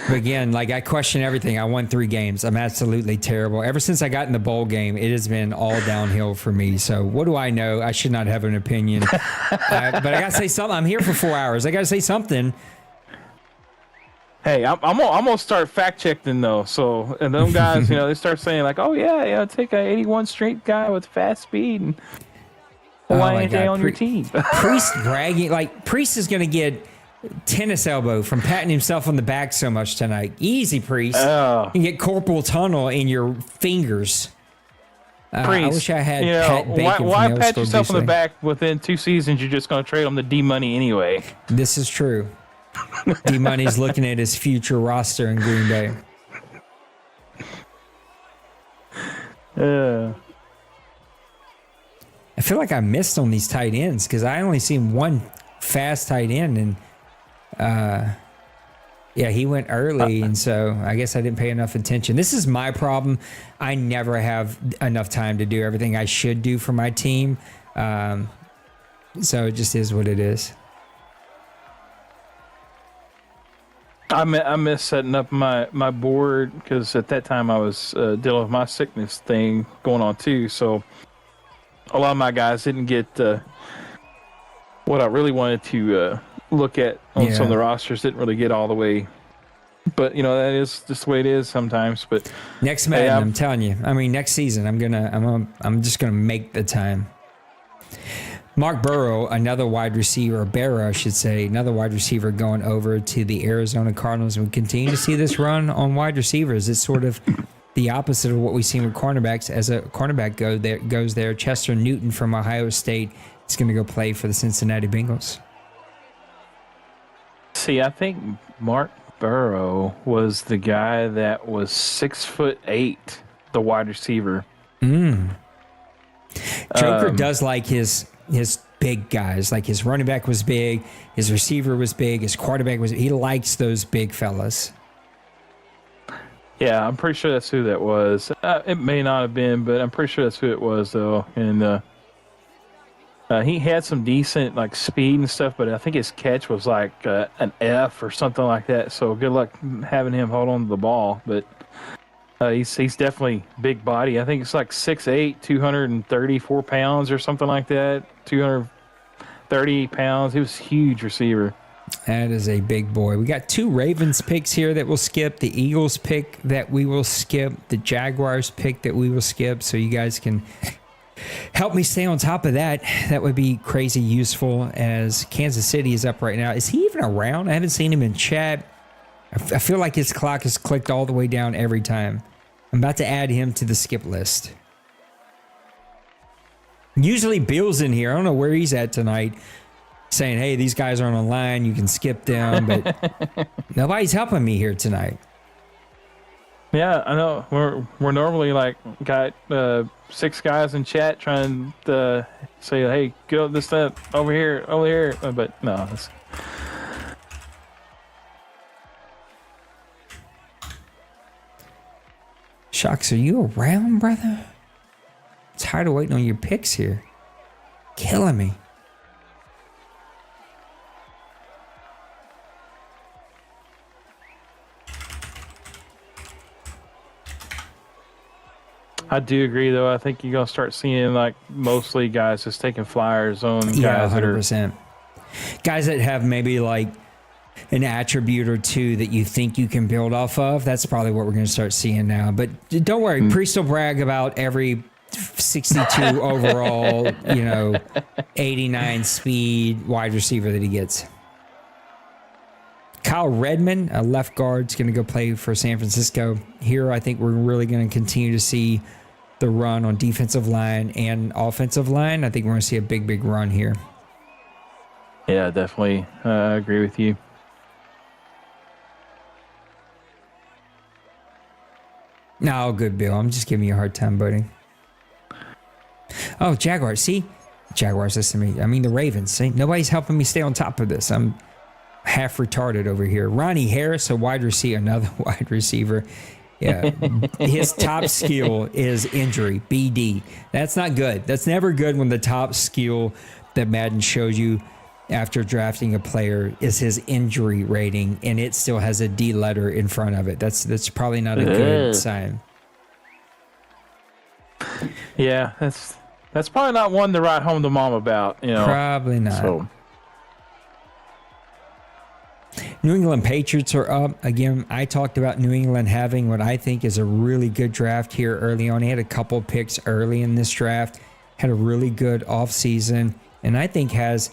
But again, like I question everything. I won 3 games. I'm absolutely terrible. Ever since I got in the bowl game, it has been all downhill for me. So what do I know? I should not have an opinion. But I got to say something. I'm here for 4 hours. I got to say something. Hey, I'm gonna start fact checking though. So, and them guys, they start saying like, "Oh yeah, take a 81 strength guy with fast speed." And why ain't they on your team? Priest bragging like Priest is gonna get tennis elbow from patting himself on the back so much tonight. Easy, Priest. You can get carpal tunnel in your fingers. Priest, I wish I had Pat Bacon. Why pat yourself on the back within 2 seasons? You're just gonna trade him to D-Money anyway. This is true. D-Money's looking at his future roster in Green Bay. I feel like I missed on these tight ends because I only seen one fast tight end, and he went early, and so I guess I didn't pay enough attention. This is my problem. I never have enough time to do everything I should do for my team, so it just is what it is. I miss setting up my board because at that time I was dealing with my sickness thing going on too. So a lot of my guys didn't get what I really wanted to look at on some of the rosters. Didn't really get all the way, but that is just the way it is sometimes. But next Madden, I'm telling you. I mean, next season, I'm just gonna make the time. Mark Burrow, another wide receiver, Barrow, I should say, another wide receiver going over to the Arizona Cardinals. We continue to see this run on wide receivers. It's sort of the opposite of what we've seen with cornerbacks. As a cornerback goes there, Chester Newton from Ohio State is going to go play for the Cincinnati Bengals. See, I think Mark Burrow was the guy that was 6'8", the wide receiver. Joker does like his big guys. Like his running back was big, his receiver was big, his quarterback was. He likes those big fellas. Yeah, I'm pretty sure that's who that was. It may not have been, but I'm pretty sure that's who it was, though. And he had some decent like speed and stuff, but I think his catch was like an F or something like that. So good luck having him hold on to the ball. But he's definitely big body. I think it's like 6'8", 234 pounds or something like that. 230 pounds. He was a huge receiver. That is a big boy. We got 2 Ravens picks here that we'll skip. The Eagles pick that we will skip. The Jaguars pick that we will skip. So you guys can help me stay on top of that. That would be crazy useful as Kansas City is up right now. Is he even around? I haven't seen him in chat. I feel like his clock is clicked all the way down every time. I'm about to add him to the skip list. Usually Bill's in here. I don't know where he's at tonight, saying, hey, these guys aren't online. You can skip them. But nobody's helping me here tonight. Yeah, I know. We're normally like got 6 guys in chat trying to say, hey, go this, that, over here. But no. Shocks, are you around, brother? Tired of waiting on your picks here. Killing me. I do agree, though. I think you're going to start seeing, like, mostly guys just taking flyers on guys that are... 100%. Guys that have maybe, like, an attribute or two that you think you can build off of. That's probably what we're going to start seeing now. But don't worry. Priest will brag about every 62 overall, 89 speed wide receiver that he gets. Kyle Redmond, a left guard, is going to go play for San Francisco. Here, I think we're really going to continue to see the run on defensive line and offensive line. I think we're going to see a big, big run here. Yeah, definitely. I agree with you. No, good, Bill. I'm just giving you a hard time, buddy. Oh, Jaguars. See? Jaguars, listen to me. I mean, the Ravens. See? Nobody's helping me stay on top of this. I'm half retarded over here. Ronnie Harris, a wide receiver, another wide receiver. Yeah. His top skill is injury, BD. That's not good. That's never good when the top skill that Madden shows you after drafting a player is his injury rating, and it still has a D letter in front of it. That's probably not a good sign. Yeah, that's probably not one to write home to mom about. Probably not. So. New England Patriots are up. Again, I talked about New England having what I think is a really good draft here early on. He had a couple picks early in this draft, had a really good offseason, and I think has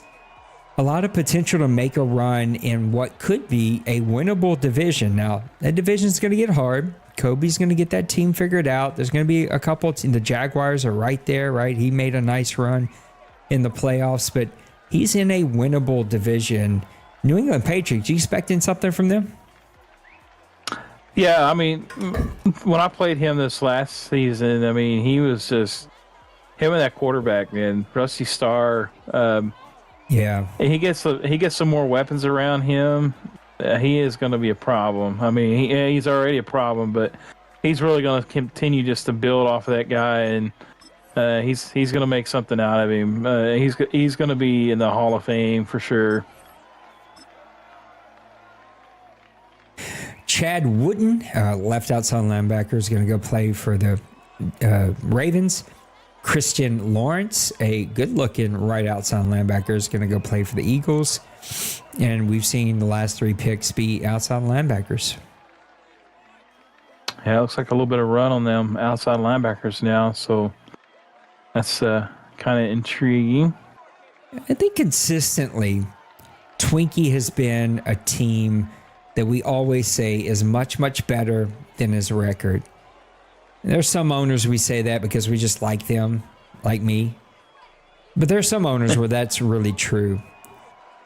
a lot of potential to make a run in what could be a winnable division. Now, that division is going to get hard. Kobe's going to get that team figured out. There's going to be a couple. The Jaguars are right there, right? He made a nice run in the playoffs, but he's in a winnable division. New England Patriots, you expecting something from them? Yeah, I mean, when I played him this last season, I mean, he was just him and that quarterback, man, Rusty Starr. Yeah, he gets some more weapons around him. He is going to be a problem. I mean, he's already a problem, but he's really going to continue just to build off of that guy, and he's going to make something out of him. He's going to be in the Hall of Fame for sure. Chad Wooden, left outside linebacker, is going to go play for the Ravens. Christian Lawrence, a good-looking right outside linebacker, is going to go play for the Eagles. And we've seen the last 3 picks be outside linebackers. Yeah, it looks like a little bit of run on them outside linebackers now, so that's kind of intriguing. I think consistently, Twinkie has been a team that we always say is much, much better than his record. There's some owners we say that because we just like them, like me. But there's some owners where that's really true.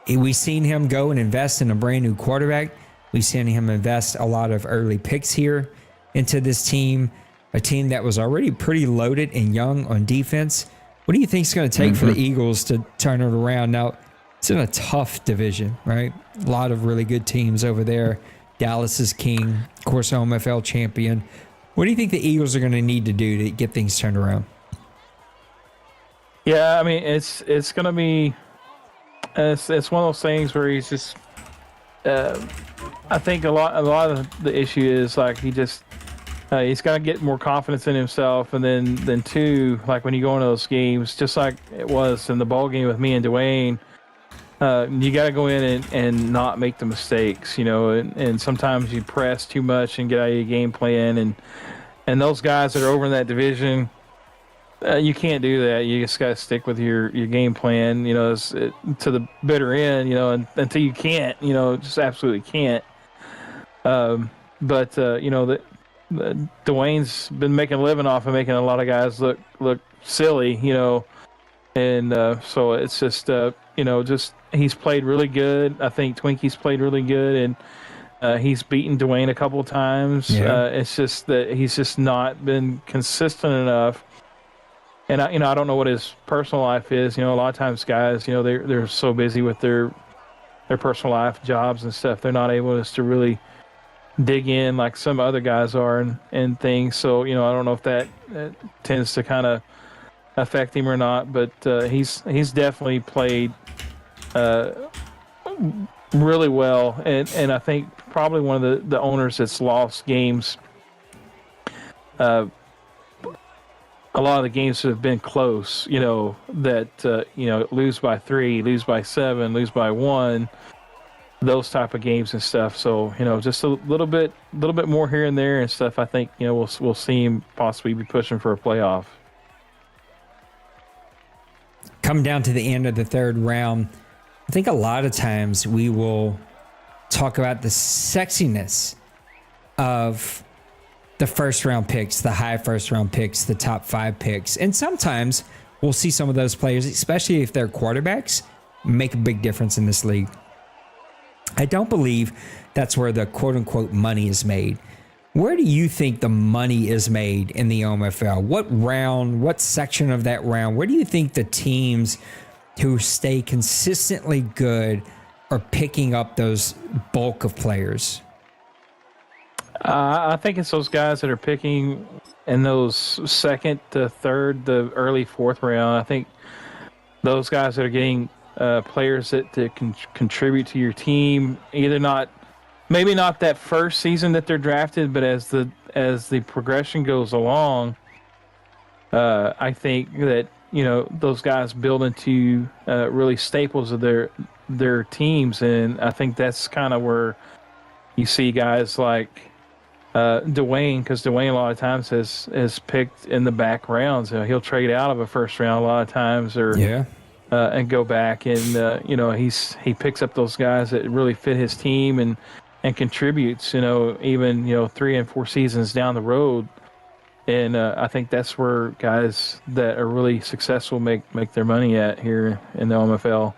We've seen him go and invest in a brand new quarterback. We've seen him invest a lot of early picks here into this team, a team that was already pretty loaded and young on defense. What do you think it's going to take for the Eagles to turn it around? Now, it's in a tough division, right? A lot of really good teams over there. Dallas is king, of course, OMFL champion. What do you think the Eagles are going to need to do to get things turned around? Yeah, I mean, it's going to be it's one of those things where he's just. I think a lot of the issue is like he's got to get more confidence in himself, and then two, like when you go into those games, just like it was in the ball game with me and Dwayne. You got to go in and not make the mistakes, and sometimes you press too much and get out of your game plan, and those guys that are over in that division, you can't do that. You just got to stick with your game plan, to the bitter end, until you can't, just absolutely can't. But Dwayne's been making a living off of making a lot of guys look silly, and so it's just, just he's played really good. I think Twinkie's played really good, and he's beaten Dwayne a couple times. Yeah. It's just that he's just not been consistent enough. And I don't know what his personal life is. A lot of times guys, they're so busy with their personal life, jobs and stuff, they're not able just to really dig in like some other guys are and things. So, I don't know if that tends to kind of affect him or not, but he's definitely played really well, and I think probably one of the owners that's lost games. A lot of the games have been close, that lose by 3, lose by 7, lose by 1, those type of games and stuff. So just a little bit more here and there and stuff. I think we'll see him possibly be pushing for a playoff. Come down to the end of the third round, I think a lot of times we will talk about the sexiness of the first round picks, the high first round picks, the top 5 picks. And sometimes we'll see some of those players, especially if they're quarterbacks, make a big difference in this league. I don't believe that's where the quote unquote money is made. Where do you think the money is made in the OMFL? What round, what section of that round? Where do you think the teams who stay consistently good are picking up those bulk of players? I think it's those guys that are picking in those second to third, the early fourth round. I think those guys that are getting players that can contribute to your team, maybe not that first season that they're drafted, but as the progression goes along, I think that those guys build into really staples of their teams, and I think that's kind of where you see guys like Dwayne, because Dwayne a lot of times has picked in the back rounds. He'll trade out of a first round a lot of times, and go back, and he picks up those guys that really fit his team and contributes. Even 3 and 4 seasons down the road, and I think that's where guys that are really successful make their money at here in the OMFL.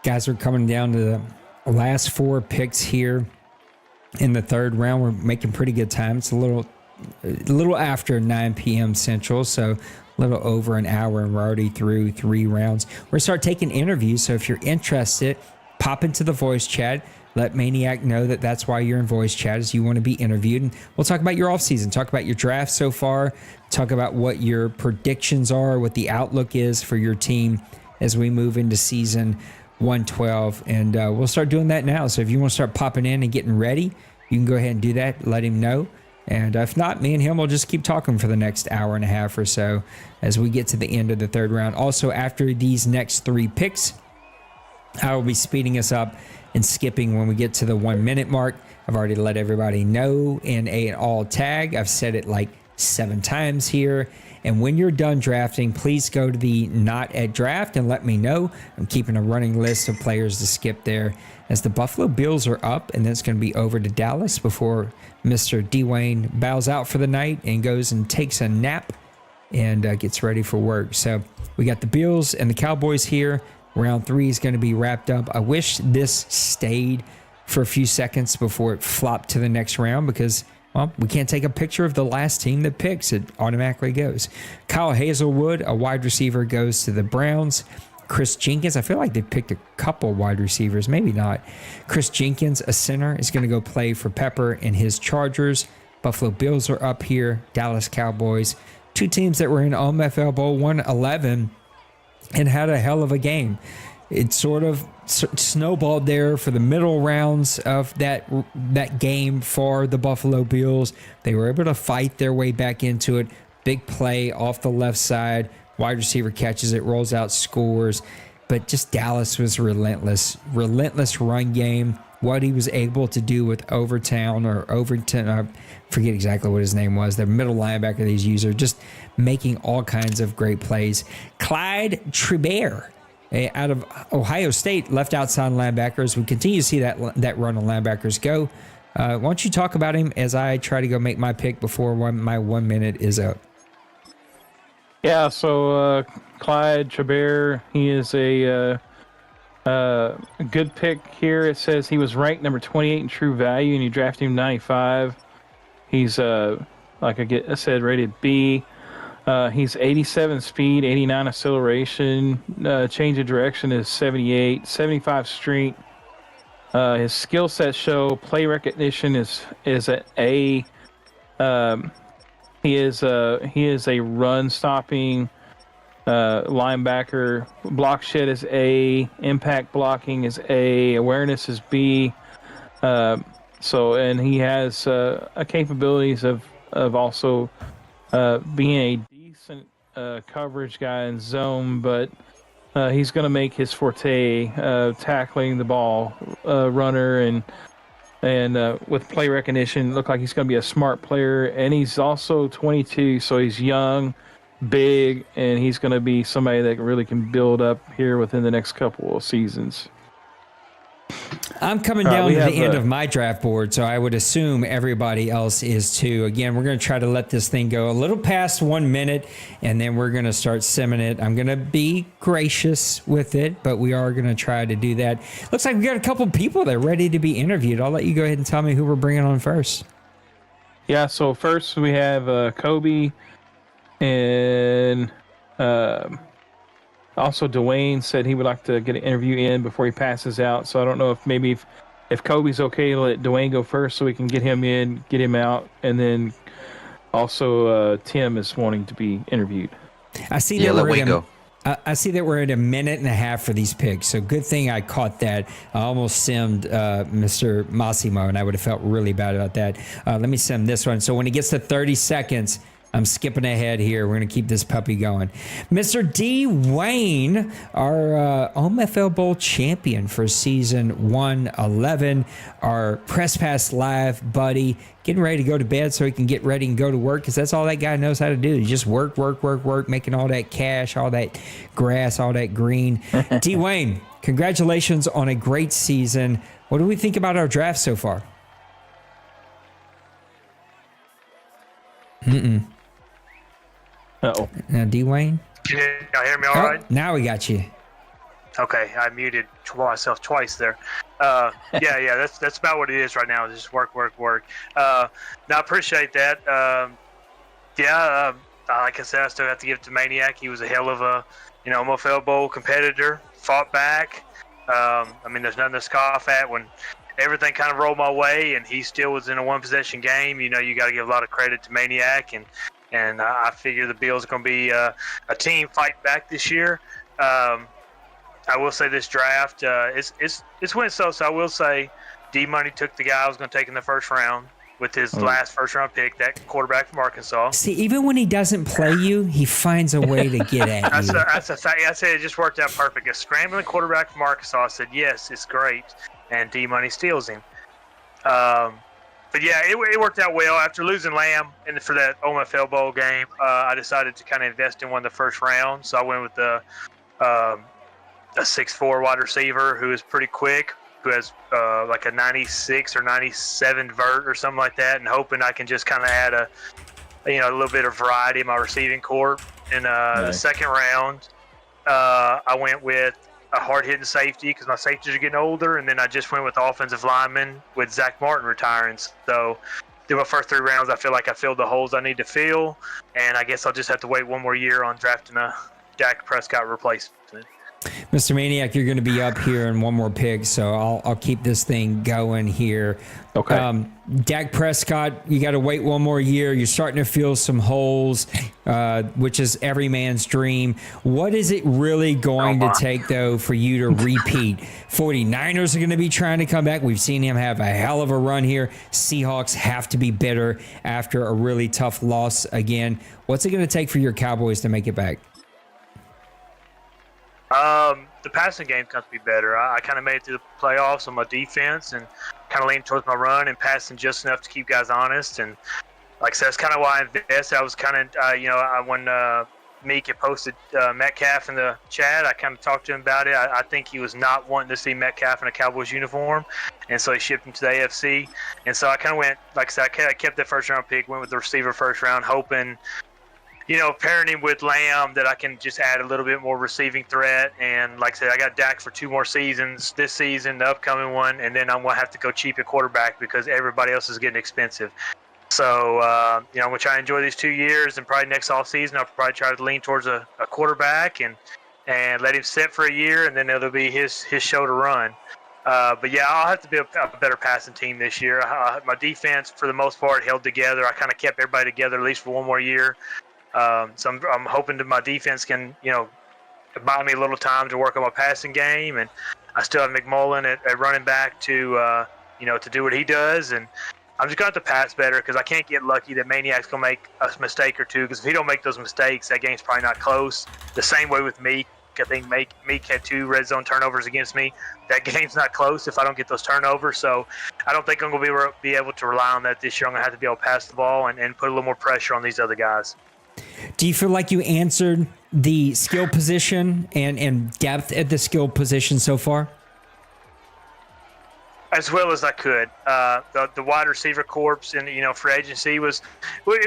Guys, we're coming down to the last 4 picks here. In the third round, we're making pretty good time. It's a little after 9 p.m. Central, so a little over an hour, and we're already through 3 rounds. We're going to start taking interviews, so if you're interested, pop into the voice chat. Let Maniac know that that's why you're in voice chat, is you want to be interviewed. And we'll talk about your offseason, talk about your draft so far, talk about what your predictions are, what the outlook is for your team as we move into season 112, and we'll start doing that now. So if you want to start popping in and getting ready, you can go ahead and do that. Let him know, and if not, me and him will just keep talking for the next hour and a half or so as we get to the end of the third round. Also, after these next 3 picks, I will be speeding us up and skipping when we get to the 1 minute mark. I've already let everybody know in an all tag. I've said it like 7 times here. And when you're done drafting, please go to the not at draft and let me know. I'm keeping a running list of players to skip there, as the Buffalo Bills are up, and then it's going to be over to Dallas before Mr. Dwayne bows out for the night and goes and takes a nap and gets ready for work. So we got the Bills and the Cowboys here. Round 3 is going to be wrapped up. I wish this stayed for a few seconds before it flopped to the next round, because Well, we can't take a picture of the last team that picks. It automatically goes. Kyle Hazelwood, a wide receiver, goes to the Browns. Chris Jenkins, I feel like they picked a couple wide receivers, maybe not. Chris Jenkins, a center, is going to go play for Pepper and his Chargers. Buffalo Bills are up here. Dallas Cowboys. Two teams that were in OMFL Bowl 111 and had a hell of a game. It sort of snowballed there for the middle rounds of that game for the Buffalo Bills. They were able to fight their way back into it. Big play off the left side. Wide receiver catches it, rolls out, scores. But just Dallas was relentless. Relentless run game. What he was able to do with Overton, I forget exactly what his name was, the middle linebacker these users, just making all kinds of great plays. Clyde Tribert out of Ohio State, left outside linebackers. We continue to see that run of linebackers go. Why don't you talk about him as I try to go make my pick before my 1 minute is up? Yeah, so Clyde Tribert, he is a good pick here. It says he was ranked number 28 in true value, and you drafted him 95. He's, like I said, rated B. He's 87 speed, 89 acceleration. Change of direction is 78, 75 strength. His skill sets show play recognition is at A. He is a run stopping linebacker. Block shed is A. Impact blocking is A. Awareness is B. And he has capabilities of also being a decent coverage guy in zone, but he's going to make his forte tackling the ball runner and with play recognition. Look like he's going to be a smart player, and he's also 22, so he's young, big, and he's going to be somebody that really can build up here within the next couple of seasons. I'm coming down to the end of my draft board, so I would assume everybody else is too. Again, we're going to try to let this thing go a little past 1 minute, and then we're going to start simming it. I'm going to be gracious with it, but we are going to try to do that. Looks like we got a couple people that are ready to be interviewed. I'll let you go ahead and tell me who we're bringing on first. Yeah, so first we have Kobe, and also Dwayne said he would like to get an interview in before he passes out. So I don't know if Kobe's okay to let Dwayne go first so we can get him in, get him out, and then also Tim is wanting to be interviewed. I see that we're at a minute and a half for these picks, so good thing I caught that. I almost simmed Mr. Massimo, and I would have felt really bad about that. Let me sim this one. So when it gets to 30 seconds, I'm skipping ahead here. We're going to keep this puppy going. Mr. D. Wayne, our OMFL Bowl champion for season 111, our Press Pass Live buddy, getting ready to go to bed so he can get ready and go to work, because that's all that guy knows how to do. He just work, making all that cash, all that grass, all that green. D. Wayne, congratulations on a great season. What do we think about our draft so far? Uh-oh. Now, D. Wayne? Can y'all hear me all right? Now we got you. Okay, I muted myself twice there. Yeah, that's about what it is right now. It's just work. I appreciate that. Like I said, I still have to give it to Maniac. He was a hell of a, OMFL Bowl competitor. Fought back. There's nothing to scoff at when everything kind of rolled my way, and he still was in a one-possession game. You got to give a lot of credit to Maniac, and I figure the Bills are going to be a team fight back this year. I will say this draft, it's went so I will say D-Money took the guy I was going to take in the first round with his last first-round pick, that quarterback from Arkansas. See, even when he doesn't play you, he finds a way to get at you. That's a fact. I said it just worked out perfect. A scrambling quarterback from Arkansas. I said, yes, it's great, and D-Money steals him. But yeah, it worked out well. After losing Lamb for that OMFL Bowl game, I decided to kind of invest in one of the first round. So I went with a 6'4" wide receiver who is pretty quick, who has like a 96 or 97 vert or something like that, and hoping I can just kind of add a little bit of variety in my receiving corps. In the second round, I went with a hard-hitting safety because my safeties are getting older, and then I just went with offensive lineman with Zach Martin retiring. So through my first 3 rounds, I feel like I filled the holes I need to fill, and I guess I'll just have to wait one more year on drafting a Dak Prescott replacement. Mr. Maniac, you're going to be up here in one more pick, so I'll keep this thing going here. Okay. Dak Prescott, you got to wait one more year. You're starting to feel some holes, which is every man's dream. What is it really going to take, though, for you to repeat? 49ers are going to be trying to come back. We've seen him have a hell of a run here. Seahawks have to be bitter after a really tough loss again. What's it going to take for your Cowboys to make it back? The passing game got to be better. I kind of made it through the playoffs on my defense and kind of leaned towards my run and passing just enough to keep guys honest. And like I said, that's kind of why I invested. I was kind of, when Meek had posted Metcalf in the chat, I kind of talked to him about it. I think he was not wanting to see Metcalf in a Cowboys uniform, and so he shipped him to the AFC. And so I kind of went, like I said, I kept that first-round pick, went with the receiver first round, hoping – pairing him with Lamb, that I can just add a little bit more receiving threat. And like I said, I got Dak for 2 more seasons, this season, the upcoming one, and then I'm going to have to go cheap at quarterback because everybody else is getting expensive. So, I'm going to try to enjoy these 2 years, and probably next offseason I'll probably try to lean towards a quarterback and let him sit for a year, and then it'll be his show to run. But yeah, I'll have to be a better passing team this year. My defense, for the most part, held together. I kind of kept everybody together at least for 1 more year. So I'm hoping that my defense can, buy me a little time to work on my passing game, and I still have McMullen at running back to do what he does, and I'm just going to have to pass better because I can't get lucky that Maniac's going to make a mistake or two, because if he don't make those mistakes, that game's probably not close. The same way with Meek. I think Meek had 2 red zone turnovers against me. That game's not close if I don't get those turnovers, so I don't think I'm going to be able to rely on that this year. I'm going to have to be able to pass the ball and put a little more pressure on these other guys. Do you feel like you answered the skill position and depth at the skill position so far? As well as I could. The wide receiver corps and free agency was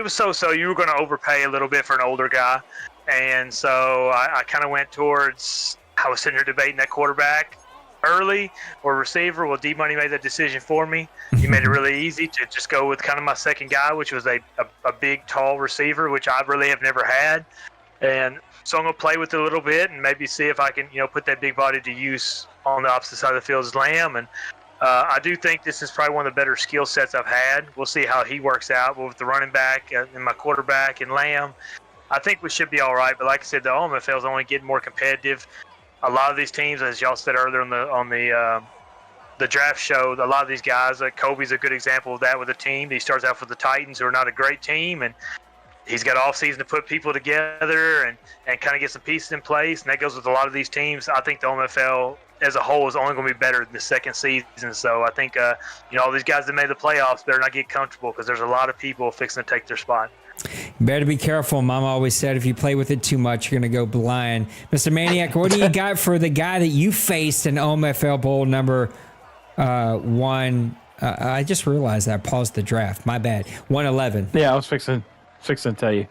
so. You were going to overpay a little bit for an older guy, and so I kind of went towards. I was sitting here debating that quarterback early or receiver. Well, D-Money made that decision for me. He made it really easy to just go with kind of my second guy, which was a big, tall receiver, which I really have never had. And so I'm going to play with it a little bit and maybe see if I can, put that big body to use on the opposite side of the field as Lamb. And I do think this is probably one of the better skill sets I've had. We'll see how he works out with the running back and my quarterback and Lamb. I think we should be all right. But like I said, the OMFL is only getting more competitive. A lot of these teams, as y'all said earlier on the draft show, a lot of these guys, like Kobe's a good example of that with a team. He starts out with the Titans, who are not a great team, and he's got off season to put people together and kind of get some pieces in place. And that goes with a lot of these teams. I think the OMFL as a whole is only going to be better in the second season. So I think, all these guys that made the playoffs better not get comfortable, because there's a lot of people fixing to take their spot. You better be careful. Mama always said if you play with it too much, you're going to go blind. Mr. Maniac, what do you got for the guy that you faced in OMFL Bowl number 1? I just realized that I paused the draft. My bad. 111. Yeah, I was fixing to tell you.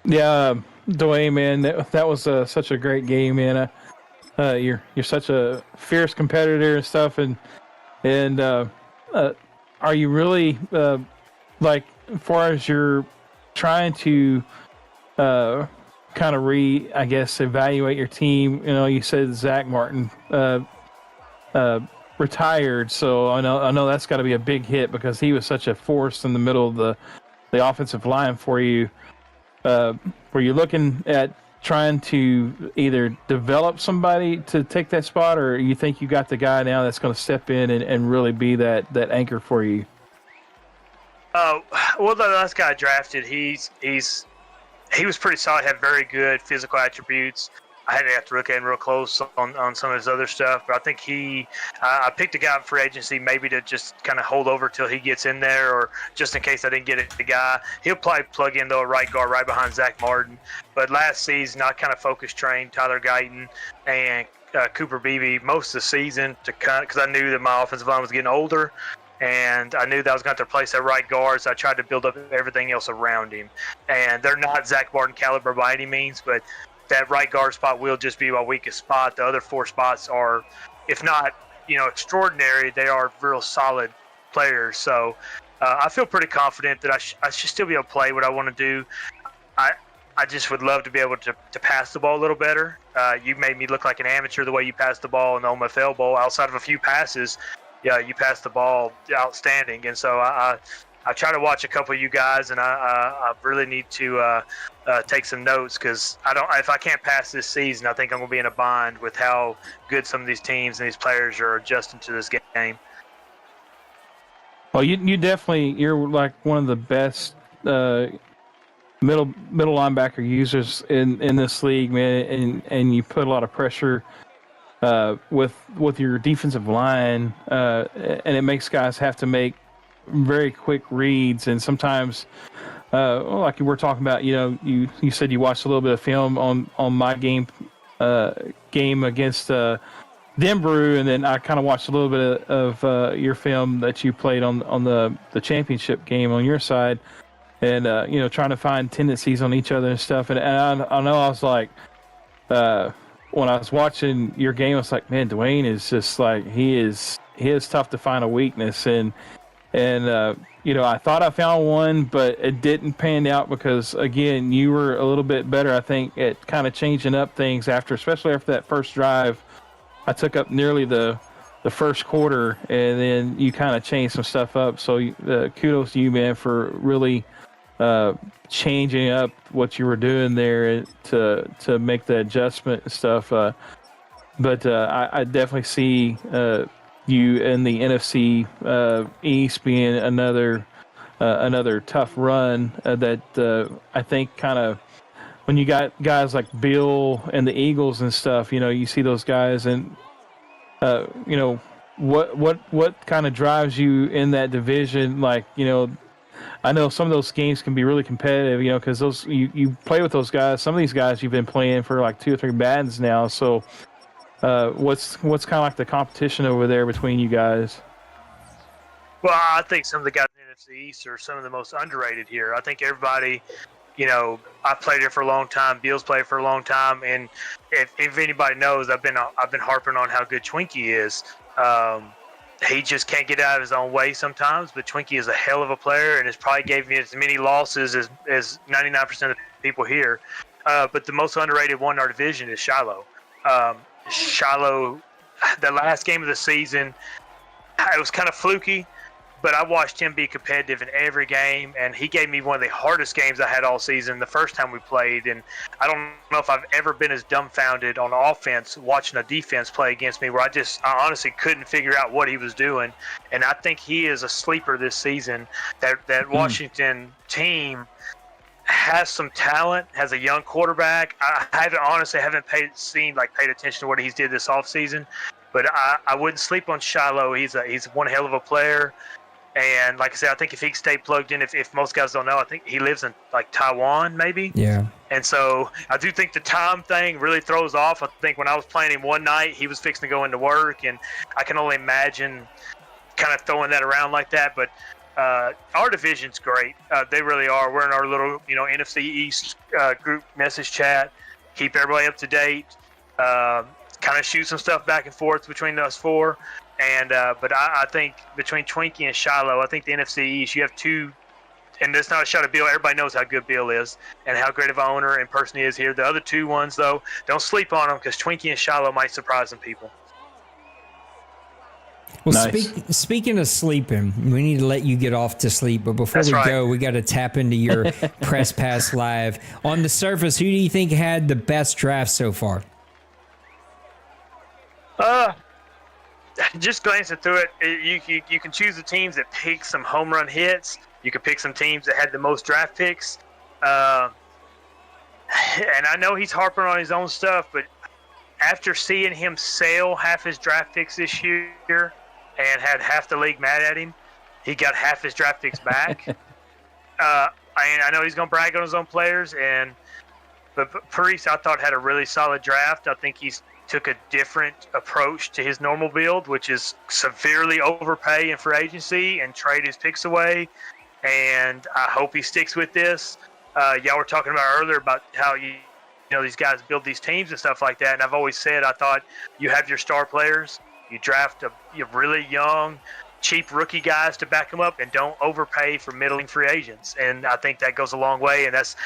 Dwayne, man, that was such a great game, man. You're such a fierce competitor and stuff, and are you really like, as far as you're trying to kind of evaluate your team? You said Zach Martin retired, so I know that's got to be a big hit, because he was such a force in the middle of the offensive line for you. Were you looking at trying to either develop somebody to take that spot, or you think you got the guy now that's going to step in and really be that anchor for you? Well, the last guy I drafted, he was pretty solid, had very good physical attributes. I had to have to look at him real close on some of his other stuff, but I think I picked a guy in free agency maybe to just kind of hold over till he gets in there, or just in case I didn't get the guy. He'll probably plug in, though, a right guard right behind Zach Martin. But last season, I kind of focus trained Tyler Guyton and Cooper Beebe most of the season because I knew that my offensive line was getting older. And I knew that I was going to replace that right guard, so I tried to build up everything else around him. And they're not Zach Martin caliber by any means, but that right guard spot will just be my weakest spot. The other 4 spots are, if not, extraordinary, they are real solid players. So I feel pretty confident that I should still be able to play what I want to do. I just would love to be able to pass the ball a little better. You made me look like an amateur the way you passed the ball in the OMFL Bowl. Outside of a few passes, yeah, you passed the ball outstanding. And so I try to watch a couple of you guys, and I really need to take some notes, because if I can't pass this season, I think I'm going to be in a bind with how good some of these teams and these players are adjusting to this game. Well, you're like one of the best middle linebacker users in this league, man, and you put a lot of pressure with your defensive line, and it makes guys have to make very quick reads, and sometimes like you were talking about, you said you watched a little bit of film on my game against Denbrew, and then I kind of watched a little bit of your film that you played on the championship game on your side, and trying to find tendencies on each other and stuff. And I know I was like, when I was watching your game, I was like, man, Dwayne is just like, he is tough to find a weakness, and I thought I found one, but it didn't pan out because, again, you were a little bit better, I think, at kind of changing up things especially after that first drive. I took up nearly the first quarter, and then you kind of changed some stuff up. So kudos to you, man, for really changing up what you were doing there to make the adjustment and stuff. But I definitely see you in the NFC East being another tough run that I think kind of, when you got guys like Bill and the Eagles and stuff, you see those guys, and what kind of drives you in that division? Like, I know some of those games can be really competitive, because those you play with those guys. Some of these guys you've been playing for like 2 or 3 Maddens now. So, what's kind of like the competition over there between you guys? Well, I think some of the guys in the NFC East are some of the most underrated here. I think everybody, I've played here for a long time. Bill's played for a long time, and if anybody knows, I've been harping on how good Twinkie is. He just can't get out of his own way sometimes, but Twinkie is a hell of a player, and has probably gave me as many losses as 99% of the people here. But the most underrated one in our division is Shiloh. Shiloh, the last game of the season, it was kind of fluky, but I watched him be competitive in every game, and he gave me one of the hardest games I had all season the first time we played. And I don't know if I've ever been as dumbfounded on offense watching a defense play against me, where I honestly couldn't figure out what he was doing. And I think he is a sleeper this season. That Washington team has some talent, has a young quarterback. I haven't paid attention to what he's did this offseason, but I wouldn't sleep on Shiloh. He's one hell of a player. And like I said, I think if he stayed plugged in, if most guys don't know, I think he lives in like Taiwan, maybe. Yeah. And so I do think the time thing really throws off. I think when I was playing him one night, he was fixing to go into work, and I can only imagine kind of throwing that around like that. But our division's great. They really are. We're in our little, NFC East group message chat. Keep everybody up to date. Kind of shoot some stuff back and forth between us four. And but I think between Twinkie and Shiloh, I think the NFC East, you have two, and that's not a shot at Bill. Everybody knows how good Bill is and how great of an owner and person he is here. The other two ones, though, don't sleep on them, because Twinkie and Shiloh might surprise some people. Well, Nice. Speaking of sleeping, we need to let you get off to sleep. But before That's we right. go, we got to tap into your Press Pass Live. On the surface, who do you think had the best draft so far? Just glancing through it, you can choose the teams that pick some home run hits. You can pick some teams that had the most draft picks. And I know he's harping on his own stuff, but after seeing him sell half his draft picks this year and had half the league mad at him, he got half his draft picks back. I know he's going to brag on his own players, but Parise, I thought, had a really solid draft. I think he's took a different approach to his normal build, which is severely overpay in free agency and trade his picks away. And I hope he sticks with this. Y'all were talking about earlier about how these guys build these teams and stuff like that. And I've always said, I thought you have your star players, you draft a really young, cheap rookie guys to back him up, and don't overpay for middling free agents. And I think that goes a long way, and that's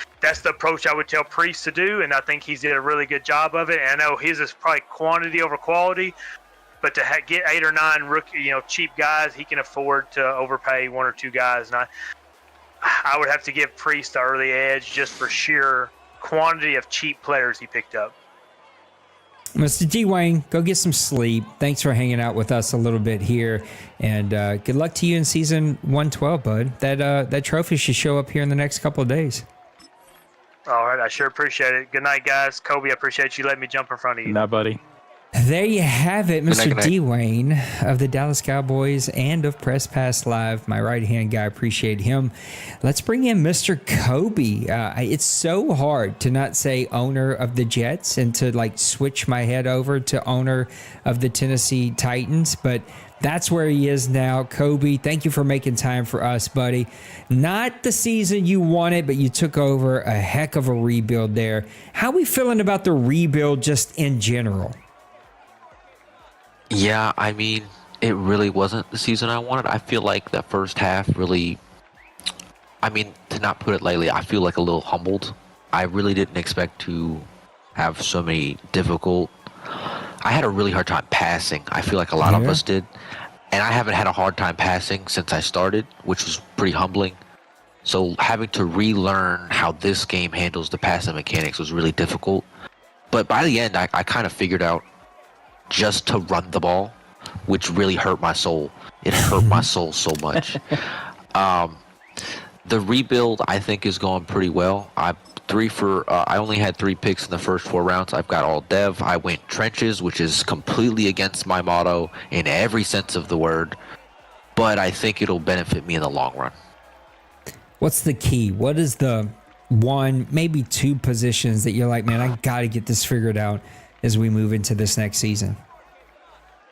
the approach I would tell Priest to do, and I think he's did a really good job of it. And I know his is probably quantity over quality, but to get 8 or 9 rookie, cheap guys, he can afford to overpay 1 or 2 guys. And I would have to give Priest the early edge just for sheer quantity of cheap players he picked up. Mr. Dwayne, go get some sleep. Thanks for hanging out with us a little bit here, and good luck to you in season 112, bud. That trophy should show up here in the next couple of days. All right, I sure appreciate it. Good night, guys. Kobe, I appreciate you letting me jump in front of you. Nah, buddy. There you have it, Mr. Good night. Dwayne of the Dallas Cowboys and of Press Pass Live, my right-hand guy. Appreciate him. Let's bring in Mr. Kobe. It's so hard to not say owner of the Jets and to switch my head over to owner of the Tennessee Titans, but that's where he is now. Kobe, thank you for making time for us, buddy. Not the season you wanted, but you took over a heck of a rebuild there. How we feeling about the rebuild just in general? Yeah, I mean, it really wasn't the season I wanted. I feel like the first half really, to not put it lightly, I feel like a little humbled. I really didn't expect to have so many difficult. I had a really hard time passing. I feel like a lot of us did. And I haven't had a hard time passing since I started, which was pretty humbling. So having to relearn how this game handles the passing mechanics was really difficult. But by the end, I kind of figured out just to run the ball, which really hurt my soul. It hurt my soul so much. The rebuild, I think, is going pretty well. I only had 3 picks in the first 4 rounds. I've got all dev. I went trenches, which is completely against my motto in every sense of the word, but I think it'll benefit me in the long run. What's the key? What is the 1, maybe 2 positions that you're like, man, I got to get this figured out as we move into this next season?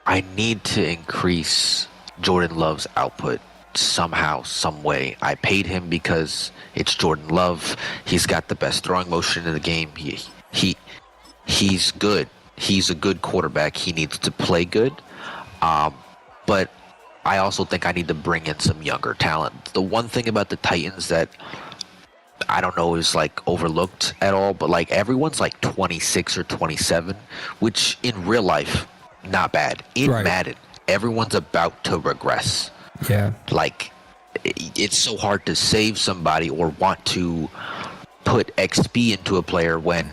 I need to increase Jordan Love's output somehow, some way. I paid him because it's Jordan Love. He's got the best throwing motion in the game. He's good. He's a good quarterback. He needs to play good. But I also think I need to bring in some younger talent. The one thing about the Titans that I don't know is overlooked at all, but everyone's 26 or 27, which in real life, not bad. In Madden, everyone's about to regress. Yeah. It's so hard to save somebody or want to put XP into a player when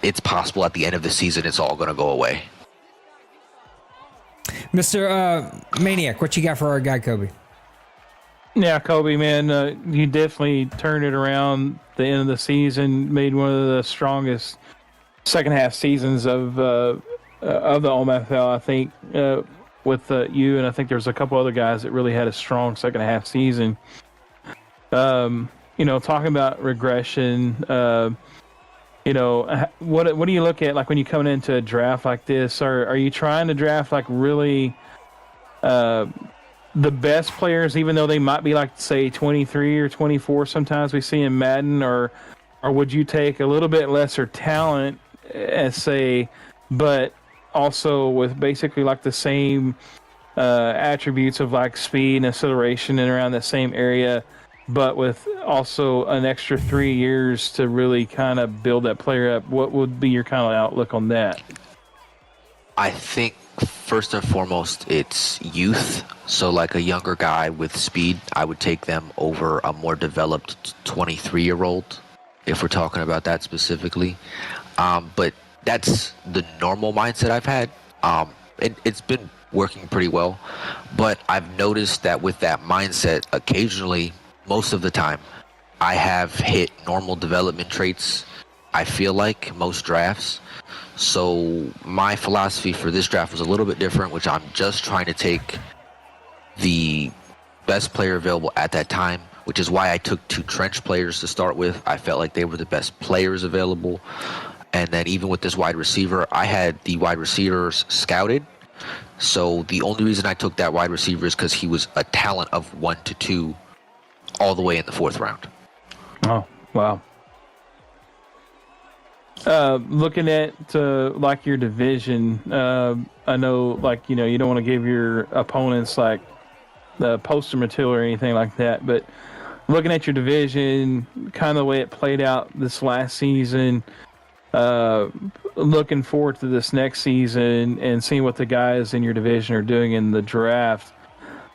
it's possible at the end of the season it's all going to go away. Mr. Maniac, what you got for our guy, Kobe? Yeah, Kobe, man, you definitely turned it around the end of the season, made one of the strongest second half seasons of the OMFL, I think, with you, and I think there's a couple other guys that really had a strong second half season. Talking about regression, what do you look at when you come into a draft like this? Are you trying to draft really the best players, even though they might be say 23 or 24 sometimes we see in Madden, or would you take a little bit lesser talent but also with basically the same attributes of speed and acceleration and around the same area, but with also an extra 3 years to really kind of build that player up? What would be your kind of outlook on that? I think first and foremost, it's youth. So a younger guy with speed, I would take them over a more developed 23-year-old, if we're talking about that specifically. But that's the normal mindset I've had. It's been working pretty well. But I've noticed that with that mindset, occasionally, most of the time, I have hit normal development traits, I feel like, most drafts. So my philosophy for this draft was a little bit different, which I'm just trying to take the best player available at that time, which is why I took 2 trench players to start with. I felt like they were the best players available. And then even with this wide receiver, I had the wide receivers scouted. So the only reason I took that wide receiver is because he was a talent of 1 to 2 all the way in the 4th round. Oh, wow. Looking at your division, I know you don't want to give your opponents poster material or anything like that, but looking at your division, kind of the way it played out this last season, looking forward to this next season and seeing what the guys in your division are doing in the draft,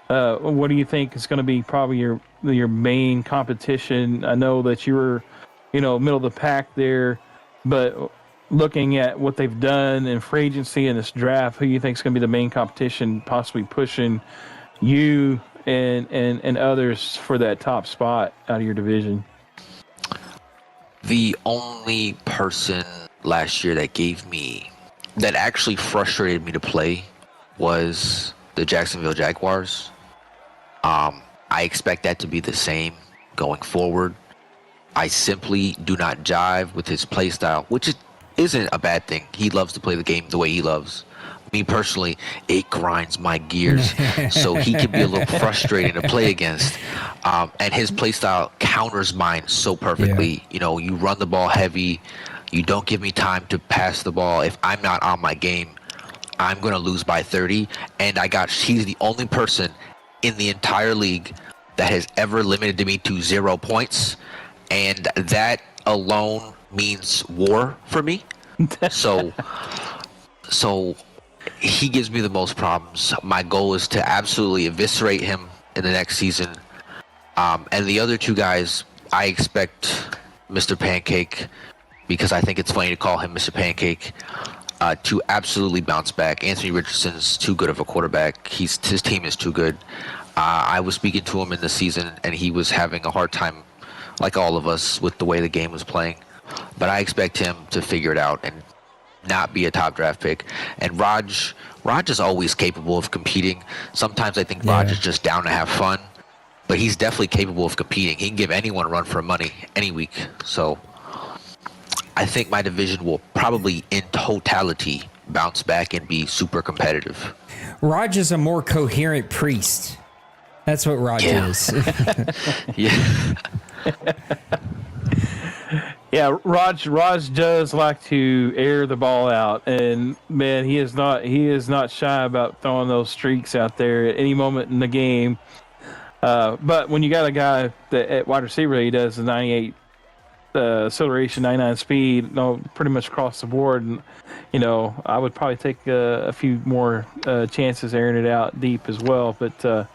what do you think is going to be probably your main competition? I know that you were, middle of the pack there, but looking at what they've done in free agency and this draft, who you think is going to be the main competition, possibly pushing you and others for that top spot out of your division? The only person last year that actually frustrated me to play was the Jacksonville Jaguars. I expect that to be the same going forward. I simply do not jive with his play style, which isn't a bad thing. He loves to play the game the way he loves. Me personally, it grinds my gears, so he can be a little frustrating to play against. And his play style counters mine so perfectly. Yeah. You run the ball heavy. You don't give me time to pass the ball. If I'm not on my game, I'm going to lose by 30. And he's the only person in the entire league that has ever limited me to 0 points. And that alone means war for me. So he gives me the most problems. My goal is to absolutely eviscerate him in the next season. And the other two guys, I expect Mr. Pancake, because I think it's funny to call him Mr. Pancake, to absolutely bounce back. Anthony Richardson's too good of a quarterback. His team is too good. I was speaking to him in the season, and he was having a hard time, like all of us, with the way the game was playing. But I expect him to figure it out and not be a top draft pick. And Raj is always capable of competing. Sometimes I think Raj is just down to have fun, but he's definitely capable of competing. He can give anyone a run for money any week. So I think my division will probably in totality bounce back and be super competitive. Raj is a more coherent priest. That's what Raj is. Yeah. Yeah, Raj does like to air the ball out, and man, he is not shy about throwing those streaks out there at any moment in the game. But when you got a guy that at wide receiver, he does the 98 acceleration, 99 speed, pretty much across the board, and I would probably take a few more chances airing it out deep as well. But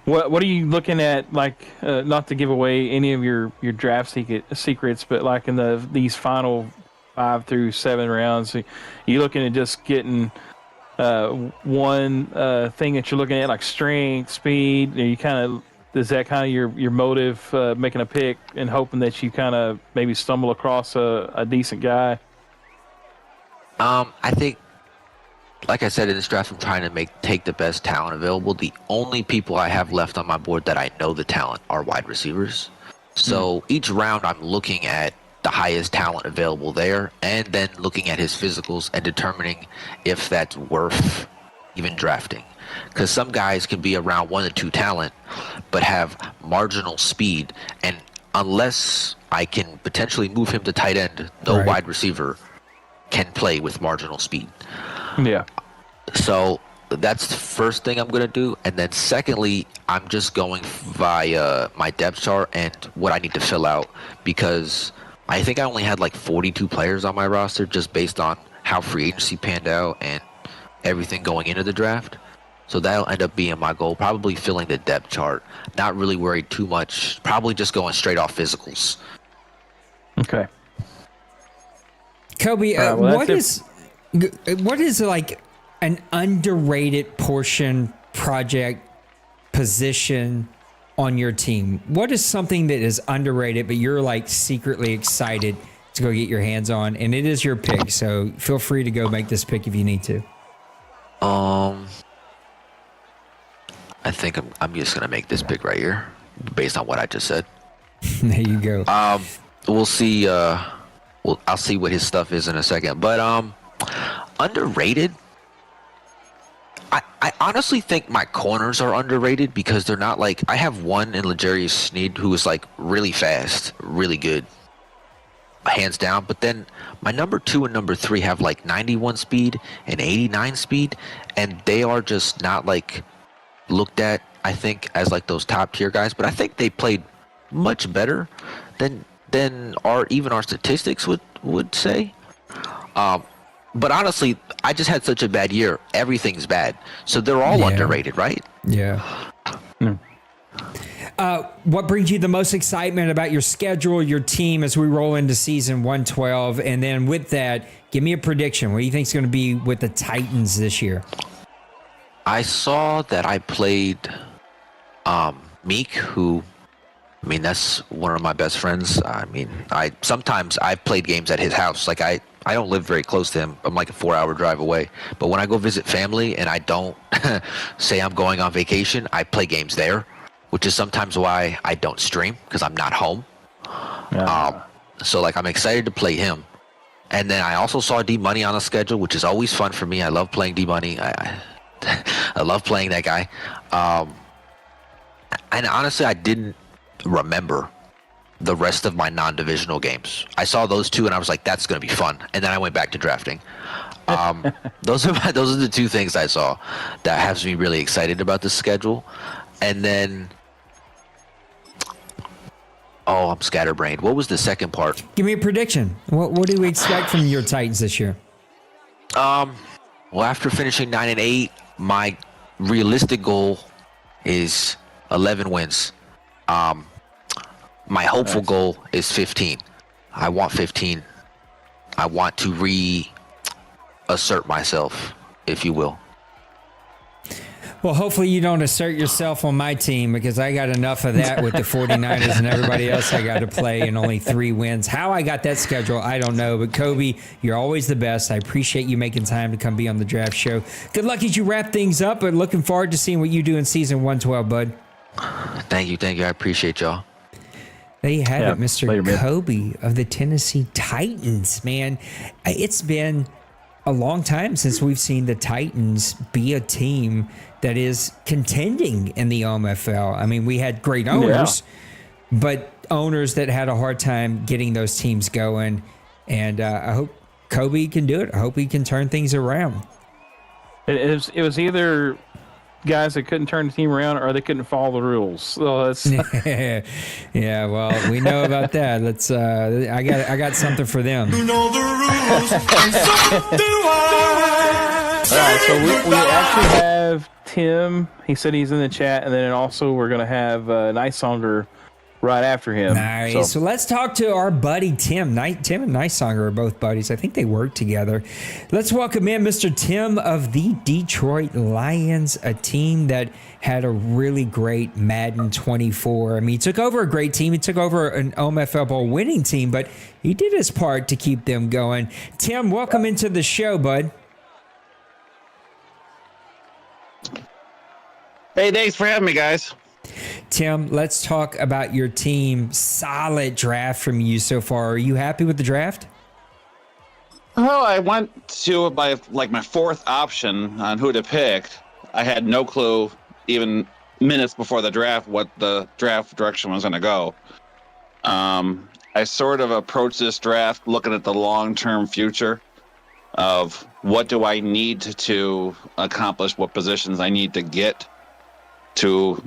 What are you looking at, like, not to give away any of your draft secrets, but like in these final 5 through 7 rounds, are you looking at just getting one thing that you're looking at, like strength, speed? Is that kind of your motive, making a pick and hoping that you kind of maybe stumble across a decent guy? I think, like I said, in this draft, I'm trying to take the best talent available. The only people I have left on my board that I know the talent are wide receivers. So each round I'm looking at the highest talent available there, and then looking at his physicals and determining if that's worth even drafting. Because some guys can be around 1 to 2 talent, but have marginal speed. And unless I can potentially move him to tight end, no wide receiver can play with marginal speed. Yeah. So that's the first thing I'm going to do. And then secondly, I'm just going via my depth chart and what I need to fill out, because I think I only had like 42 players on my roster just based on how free agency panned out and everything going into the draft. So that'll end up being my goal, probably filling the depth chart. Not really worried too much, probably just going straight off physicals. Okay. Kobe, what is like an underrated project position on your team? What is something that is underrated, but you're like secretly excited to go get your hands on? And it is your pick, so feel free to go make this pick if you need to. I think I'm just gonna make this pick right here, based on what I just said. There you go. We'll see. I'll see what his stuff is in a second. But underrated. I honestly think my corners are underrated because they're not like, I have one in L'Jarius Sneed who is like really fast, really good. hands down. But then my number 2 and number 3 have like 91 speed and 89 speed, and they are just not like looked at, I think, as like those top tier guys. But I think they played much better than our statistics would say. But honestly, I just had such a bad year. Everything's bad, so they're all underrated, right? Yeah. What brings you the most excitement about your schedule, your team as we roll into season 112? And then with that, give me a prediction. What do you think is going to be with the Titans this year? I saw that I played Meek, who, I mean, that's one of my best friends. I mean, sometimes I've played games at his house. Like I don't live very close to him. I'm like a 4-hour drive away. But when I go visit family and I don't say I'm going on vacation, I play games there, which is sometimes why I don't stream, because I'm not home. Yeah. So like I'm excited to play him. And then I also saw D-Money on the schedule, which is always fun for me. I love playing D-Money. I love playing that guy. And honestly, I didn't remember the rest of my non-divisional games. I saw those two and I was like, that's going to be fun. And then I went back to drafting. Those are the two things I saw that has me really excited about this schedule. And then, I'm scatterbrained. What was the second part? Give me a prediction. What do we expect from your Titans this year? Well, after finishing 9-8, my realistic goal is 11 wins. My hopeful goal is 15. I want 15. I want to reassert myself, if you will. Well, hopefully you don't assert yourself on my team, because I got enough of that with the 49ers and everybody else I got to play, and only 3 wins. How I got that schedule, I don't know. But Kobe, you're always the best. I appreciate you making time to come be on the draft show. Good luck as you wrap things up, but looking forward to seeing what you do in season 112, bud. Thank you. I appreciate y'all. There you have it, Mr. Kobe of the Tennessee Titans. Man, it's been a long time since we've seen the Titans be a team that is contending in the OMFL. I mean, we had great owners, but owners that had a hard time getting those teams going. And I hope Kobe can do it. I hope he can turn things around. It was either guys that couldn't turn the team around or they couldn't follow the rules. So that's yeah, well, we know about that. Let's I got something for them. You know the rules, and so do I. all right. So we actually have Tim. He said he's in the chat, and then also we're gonna have Nice Songer right after him. Nice. So let's talk to our buddy Tim. Tim and Nice Songer are both buddies. I think they work together. Let's welcome in Mr. Tim of the Detroit Lions, a team that had a really great Madden 24. I mean, he took over a great team. He took over an OMFL Bowl winning team, but he did his part to keep them going. Tim, welcome into the show, bud. Hey, thanks for having me, guys. Tim, let's talk about your team. Solid draft from you so far. Are you happy with the draft? Oh, I went to my fourth option on who to pick. I had no clue, even minutes before the draft, what the draft direction was going to go. I sort of approached this draft looking at the long-term future of what do I need to accomplish, what positions I need to get to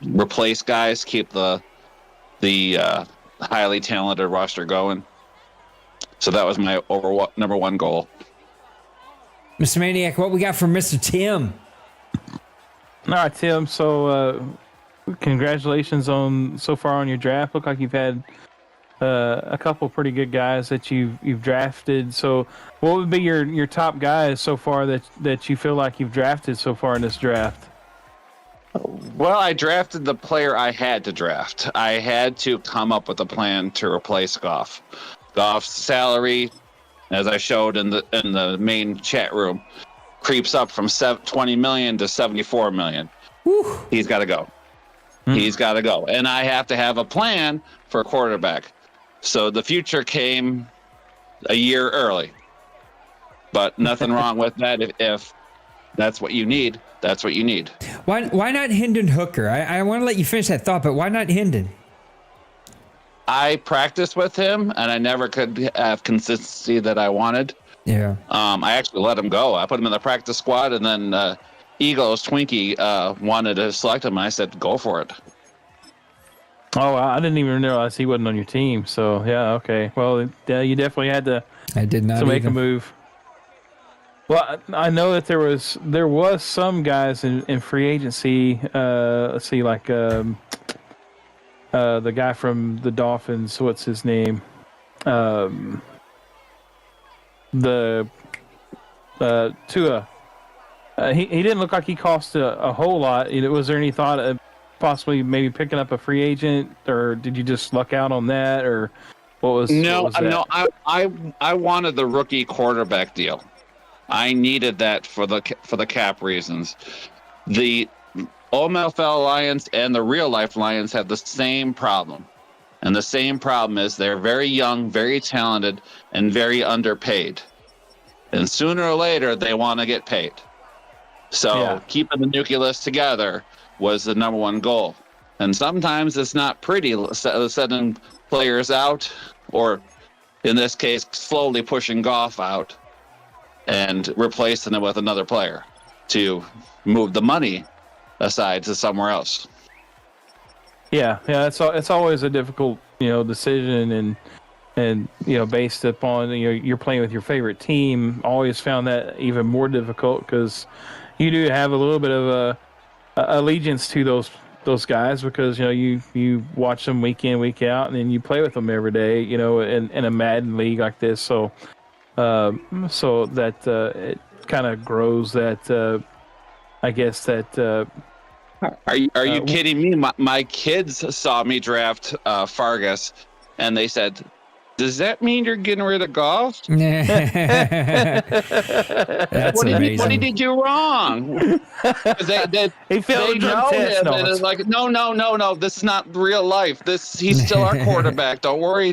replace guys, keep the highly talented roster going. So that was my number one goal. Mr. Maniac, what we got from Mr. Tim? All right, Tim. So congratulations so far on your draft. Look like you've had a couple pretty good guys that you've drafted. So what would be your top guys so far that you feel like you've drafted so far in this draft? Well, I drafted the player I had to draft. I had to come up with a plan to replace Goff. Goff's salary, as I showed in the main chat room, creeps up from $20 million to $74 million. Whew. He's got to go. He's got to go. And I have to have a plan for a quarterback. So the future came a year early. But nothing wrong with that. If that's what you need, that's what you need. Why not Hendon Hooker? I want to let you finish that thought, but why not Hendon? I practiced with him, and I never could have consistency that I wanted. Yeah. I actually let him go. I put him in the practice squad, and then Eagles Twinkie wanted to select him. And I said, "Go for it." Oh, I didn't even realize he wasn't on your team. So yeah, okay. Well, yeah, you definitely had to I did not make either. a move. Well, I know that there was some guys in free agency. Let's see, like the guy from the Dolphins. What's his name? The Tua. He didn't look like he cost a whole lot. Was there any thought of possibly maybe picking up a free agent, or did you just luck out on that, or what was? No, what was that? no. I wanted the rookie quarterback deal. I needed that for the cap reasons. The OMFL Alliance and the real life Lions have the same problem. And the same problem is they're very young, very talented, and very underpaid. And sooner or later, they want to get paid. So keeping the nucleus together was the number one goal. And sometimes it's not pretty sending players out, or in this case, slowly pushing Goff out and replacing it with another player to move the money aside to somewhere else. Yeah, it's always a difficult, decision, and based upon you're playing with your favorite team. Always found that even more difficult because you do have a little bit of a allegiance to those guys because you watch them week in, week out, and then you play with them every day. In a Madden league like this, so that it kind of grows that. I guess that. Are you kidding me? My kids saw me draft Fargas, and they said, "Does that mean you're getting rid of Goff?" That's amazing. What did he do wrong? He failed the drug test. And it's like, no. This is not real life. He's still our quarterback. Don't worry.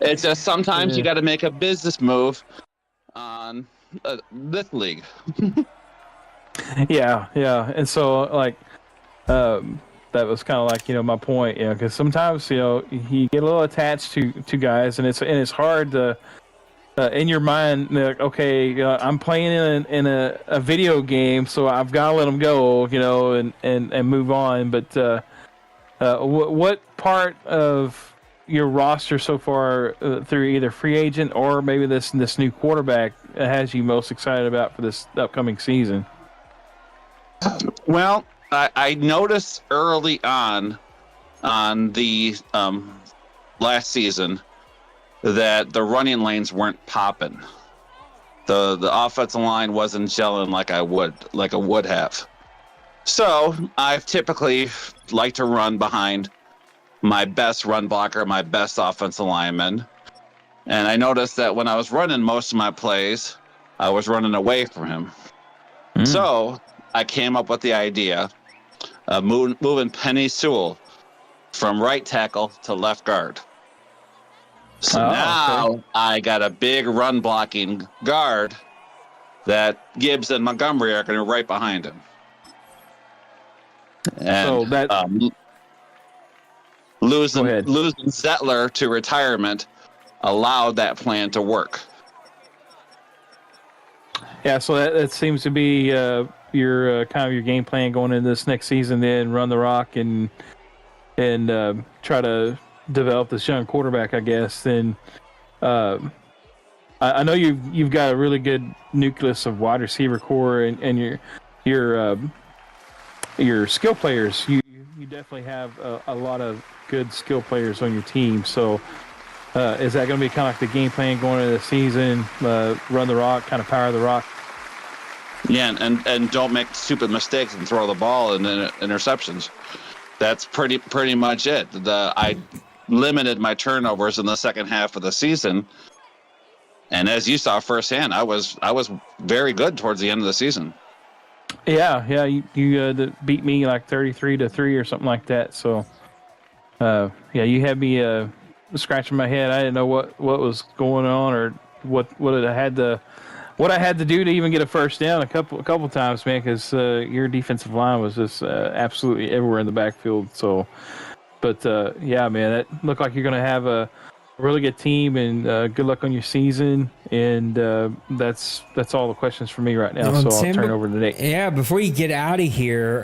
It's just sometimes you got to make a business move on this league. Yeah, and so that was kind of like my point, because sometimes you get a little attached to guys, and it's hard to in your mind, okay, I'm playing in a video game, so I've got to let them go, and move on. But what part of your roster so far through either free agent or maybe this new quarterback has you most excited about for this upcoming season? Well, I noticed early on the last season that the running lanes weren't popping. The offensive line wasn't gelling like I would have. So I've typically liked to run behind my best run blocker, my best offensive lineman. And I noticed that when I was running most of my plays, I was running away from him. So I came up with the idea of moving Penny Sewell from right tackle to left guard. So now I got a big run blocking guard that Gibbs and Montgomery are going to right behind him. And so that losing Zettler to retirement allowed that plan to work. Yeah, so that seems to be your kind of your game plan going into this next season. Then run the rock and try to develop this young quarterback, I guess. Then I know you've got a really good nucleus of wide receiver core and your skill players. You definitely have a lot of good skill players on your team. So is that going to be kind of like the game plan going into the season? Run the rock, kind of power the rock. Yeah, and don't make stupid mistakes and throw the ball and interceptions. That's pretty much it. I limited my turnovers in the second half of the season, and as you saw firsthand, I was very good towards the end of the season. Yeah, you beat me like 33-3 or something like that. So, you had me scratching my head. I didn't know what was going on or what I had to do to even get a first down a couple times, man, because your defensive line was just absolutely everywhere in the backfield. So But yeah, man, that looked like you're going to have a really good team, and good luck on your season. And that's all the questions for me right now. So I'll turn it over to Nate. Yeah, before you get out of here,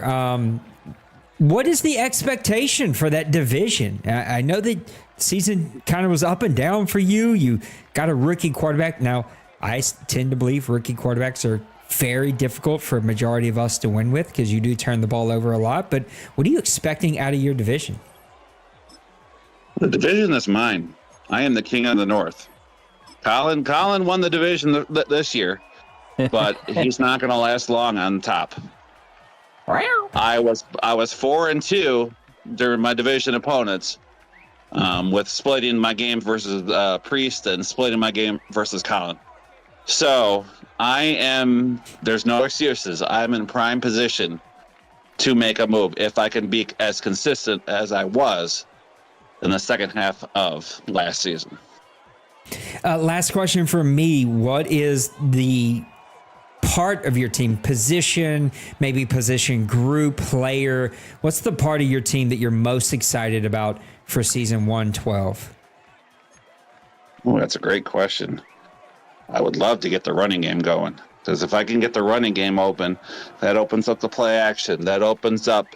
what is the expectation for that division? I know that season kind of was up and down for you. You got a rookie quarterback. Now, I tend to believe rookie quarterbacks are very difficult for a majority of us to win with because you do turn the ball over a lot. But what are you expecting out of your division? The division is mine. I am the king of the North. Colin won the division this year, but he's not going to last long on top. I was 4-2 during my division opponents, with splitting my game versus Priest and splitting my game versus Colin. So there's no excuses. I'm in prime position to make a move if I can be as consistent as I was in the second half of last season. Last question for me. What is the part of your team, position, maybe position group, player? What's the part of your team that you're most excited about for season 112? Oh, that's a great question. I would love to get the running game going, because if I can get the running game open, that opens up the play action. That opens up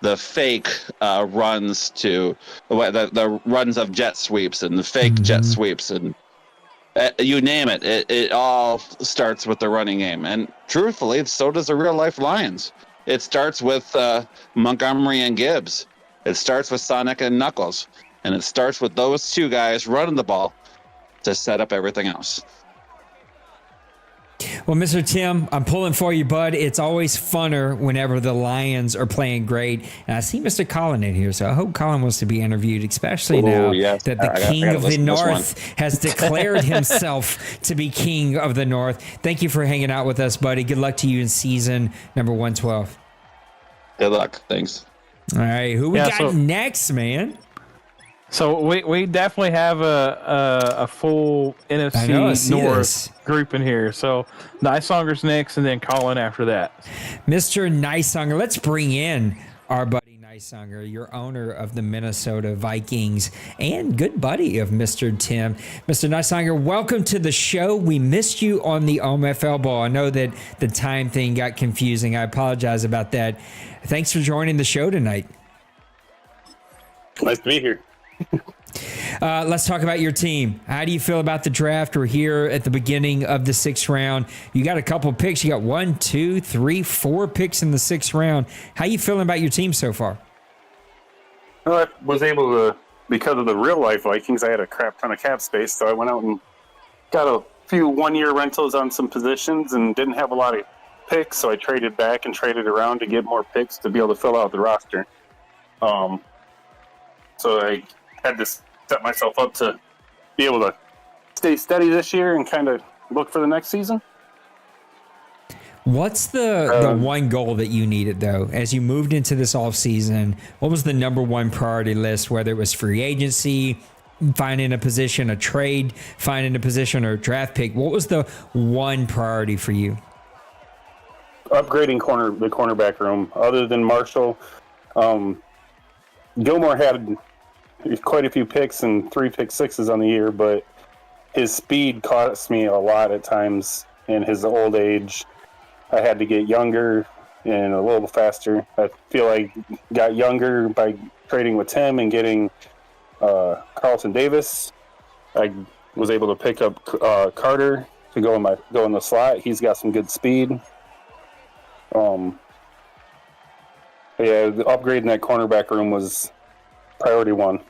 the fake runs to the runs of jet sweeps and the fake jet sweeps, and you name it. It all starts with the running game. And truthfully, so does the real life Lions. It starts with Montgomery and Gibbs. It starts with Sonic and Knuckles. And it starts with those two guys running the ball to set up everything else. Well, Mr. Tim, I'm pulling for you, bud. It's always funner whenever the Lions are playing great. And I see Mr. Colin in here, so I hope Colin wants to be interviewed, especially now that the King of the North has declared himself to be King of the North. Thank you for hanging out with us, buddy. Good luck to you in season number 112. Good luck. Thanks. All right, who we got next, man? So we definitely have a full NFC North group in here. So Nysonger's next, and then Colin after that. Mr. Nysonger, let's bring in our buddy Nysonger, your owner of the Minnesota Vikings and good buddy of Mr. Tim. Mr. Nysonger, welcome to the show. We missed you on the OMFL ball. I know that the time thing got confusing. I apologize about that. Thanks for joining the show tonight. Nice to be here. Let's talk about your team. How do you feel about the draft? We're here at the beginning of the 6th round. You got a couple picks. You got 1, 2, 3, 4 picks in the 6th round. How you feeling about your team so far? Well, I was able to, because of the real life Vikings, I had a crap ton of cap space, so I went out and got a few one-year rentals on some positions and didn't have a lot of picks, so I traded back and traded around to get more picks to be able to fill out the roster. So I had to set myself up to be able to stay steady this year and kind of look for the next season. What's the one goal that you needed, though, as you moved into this offseason? What was the number one priority list, whether it was free agency, finding a position, a trade, finding a position, or a draft pick? What was the one priority for you? Upgrading the cornerback room. Other than Marshall, Gilmore had quite a few picks and 3 pick sixes on the year, but his speed cost me a lot at times in his old age. I had to get younger and a little faster. I feel like got younger by trading with Tim and getting Carlton Davis. I was able to pick up Carter to go in the slot. He's got some good speed. Upgrading that cornerback room was priority 1.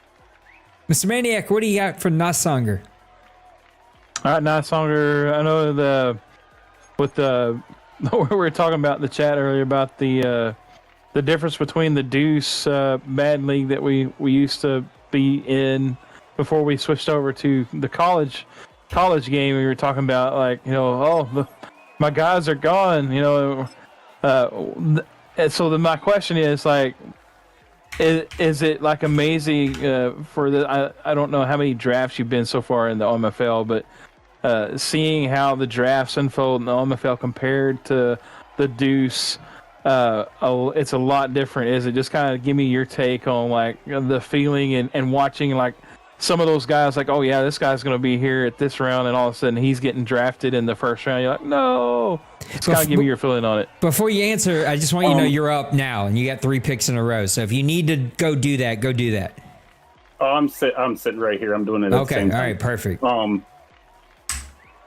Mr. Maniac, what do you got for Nysonger? All right, Nysonger, I know we were talking about in the chat earlier about the difference between the Deuce Madden League that we used to be in before we switched over to the college game. We were talking about, like, my guys are gone, so my question is, like, is it like amazing for the? I don't know how many drafts you've been so far in the OMFL, but seeing how the drafts unfold in the OMFL compared to the Deuce, it's a lot different. Is it? Just kind of give me your take on like the feeling and watching like some of those guys like, oh yeah, this guy's going to be here at this round, and all of a sudden he's getting drafted in the first round. You're like, no. Just kind of give me your feeling on it. Before you answer, I just want you to know you're up now, and you got 3 picks in a row. So if you need to go do that, go do that. Oh, I'm sitting right here. I'm doing it. At the same time. All right, perfect.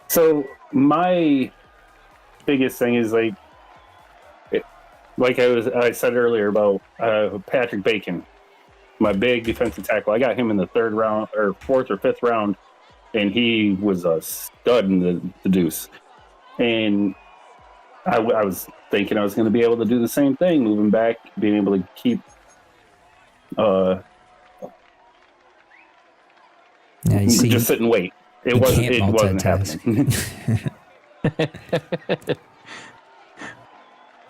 So my biggest thing is like I said earlier about Patrick Bacon, my big defensive tackle. I got him in the 3rd round or 4th or 5th round, and he was a stud in the deuce. And I was thinking I was going to be able to do the same thing, moving back, being able to keep. Just sit and wait. It wasn't happening.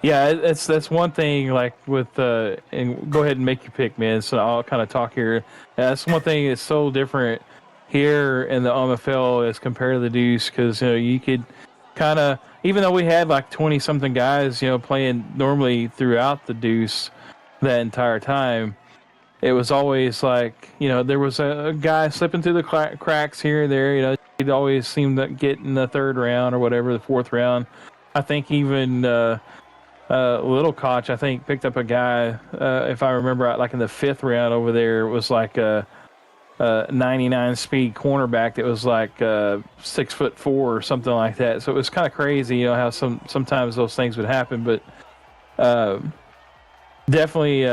Yeah, that's one thing. Like with and go ahead and make your pick, man. So I'll kind of talk here. That's one thing that's so different here in the OMFL as compared to the Deuce, because you could kind of, even though we had like 20 something guys, playing normally throughout the Deuce that entire time, it was always like, there was a guy slipping through the cracks here and there. He'd always seem to get in the 3rd round or whatever, the 4th round. I think even Little Koch, I think, picked up a guy, if I remember right, like in the 5th round over there. It was like a 99 speed cornerback that was like 6'4" or something like that. So it was kind of crazy, how sometimes those things would happen. But definitely,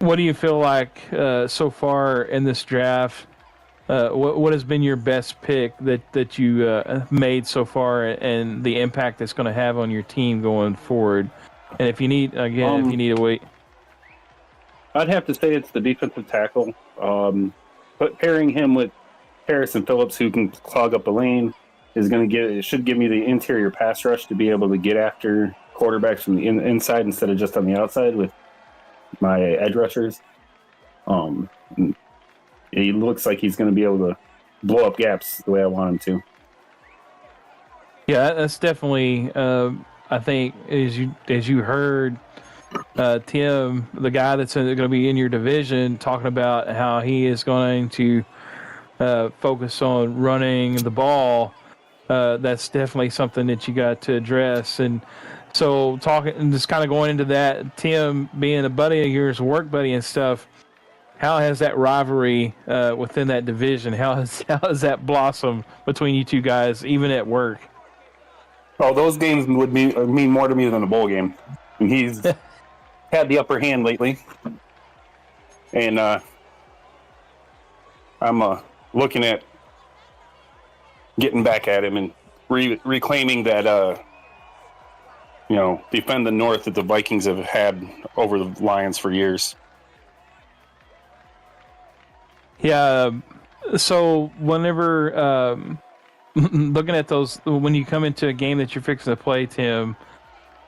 what do you feel like so far in this draft? What has been your best pick that you made so far, and the impact it's going to have on your team going forward? And if you need if you need to wait, I'd have to say it's the defensive tackle. But pairing him with Harrison Phillips, who can clog up a lane, should give me the interior pass rush to be able to get after quarterbacks from the inside instead of just on the outside with my edge rushers. He looks like he's going to be able to blow up gaps the way I want him to. Yeah, that's definitely. I think as you heard Tim, the guy that's going to be in your division, talking about how he is going to focus on running the ball. That's definitely something that you got to address. And so talking and just kind of going into that, Tim being a buddy of yours, work buddy and stuff. How has that rivalry within that division? How has that blossomed between you two guys, even at work? Oh, those games would mean more to me than a bowl game. And he's had the upper hand lately, and I'm looking at getting back at him and reclaiming that defend the North that the Vikings have had over the Lions for years. Yeah, so whenever looking at those, when you come into a game that you're fixing to play, Tim,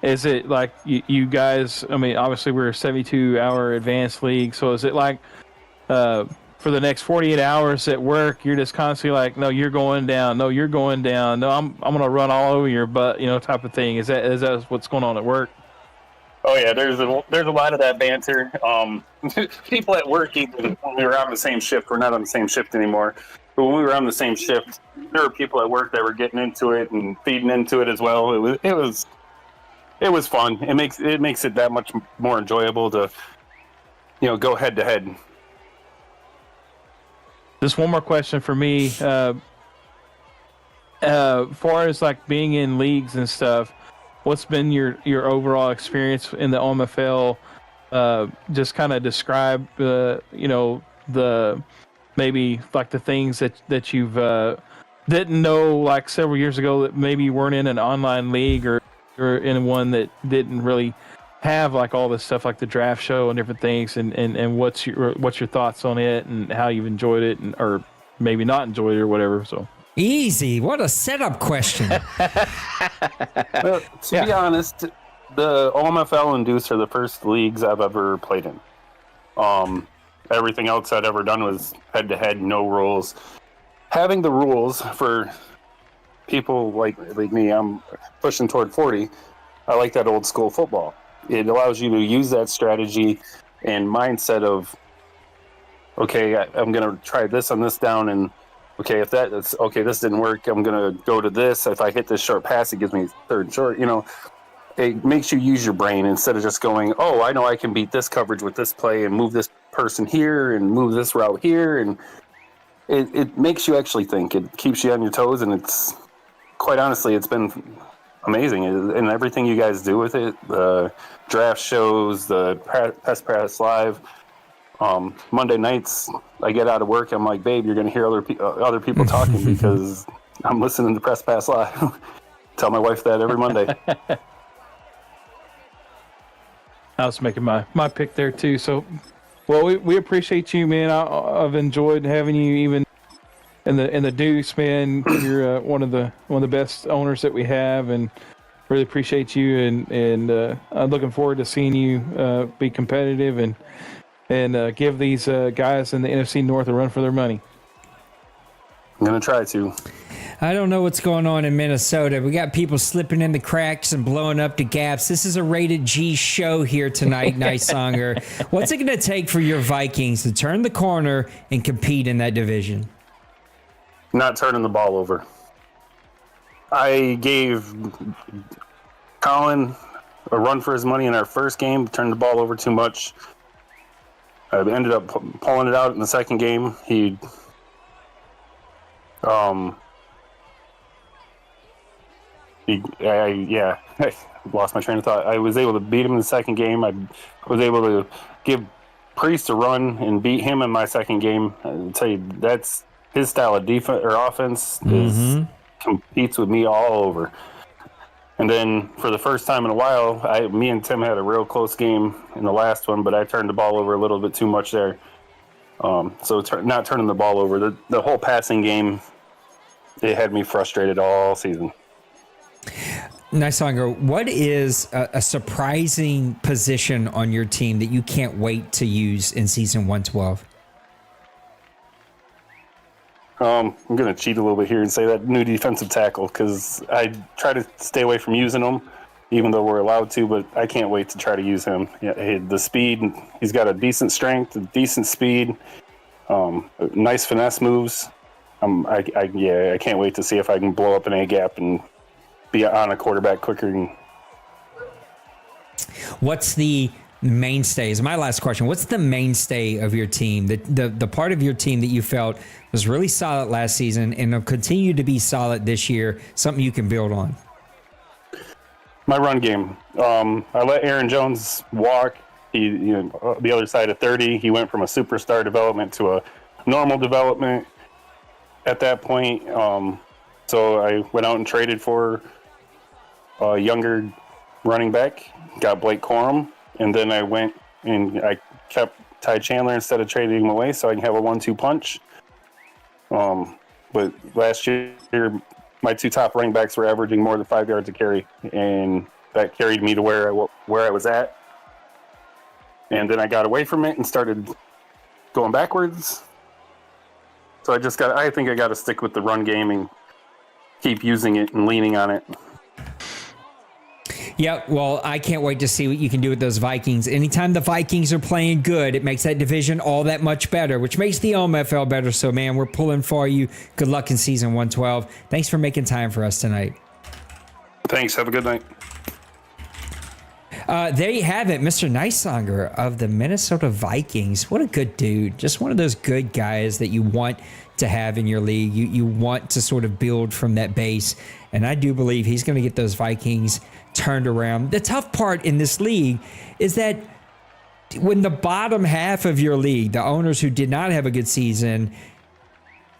is it like you guys, I mean, obviously we're a 72-hour advanced league, so is it like for the next 48 hours at work, you're just constantly like, no, you're going down, no, you're going down, no, I'm going to run all over your butt, type of thing. Is that what's going on at work? Oh yeah, there's a lot of that banter. People at work, even when we were on the same shift, we're not on the same shift anymore. But when we were on the same shift, there were people at work that were getting into it and feeding into it as well. It was fun. It makes it that much more enjoyable to go head to head. Just one more question for me. Far as like being in leagues and stuff, what's been your overall experience in the OMFL? Just kind of describe, the maybe like the things that you've didn't know like several years ago that maybe you weren't in an online league or in one that didn't really have like all this stuff like the draft show and different things, and what's your thoughts on it and how you've enjoyed it or maybe not enjoyed it or whatever. So. Easy. What a setup question. Well, to be honest, the OMFL and Deuce are the first leagues I've ever played in. Everything else I'd ever done was head-to-head, no rules. Having the rules for people like me, I'm pushing toward 40. I like that old school football. it allows you to use that strategy and mindset of, okay, I'm going to try this on this down, and okay, if that's okay, this didn't work, I'm going to go to this. If I hit this short pass, it gives me third and short. It makes you use your brain instead of just going, oh, I know I can beat this coverage with this play and move this person here and move this route here. And it makes you actually think. It keeps you on your toes, and it's, quite honestly, it's been amazing. And everything you guys do with it, the draft shows, the press live, Monday nights, I get out of work, I'm like, babe, you're going to hear other people talking because I'm listening to Press Pass Live. Tell my wife that every Monday. I was making my pick there too. So, well, we appreciate you, man. I've enjoyed having you even in the Deuce, man. You're one of the best owners that we have, and really appreciate you. And I'm looking forward to seeing you be competitive and give these guys in the NFC North a run for their money. I'm going to try to. I don't know what's going on in Minnesota. We got people slipping in the cracks and blowing up the gaps. This is a rated G show here tonight, Nice Songer. What's it going to take for your Vikings to turn the corner and compete in that division? Not turning the ball over. I gave Colin a run for his money in our first game, turned the ball over too much. I ended up pulling it out in the second game. I lost my train of thought. I was able to beat him in the second game. I was able to give Priest a run and beat him in my second game. I'll tell you, that's his style of defense or offense competes with me all over. And then for the first time in a while, me and Tim had a real close game in the last one, but I turned the ball over a little bit too much there. So not turning the ball over. The whole passing game, it had me frustrated all season. Nice Songer, what is a surprising position on your team that you can't wait to use in season 112? I'm going to cheat a little bit here and say that new defensive tackle, because I try to stay away from using him, even though we're allowed to, but I can't wait to try to use him. Yeah, the speed, he's got a decent strength, a decent speed, nice finesse moves. I can't wait to see if I can blow up an A-gap and be on a quarterback quicker. What's the mainstay? Is my last question. What's the mainstay of your team? The part of your team that you felt was really solid last season and will continue to be solid this year, something you can build on? My run game. I let Aaron Jones walk. The other side of 30, he went from a superstar development to a normal development at that point. So I went out and traded for a younger running back, got Blake Corum, and then I went and I kept Ty Chandler instead of trading him away so I can have a 1-2 punch. But last year, my two top running backs were averaging more than 5 yards a carry, and that carried me to where I was at. And then I got away from it and started going backwards. So I think I got to stick with the run game and keep using it and leaning on it. Yeah, well, I can't wait to see what you can do with those Vikings. Anytime the Vikings are playing good, it makes that division all that much better, which makes the OMFL better. So, man, we're pulling for you. Good luck in season 112. Thanks for making time for us tonight. Thanks. Have a good night. There you have it, Mr. Nicesonger of the Minnesota Vikings. What a good dude. Just one of those good guys that you want to have in your league. You want to sort of build from that base. And I do believe he's going to get those Vikings turned around. The tough part in this league is that when the bottom half of your league, the owners who did not have a good season,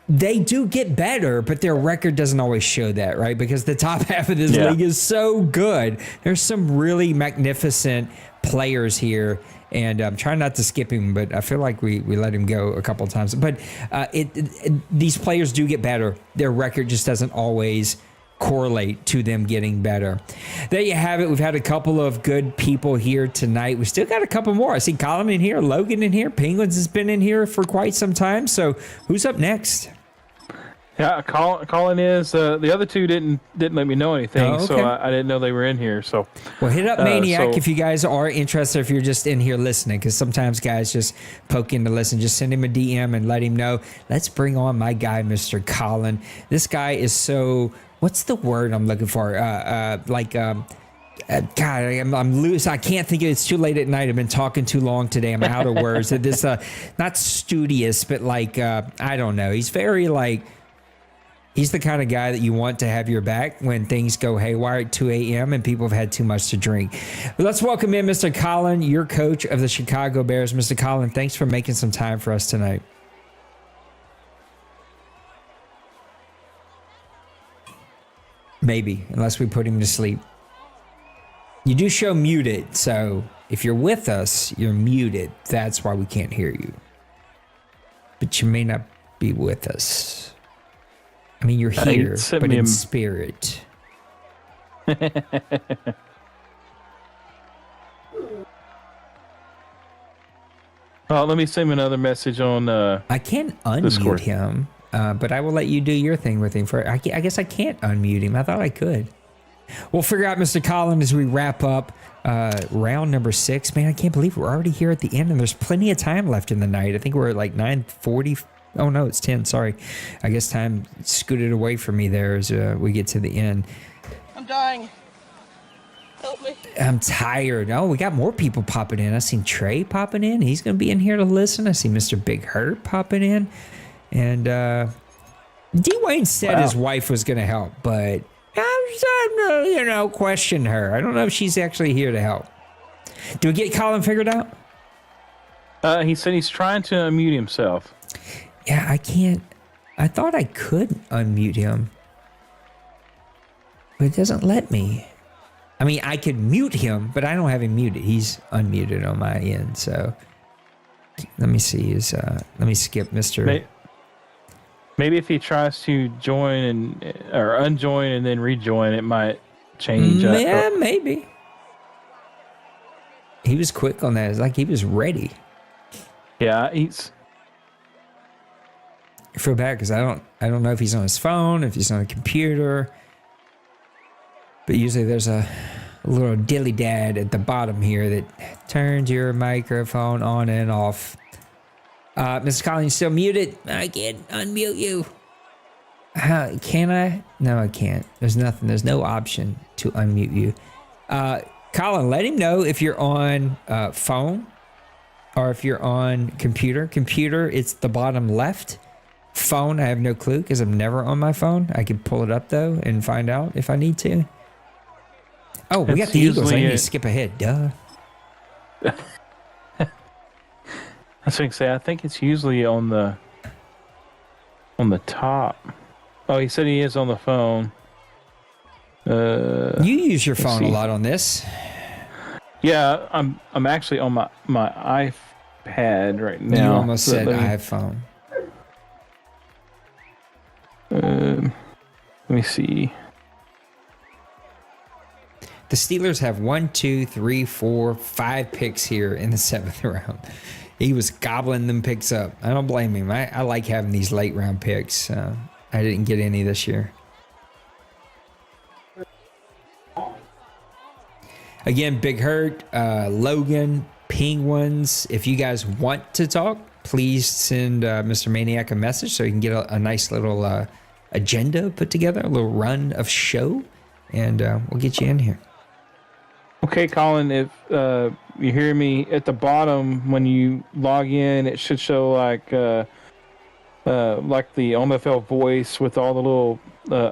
they do get better, but their record doesn't always show that, right? Because the top half of this league is so good. There's some really magnificent players here, and I'm trying not to skip him, but I feel like we let him go a couple of times. But these players do get better. Their record just doesn't always correlate to them getting better. There you have it. We've had a couple of good people here tonight. We still got a couple more. I see Colin in here, Logan in here, Penguins has been in here for quite some time. So who's up next? Yeah, Colin is. The other two didn't let me know anything, Oh, okay. so I didn't know they were in here. So, Well, hit up Maniac so- if you guys are interested, if you're just in here listening, because sometimes guys just poke in to listen. Just send him a DM and let him know. Let's bring on my guy, Mr. Colin. This guy is so, what's the word I'm looking for? God, I'm loose. I can't think of it. It's too late at night. I've been talking too long today. I'm out of words. This, not studious, but like, I don't know. He's very like, he's the kind of guy that you want to have your back when things go haywire at 2 a.m. and people have had too much to drink. But let's welcome in Mr. Colin, your coach of the Chicago Bears. Mr. Colin, thanks for making some time for us tonight. Maybe, unless we put him to sleep. You do show muted, so if you're with us, you're muted. That's why we can't hear you. But you may not be with us. I mean, you're here, but in spirit. Let me send him another message on. I can't unmute Discord. him, but I will let you do your thing with him. I guess I can't unmute him. I thought I could. We'll figure out, Mr. Collin, as we wrap up round number 6. Man, I can't believe we're already here at the end, and there's plenty of time left in the night. I think we're at like 9:40. Oh, no, it's 10. Sorry. I guess time scooted away from me there as we get to the end. I'm dying. Help me. I'm tired. Oh, we got more people popping in. I seen Trey popping in. He's going to be in here to listen. I see Mr. Big Hurt popping in. And D-Wayne said his wife was going to help, but I'm question her. I don't know if she's actually here to help. Do we get Colin figured out? He said he's trying to unmute himself. Yeah, I can't. I thought I could unmute him, but it doesn't let me. I mean, I could mute him, but I don't have him muted. He's unmuted on my end. So let me see. Let me skip Mr. Maybe if he tries to join or unjoin and then rejoin, it might change. Yeah, maybe. He was quick on that. It's like he was ready. Yeah, I feel bad because I don't know if he's on his phone, if he's on a computer. But usually there's a little dilly dad at the bottom here that turns your microphone on and off. Mr. Collins, you still muted? I can't unmute you. Can I? No, I can't. There's nothing. There's no option to unmute you. Colin, let him know if you're on phone or if you're on computer. Computer, it's the bottom left. Phone, I have no clue because I'm never on my phone. I can pull it up though and find out if I need to. Oh, we got the Eagles. I need to skip ahead. Duh. I was going to say, I think it's usually on the top. Oh, he said he is on the phone. You use your phone a lot on this. Yeah, I'm actually on my iPad right now. You almost said iPhone. Let me see. The Steelers have 1, 2, 3, 4, 5 picks here in the 7th round. He was gobbling them picks up. I don't blame him. I like having these late round picks. I didn't get any this year. Again, Big Hurt, Logan, Penguins. If you guys want to talk, please send Mr. Maniac a message so you can get a nice little agenda put together, a little run of show, and we'll get you in here. Okay, Colin, if you hear me at the bottom when you log in, it should show like the OMFL voice with all the little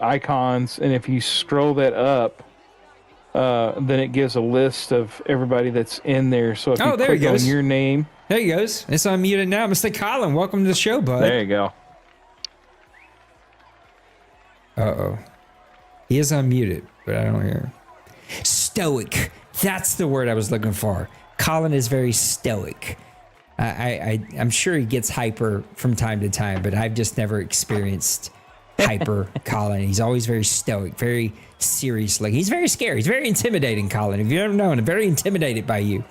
icons, and if you scroll that up, then it gives a list of everybody that's in there. So if you click on your name, there he goes. It's unmuted now, Mr. Colin. Welcome to the show, bud. There you go. Uh-oh. He is unmuted, but I don't hear him. Stoic. That's the word I was looking for. Colin is very stoic. I'm sure he gets hyper from time to time, but I've just never experienced hyper Colin. He's always very stoic, very serious looking. He's very scary. He's very intimidating, Colin. If you've ever known, I'm very intimidated by you,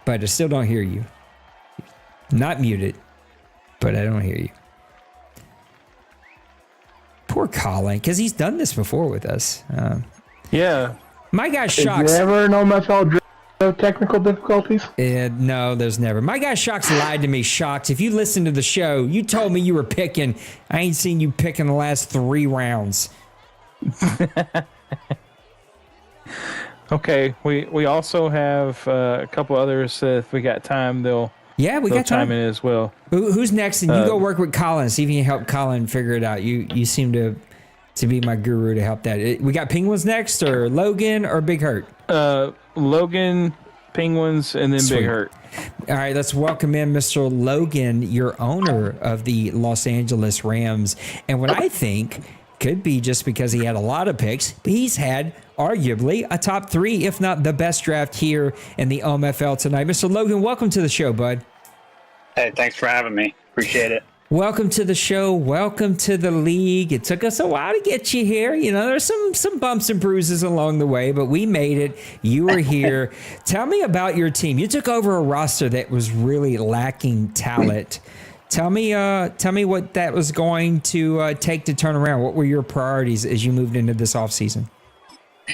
but I still don't hear you. Not muted, but I don't hear you. poor Colin, because he's done this before with us. Yeah. My guy Is Shocks. there ever an OMFL technical difficulties? No, there's never. My guy Shocks lied to me. Shocks, if you listen to the show, you told me you were picking. I ain't seen you pick in the last 3 rounds. Okay, we also have a couple others. If we got time, they'll got time in as well. Who's next? And you go work with Colin. See if you can help Colin figure it out. You seem to be my guru to help that. We got Penguins next, or Logan, or Big Hurt. Logan, Penguins, and then Sweet. Big Hurt. All right, let's welcome in Mr. Logan, your owner of the Los Angeles Rams. And what I think could be just because he had a lot of picks, but he's had arguably a top 3, if not the best draft here in the OMFL tonight. Mr. Logan, welcome to the show, bud. Hey, thanks for having me. Appreciate it. Welcome to the show. Welcome to the league. It took us a while to get you here. You know, there's some bumps and bruises along the way, but we made it. You were here. Tell me about your team. You took over a roster that was really lacking talent. Tell me what that was going to take to turn around. What were your priorities as you moved into this offseason?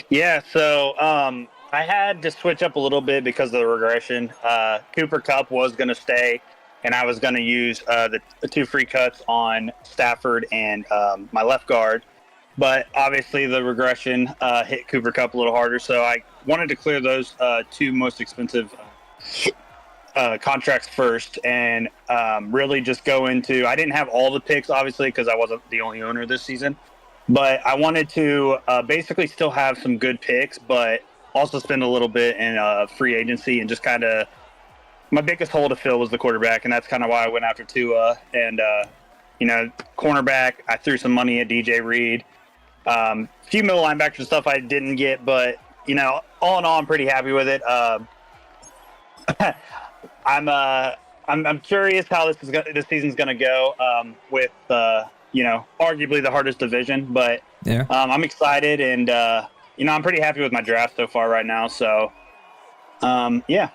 Yeah, so I had to switch up a little bit because of the regression. Cooper Kupp was going to stay, and I was going to use the 2 free cuts on Stafford and my left guard. But obviously the regression hit Cooper Kupp a little harder, so I wanted to clear those 2 most expensive contracts first, and really just go into. I didn't have all the picks, obviously, because I wasn't the only owner this season. But I wanted to basically still have some good picks, but also spend a little bit in free agency, and just kind of my biggest hole to fill was the quarterback, and that's kind of why I went after Tua. And cornerback, I threw some money at DJ Reed. Few middle linebackers and stuff I didn't get, but all in all, I'm pretty happy with it. I'm curious how this season's gonna go with arguably the hardest division, but yeah. I'm excited, and I'm pretty happy with my draft so far right now. So yeah.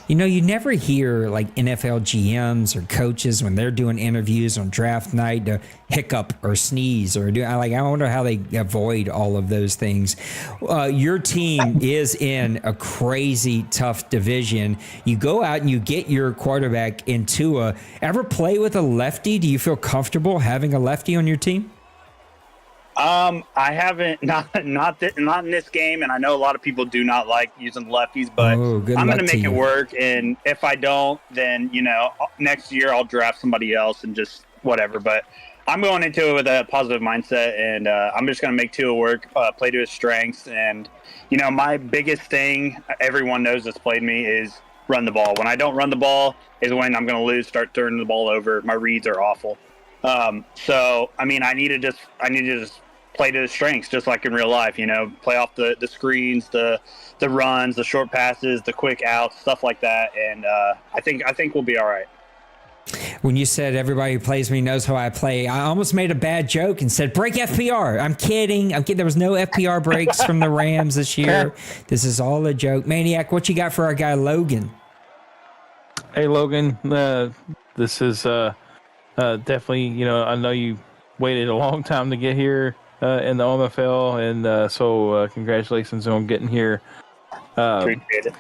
You never hear like NFL GMs or coaches when they're doing interviews on draft night to hiccup or sneeze or do. I wonder how they avoid all of those things. Your team is in a crazy tough division. You go out and you get your quarterback in Tua. Ever play with a lefty? Do you feel comfortable having a lefty on your team? I haven't, not in this game, and I know a lot of people do not like using lefties, but I'm going to make it work. And if I don't, then next year I'll draft somebody else and just whatever. But I'm going into it with a positive mindset, and I'm just going to make Tua work, play to his strengths. And my biggest thing, everyone knows that's played me, is run the ball. When I don't run the ball is when I'm going to lose, start turning the ball over. My reads are awful. So I need to just play to his strengths, just like in real life. Play off the screens, the runs, the short passes, the quick outs, stuff like that. And I think we'll be all right. When you said everybody who plays me knows how I play, I almost made a bad joke and said break FPR. I'm kidding. There was no FPR breaks from the Rams this year. This is all a joke. Maniac, what you got for our guy Logan? Hey Logan, this is definitely, I know you waited a long time to get here in the OMFL, and so congratulations on getting here. Appreciate it.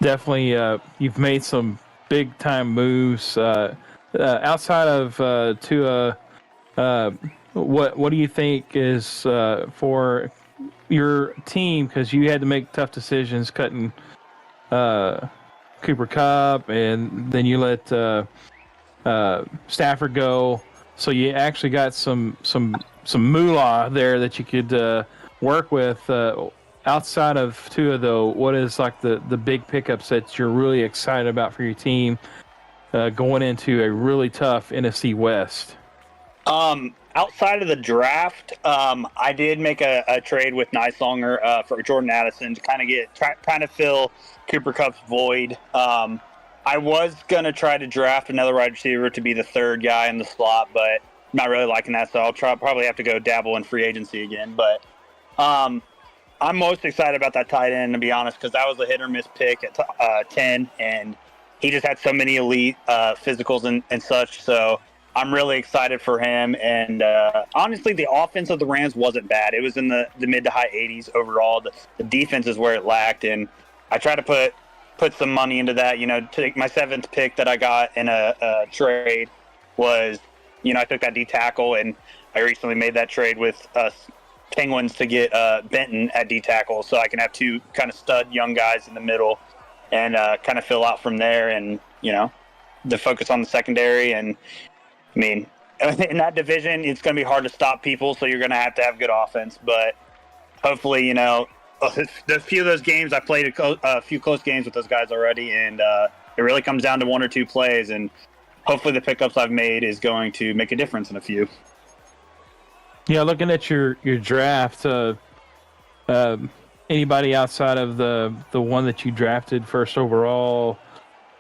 Definitely, you've made some big time moves outside of Tua. What do you think is for your team? Because you had to make tough decisions, cutting Cooper Kupp, and then you let Stafford go, so you actually got some moolah there that you could work with. Outside of Tua, though, what is like the big pickups that you're really excited about for your team going into a really tough NFC West? Outside of the draft, I did make a trade with Nicelonger for Jordan Addison to kind of fill Cooper Kupp's void. I was going to try to draft another wide receiver to be the third guy in the slot, but I'm not really liking that, so I'll probably have to go dabble in free agency again. But I'm most excited about that tight end, to be honest, because that was a hit-or-miss pick at 10, and he just had so many elite physicals and such. So I'm really excited for him. And honestly, the offense of the Rams wasn't bad. It was in the mid to high 80s overall. The defense is where it lacked, and I try to put some money into that. My 7th pick that I got in a trade was, I took that D tackle, and I recently made that trade with Penguins to get Benton at D tackle, so I can have 2 kind of stud young guys in the middle and kind of fill out from there, and the focus on the secondary. And I mean, in that division, it's going to be hard to stop people, so you're going to have good offense. But hopefully, a few of those games, I played a few close games with those guys already, and it really comes down to 1 or 2 plays, and hopefully the pickups I've made is going to make a difference in a few. Yeah, looking at your draft, anybody outside of the one that you drafted first overall,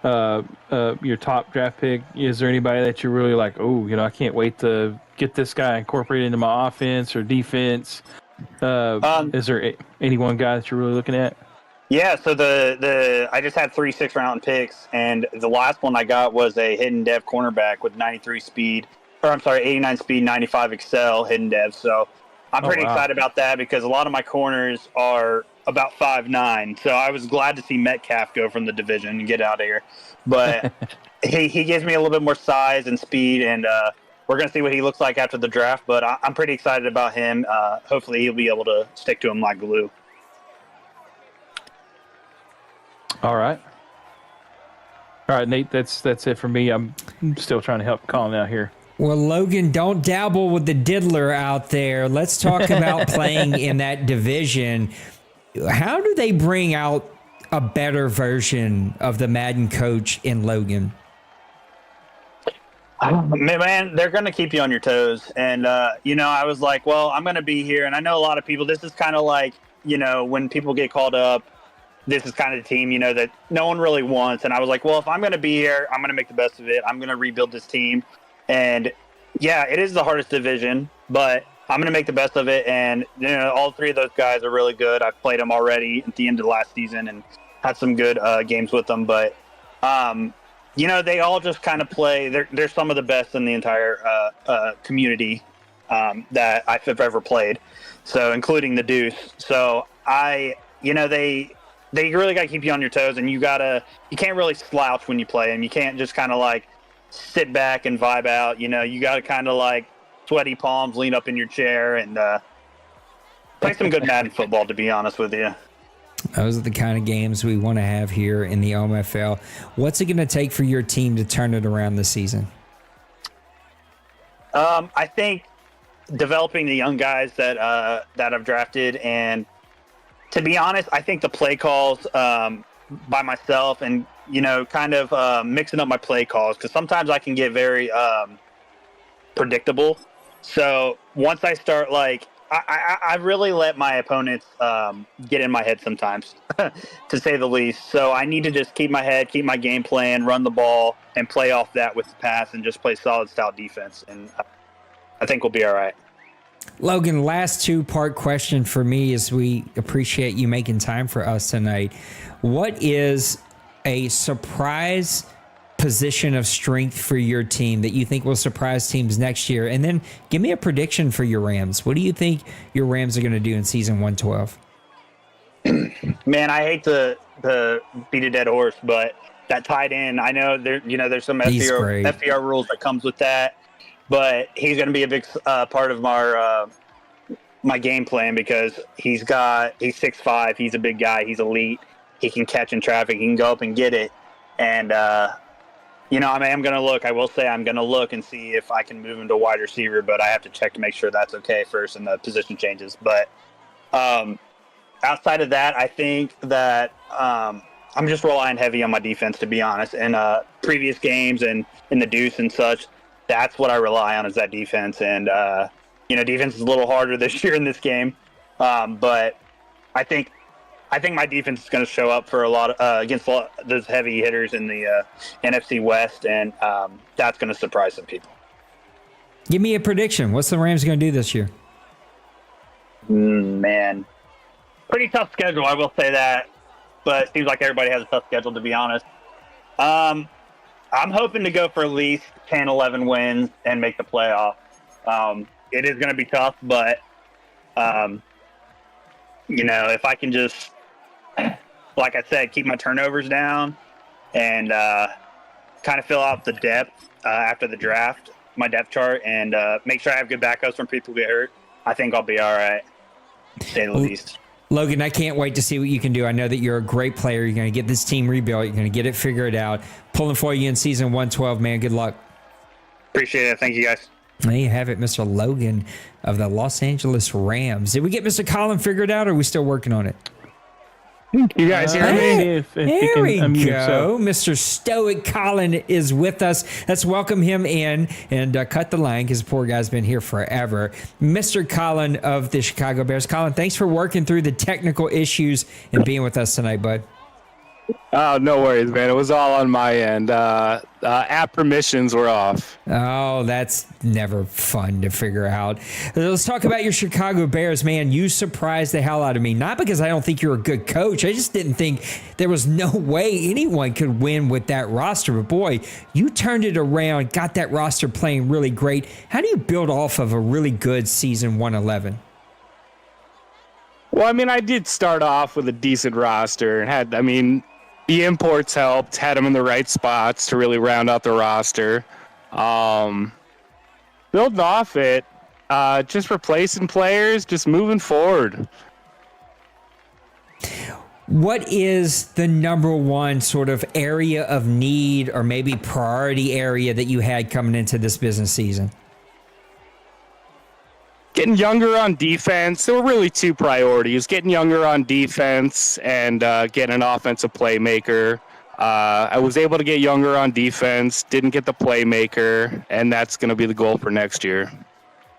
your top draft pick, is there anybody that you're really like, I can't wait to get this guy incorporated into my offense or defense? Is there any one guy that you're really looking at? Yeah, so I just had 3 6th-round picks, and the last one I got was a hidden dev cornerback with 89 speed, 95 excel hidden dev. So I'm pretty excited about that because a lot of my corners are about 5'9". So I was glad to see Metcalf go from the division and get out of here. But he gives me a little bit more size and speed, and we're going to see what he looks like after the draft. But I'm pretty excited about him. Hopefully he'll be able to stick to him like glue. All right, Nate. That's it for me. I'm still trying to help Colin out here. Well, Logan, don't dabble with the diddler out there. Let's talk about playing in that division. How do they bring out a better version of the Madden coach in Logan? Man, they're going to keep you on your toes. And, I was like, well, I'm going to be here. And I know a lot of people, this is kind of like, when people get called up, this is kind of the team, that no one really wants. And I was like, well, if I'm going to be here, I'm going to make the best of it. I'm going to rebuild this team. And yeah, it is the hardest division, but I'm going to make the best of it. And, all 3 of those guys are really good. I've played them already at the end of last season and had some good games with them. But, they all just kind of play. They're some of the best in the entire community that I've ever played. So including the Deuce. So they really got to keep you on your toes, and you can't really slouch when you play them. You can't just kind of like sit back and vibe out. You got to kind of like sweaty palms, lean up in your chair, and play some good Madden football, to be honest with you. Those are the kind of games we want to have here in the OMFL. What's it going to take for your team to turn it around this season? I think developing the young guys that I've drafted, and to be honest, I think the play calls by myself and, kind of mixing up my play calls, because sometimes I can get very predictable. So once I start, I really let my opponents get in my head sometimes, to say the least. So I need to just keep my head, keep my game plan, run the ball, and play off that with the pass and just play solid style defense. And I think we'll be all right. Logan, last 2-part question for me is we appreciate you making time for us tonight. What is a surprise position of strength for your team that you think will surprise teams next year? And then give me a prediction for your Rams. What do you think your Rams are going to do in season 112? Man, I hate to beat a dead horse, but that tight end, I know there's some FPR rules that comes with that. But he's going to be a big part of my game plan, because he's 6'5", he's a big guy, he's elite, he can catch in traffic, he can go up and get it. And, I'm going to look. I will say I'm going to look and see if I can move him to wide receiver, but I have to check to make sure that's okay first and the position changes. But outside of that, I think that I'm just relying heavy on my defense, to be honest. In previous games and in the Deuce and such, that's what I rely on, is that defense. And, defense is a little harder this year in this game. But I think my defense is going to show up for a lot of, against those heavy hitters in the NFC West. And that's going to surprise some people. Give me a prediction. What's the Rams going to do this year? Man, pretty tough schedule, I will say that. But it seems like everybody has a tough schedule, to be honest. I'm hoping to go for at least 10, 11 wins and make the playoff. It is going to be tough, but, if I can just, like I said, keep my turnovers down and kind of fill out the depth after the draft, my depth chart, and make sure I have good backups when people get hurt, I think I'll be all right, to say the least. Logan, I can't wait to see what you can do. I know that you're a great player. You're going to get this team rebuilt. You're going to get it figured out. Pulling for you in season 112, man. Good luck. Appreciate it. Thank you, guys. There you have it, Mr. Logan of the Los Angeles Rams. Did we get Mr. Colin figured out, or are we still working on it? You guys hear me? There we go. Mr. Stoic Colin is with us. Let's welcome him in and cut the line because the poor guy's been here forever. Mr. Colin of the Chicago Bears. Colin, thanks for working through the technical issues and being with us tonight, bud. Oh, no worries, man. It was all on my end. App permissions were off. Oh, that's never fun to figure out. Let's talk about your Chicago Bears, man. You surprised the hell out of me. Not because I don't think you're a good coach. I just didn't think there was no way anyone could win with that roster. But boy, you turned it around, got that roster playing really great. How do you build off of a really good season 111? Well, I mean, I did start off with a decent roster and the imports helped, had them in the right spots to really round out the roster. Building off it, just replacing players, just moving forward. What is the number one sort of area of need or maybe priority area that you had coming into this business season? Getting younger on defense. There were really two priorities: getting younger on defense and getting an offensive playmaker. I was able to get younger on defense, didn't get the playmaker, and that's going to be the goal for next year.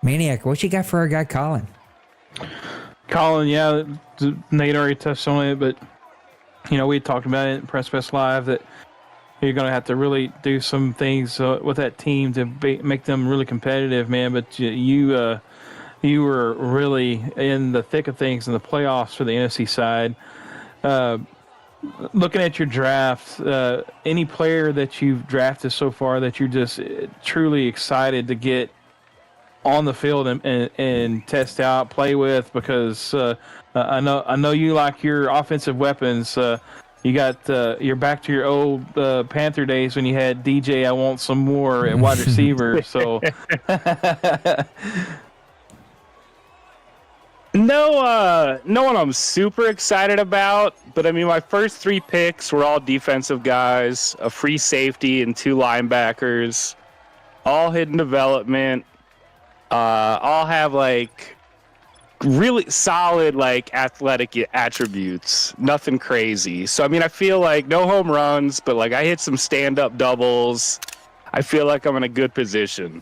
Maniac, what you got for our guy Colin? Colin, yeah, Nate already touched on it, but we talked about it in Press Fest Live that you're going to have to really do some things with that team to make them really competitive, man. But you were really in the thick of things in the playoffs for the NFC side. Looking at your draft, any player that you've drafted so far that you're just truly excited to get on the field and test out, play with, because I know you like your offensive weapons. You got you're back to your old Panther days when you had DJ. I want some more at wide receiver. So. No one I'm super excited about, but my first three picks were all defensive guys, a free safety and two linebackers, all hidden development, all have really solid athletic attributes, nothing crazy. So I feel like no home runs, but I hit some stand-up doubles. I feel like I'm in a good position.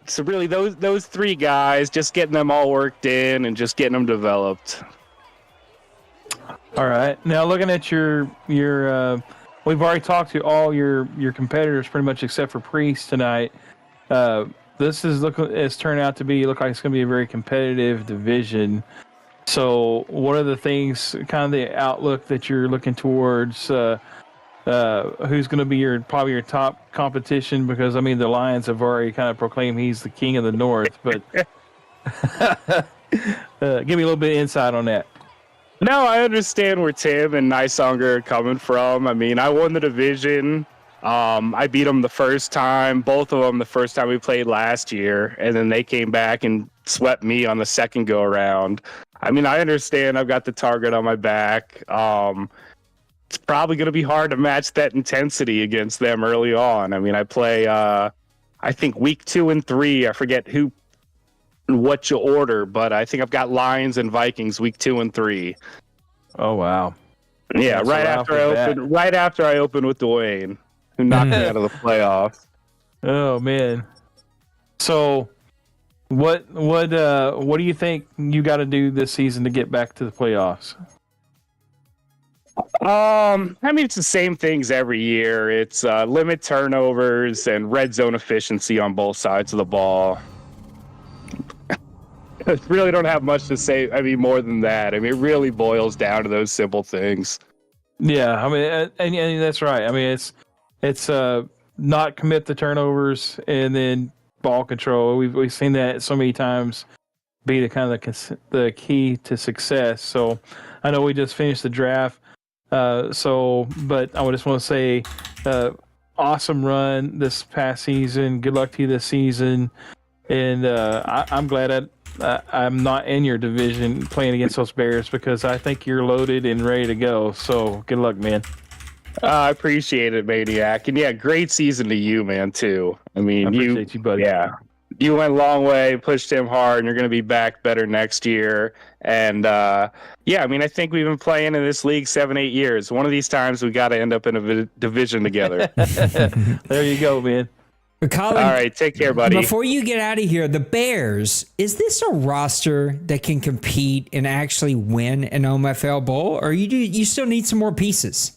So really, those three guys, just getting them all worked in and just getting them developed. All right. Now, looking at your we've already talked to all your competitors pretty much except for Priest tonight. This it's turned out to look like it's going to be a very competitive division. So, what are the things, kind of the outlook that you're looking towards? Who's going to be probably your top competition? Because the Lions have already kind of proclaimed he's the king of the North. But give me a little bit of insight on that. No, I understand where Tim and Nysonger are coming from. I won the division. I beat them the first time, both of them the first time we played last year, and then they came back and swept me on the second go around. I understand I've got the target on my back. It's probably going to be hard to match that intensity against them early on. I play, I think week 2 and 3. I forget what you order, but I think I've got Lions and Vikings week 2 and 3. Oh wow! Yeah, right after I open with Dwayne, who knocked me out of the playoffs. Oh man! So, what do you think you got to do this season to get back to the playoffs? It's the same things every year. It's limit turnovers and red zone efficiency on both sides of the ball. I really don't have much to say. More than that. It really boils down to those simple things. Yeah, and that's right. it's not commit the turnovers and then ball control. We've seen that so many times be the kind of the key to success. So I know we just finished the draft. But I just want to say, awesome run this past season. Good luck to you this season. And I'm glad I'm not in your division playing against those Bears because I think you're loaded and ready to go. So good luck, man. I appreciate it, Maniac. And yeah, great season to you, man, too. I mean, I appreciate you, buddy. Yeah. You went a long way, pushed him hard, and you're going to be back better next year. And yeah, I mean, I think we've been playing in this league 7-8 years. One of these times we got to end up in a division together. There you go, man. But Colin, all right, take care, buddy. Before you get out of here, the Bears, is this a roster that can compete and actually win an OMFL Bowl, or you still need some more pieces?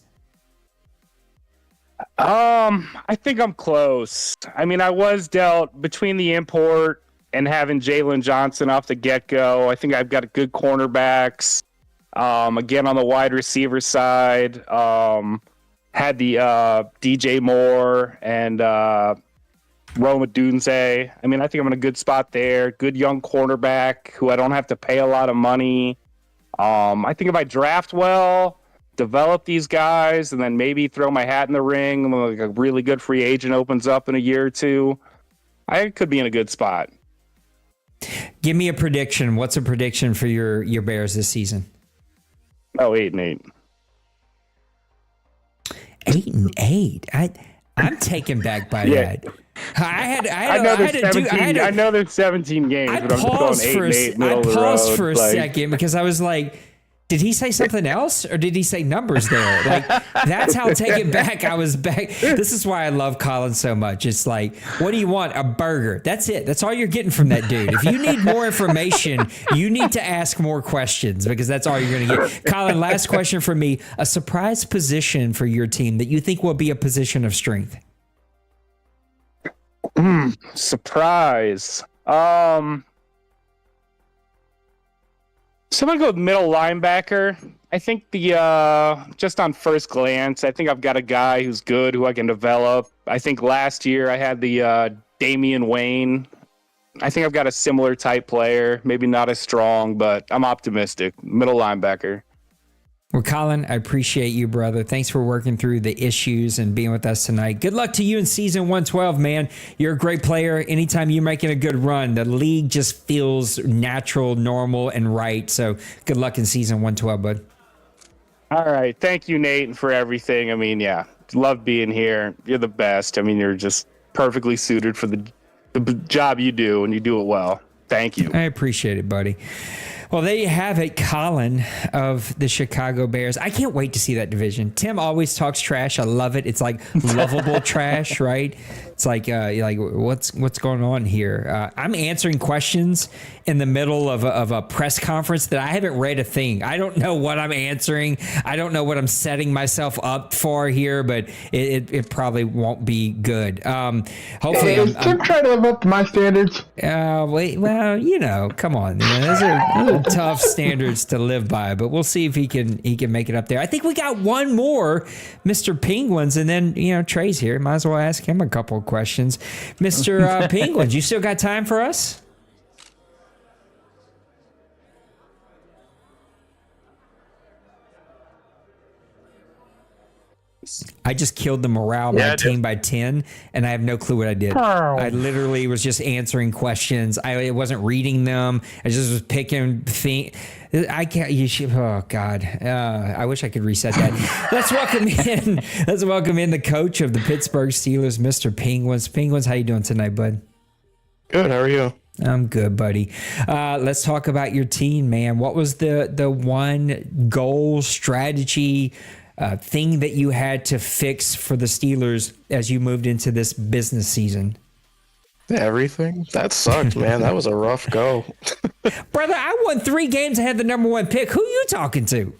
I think I'm close. I mean, I was dealt between the import and having Jalen Johnson off the get-go. I think I've got good cornerbacks. Again, on the wide receiver side, had the DJ Moore and Roma Dunze. I mean, I think I'm in a good spot there. Good young cornerback who I don't have to pay a lot of money. I think if I draft well, develop these guys, and then maybe throw my hat in the ring, like a really good free agent opens up in a year or two, I could be in a good spot. Give me a prediction. What's a prediction for your Bears this season? Oh, 8-8. 8-8. I'm taken back by that. I know there's 17 games, but I'm just going 8-8 middle of the road. I paused for a second because I was like, did he say something else or did he say numbers there? Like, that's how taken back I was back. This is why I love Colin so much. It's like, what do you want? A burger. That's it. That's all you're getting from that dude. If you need more information, you need to ask more questions because that's all you're going to get. Colin, last question for me. A surprise position for your team that you think will be a position of strength? Surprise. So I'm going to go with middle linebacker. I think just on first glance, I think I've got a guy who's good, who I can develop. I think last year I had the Damian Wayne. I think I've got a similar type player, maybe not as strong, but I'm optimistic. Middle linebacker. Well, Colin, I appreciate you, brother. Thanks for working through the issues and being with us tonight. Good luck to you in season 112, man. You're a great player. Anytime you're making a good run, the league just feels natural, normal, and right. So good luck in season 112, bud. All right. Thank you, Nate, for everything. I mean, yeah, love being here. You're the best. I mean, you're just perfectly suited for the job you do, and you do it well. Thank you. I appreciate it, buddy. Well, there you have it, Colin of the Chicago Bears. I can't wait to see that division. Tim always talks trash. I love it. It's like lovable trash, right? It's like what's going on here? I'm answering questions in the middle of a press conference that I haven't read a thing. I don't know what I'm answering. I don't know what I'm setting myself up for here, but it probably won't be good. Hopefully, I'm trying to live up to my standards. Well, you know, come on, those are tough standards to live by, but we'll see if he can make it up there. I think we got one more, Mr. Penguins, and then Trey's here. Might as well ask him a couple of questions. Mr. Penguins, you still got time for us? I just killed the morale of my team by 10, and I have no clue what I did. I literally was just answering questions. I wasn't reading them. I just was picking things. I can't. You should. Oh God. I wish I could reset that. Let's welcome in the coach of the Pittsburgh Steelers, Mr. Penguins. Penguins, how you doing tonight, bud? Good. How are you? I'm good, buddy. Let's talk about your team, man. What was the one goal, strategy, thing that you had to fix for the Steelers as you moved into this business season? Everything. That sucked, man. That was a rough go. Brother, I won 3 games. I had the number 1 pick. Who you talking to?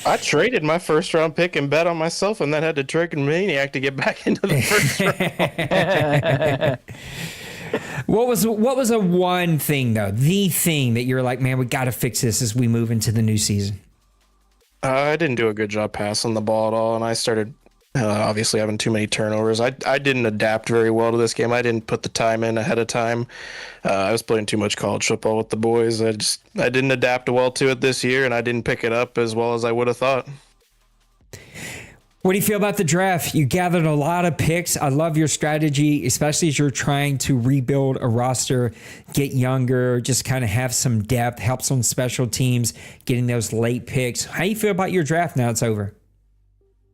I traded my first round pick and bet on myself, and then had to trick a maniac to get back into the first round. What was a one thing, though? The thing that you're like, man, we got to fix this as we move into the new season? I didn't do a good job passing the ball at all, and I started Obviously having too many turnovers. I didn't adapt very well to this game. I didn't put the time in ahead of time. I was playing too much college football with the boys. I didn't adapt well to it this year, and I didn't pick it up as well as I would have thought. What do you feel about the draft? You gathered a lot of picks. I love your strategy, especially as you're trying to rebuild a roster, get younger, just kind of have some depth, helps on special teams, getting those late picks. How do you feel about your draft now it's over?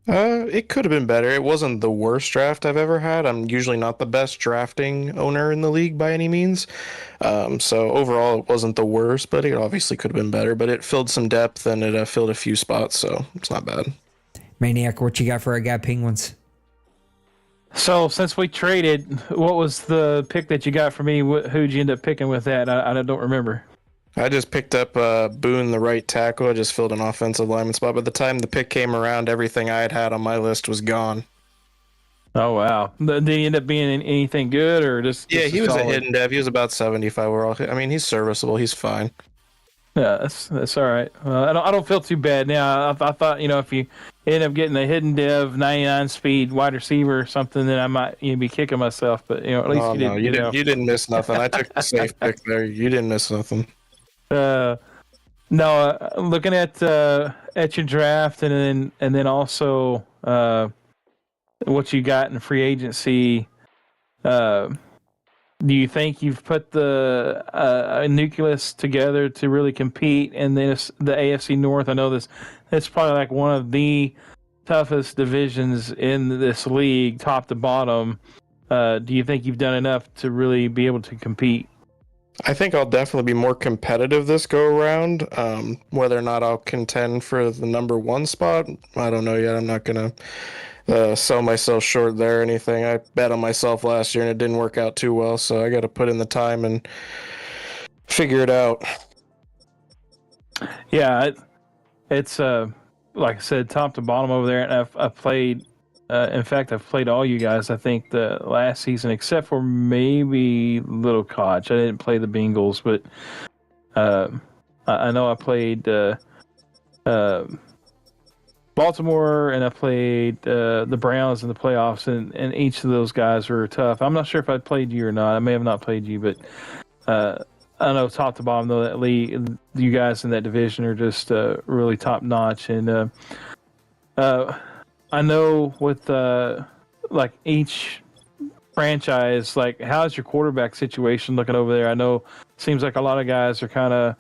It could have been better. It wasn't the worst draft I've ever had. I'm usually not the best drafting owner in the league by any means. So overall, it wasn't the worst, but it obviously could have been better. But it filled some depth and it filled a few spots, so it's not bad. Maniac, what you got for our guy Penguins? So since we traded, what was the pick that you got for me? Who'd you end up picking with that? I don't remember. I just picked up Boone, the right tackle. I just filled an offensive lineman spot. By the time the pick came around, everything I had on my list was gone. Oh, wow. Did he end up being anything good or just? Yeah, just he was solid? a hidden dev. He was about 75 overall. I mean, he's serviceable. He's fine. Yeah, that's all right. I don't feel too bad now. I thought, if you end up getting a hidden dev 99 speed wide receiver or something, then I might be kicking myself. But at least you didn't miss nothing. I took the safe pick there. You didn't miss nothing. Looking at your draft and then also what you got in free agency. Do you think you've put the nucleus together to really compete in the AFC North? I know that's probably like one of the toughest divisions in this league, top to bottom. Do you think you've done enough to really be able to compete? I think I'll definitely be more competitive this go around. Whether or not I'll contend for the number one spot, I don't know yet. I'm not gonna sell myself short there or anything. I bet on myself last year and it didn't work out too well, so I got to put in the time and figure it out. Yeah, it's like I said, top to bottom over there, and I've played. In fact, I've played all you guys. I think the last season, except for maybe Little Koch. I didn't play the Bengals, but I know I played Baltimore, and I played the Browns in the playoffs, and each of those guys were tough. I'm not sure if I played you or not. I may have not played you, but I know top to bottom, though, that league, you guys in that division are just really top notch. And I know with like each franchise, like how's your quarterback situation looking over there? I know it seems like a lot of guys are kind of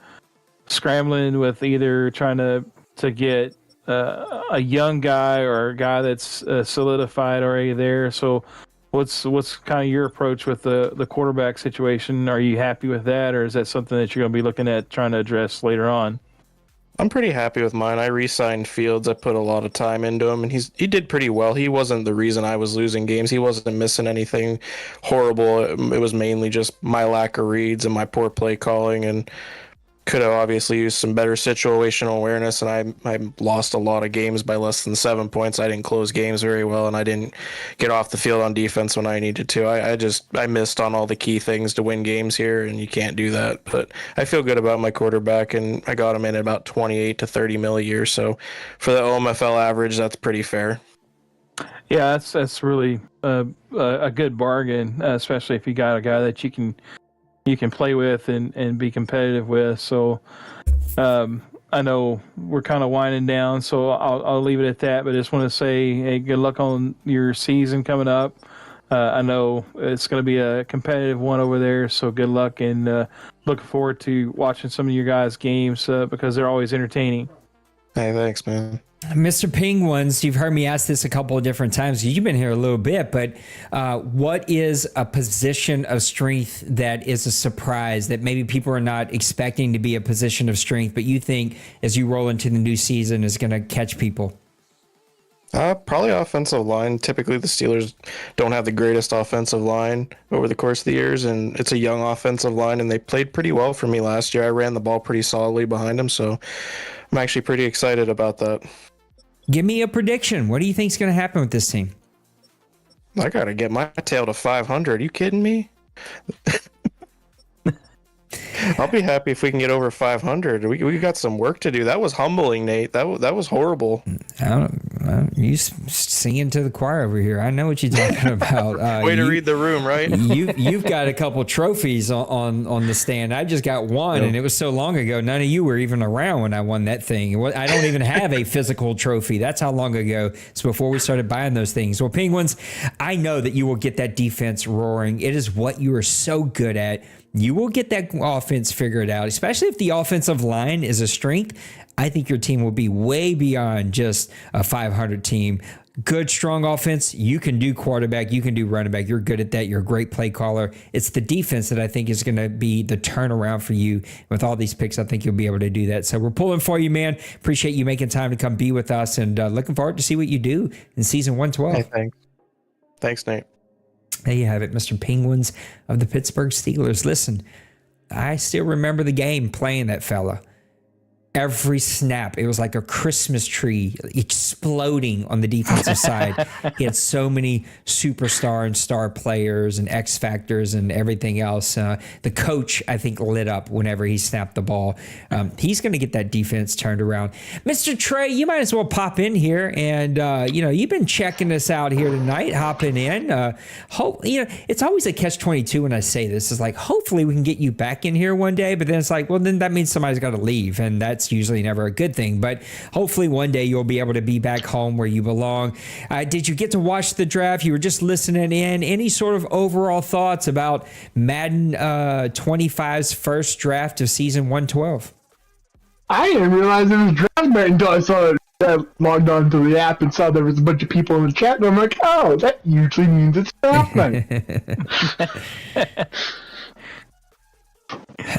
scrambling with either trying to get a young guy or a guy that's solidified already there. So what's kind of your approach with the quarterback situation? Are you happy with that, or is that something that you're going to be looking at trying to address later on? I'm pretty happy with mine. I re-signed Fields. I put a lot of time into him, and he did pretty well. He wasn't the reason I was losing games. He wasn't missing anything horrible. It was mainly just my lack of reads and my poor play calling, and could have obviously used some better situational awareness, and I lost a lot of games by less than 7 points. I didn't close games very well, and I didn't get off the field on defense when I needed to. I missed on all the key things to win games here, and you can't do that. But I feel good about my quarterback, and I got him in at about 28 to 30 mil a year. So for the OMFL average, that's pretty fair. Yeah, that's really a good bargain, especially if you got a guy that you can play with and be competitive with. So I know we're kind of winding down, so I'll leave it at that. But I just want to say, hey, good luck on your season coming up. I know it's going to be a competitive one over there, so good luck, and looking forward to watching some of your guys' games because they're always entertaining. Hey, thanks, man. Mr. Penguins, you've heard me ask this a couple of different times. You've been here a little bit, but what is a position of strength that is a surprise that maybe people are not expecting to be a position of strength, but you think as you roll into the new season is going to catch people? Probably offensive line. Typically, the Steelers don't have the greatest offensive line over the course of the years, and it's a young offensive line, and they played pretty well for me last year. I ran the ball pretty solidly behind them, so I'm actually pretty excited about that. Give me a prediction. What do you think is going to happen with this team? I got to get my tail to 500. Are you kidding me? I'll be happy if we can get over 500. We got some work to do. That was humbling, Nate. That was horrible. You singing to the choir over here. I know what you're talking about. Way to read the room, right? You've got a couple trophies on the stand. I just got one, and it was so long ago. None of you were even around when I won that thing. I don't even have a physical trophy. That's how long ago. It's before we started buying those things. Well, Penguins, I know that you will get that defense roaring. It is what you are so good at. You will get that offense figured out, especially if the offensive line is a strength. I think your team will be way beyond just a 500 team. Good, strong offense. You can do quarterback. You can do running back. You're good at that. You're a great play caller. It's the defense that I think is going to be the turnaround for you. With all these picks, I think you'll be able to do that. So we're pulling for you, man. Appreciate you making time to come be with us, and looking forward to see what you do in season 112. Hey, thanks. Thanks, Nate. There you have it, Mr. Penguins of the Pittsburgh Steelers. Listen, I still remember the game playing that fella. Every snap, it was like a Christmas tree exploding on the defensive side. He had so many superstar and star players and X factors and everything else. The coach, I think, lit up whenever he snapped the ball. He's going to get that defense turned around. Mr. Trey, you might as well pop in here, and you've been checking us out here tonight, hopping in. It's always a catch-22 when I say this. It's like, hopefully we can get you back in here one day, but then it's like, well, then that means somebody's got to leave, and that's usually never a good thing. But hopefully one day you'll be able to be back home where you belong. Did you get to watch the draft? You were just listening in. Any sort of overall thoughts about Madden 25's first draft of season 112? I didn't realize it was draft night until I saw it. I logged on to the app and saw there was a bunch of people in the chat, and I'm like, oh, that usually means it's draft night.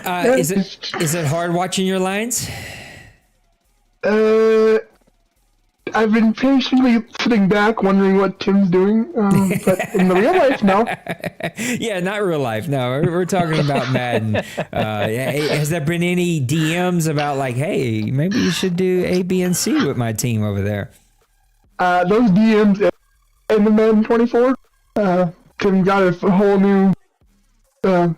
Is it hard watching your lines? I've been patiently sitting back wondering what Tim's doing, but in the real life, no. Yeah, not real life. No, we're talking about Madden. Has there been any DMs about like, hey, maybe you should do A, B, and C with my team over there? Those DMs in the Madden 24, Tim got a whole new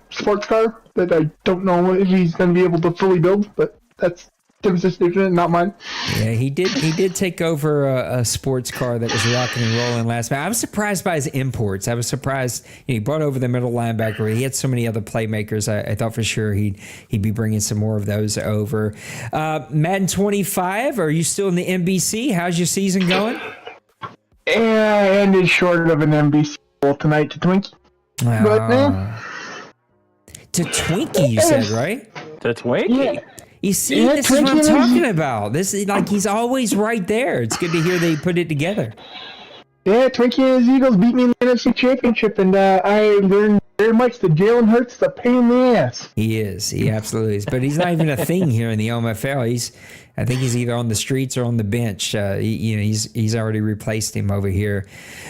sports car that I don't know if he's going to be able to fully build, but that's Tim's decision, not mine. Yeah, he did take over a sports car that was rocking and rolling last night. I was surprised by his imports. I was surprised he brought over the middle linebacker. He had so many other playmakers. I thought for sure he'd be bringing some more of those over. Madden 25, are you still in the NBC? How's your season going? Yeah, I ended short of an NBC goal tonight to Twinkie. But to Twinkie, you said, right? To Twinkie? Yeah. You see, this is what I'm talking about. This is like he's always right there. It's good to hear they put it together. Yeah, Twinkie and his Eagles beat me in the NFC Championship, and I learned very much that Jalen Hurts is a pain in the ass. He is. He absolutely is. But he's not even a thing here in the OMFL. I think he's either on the streets or on the bench. He's already replaced him over here.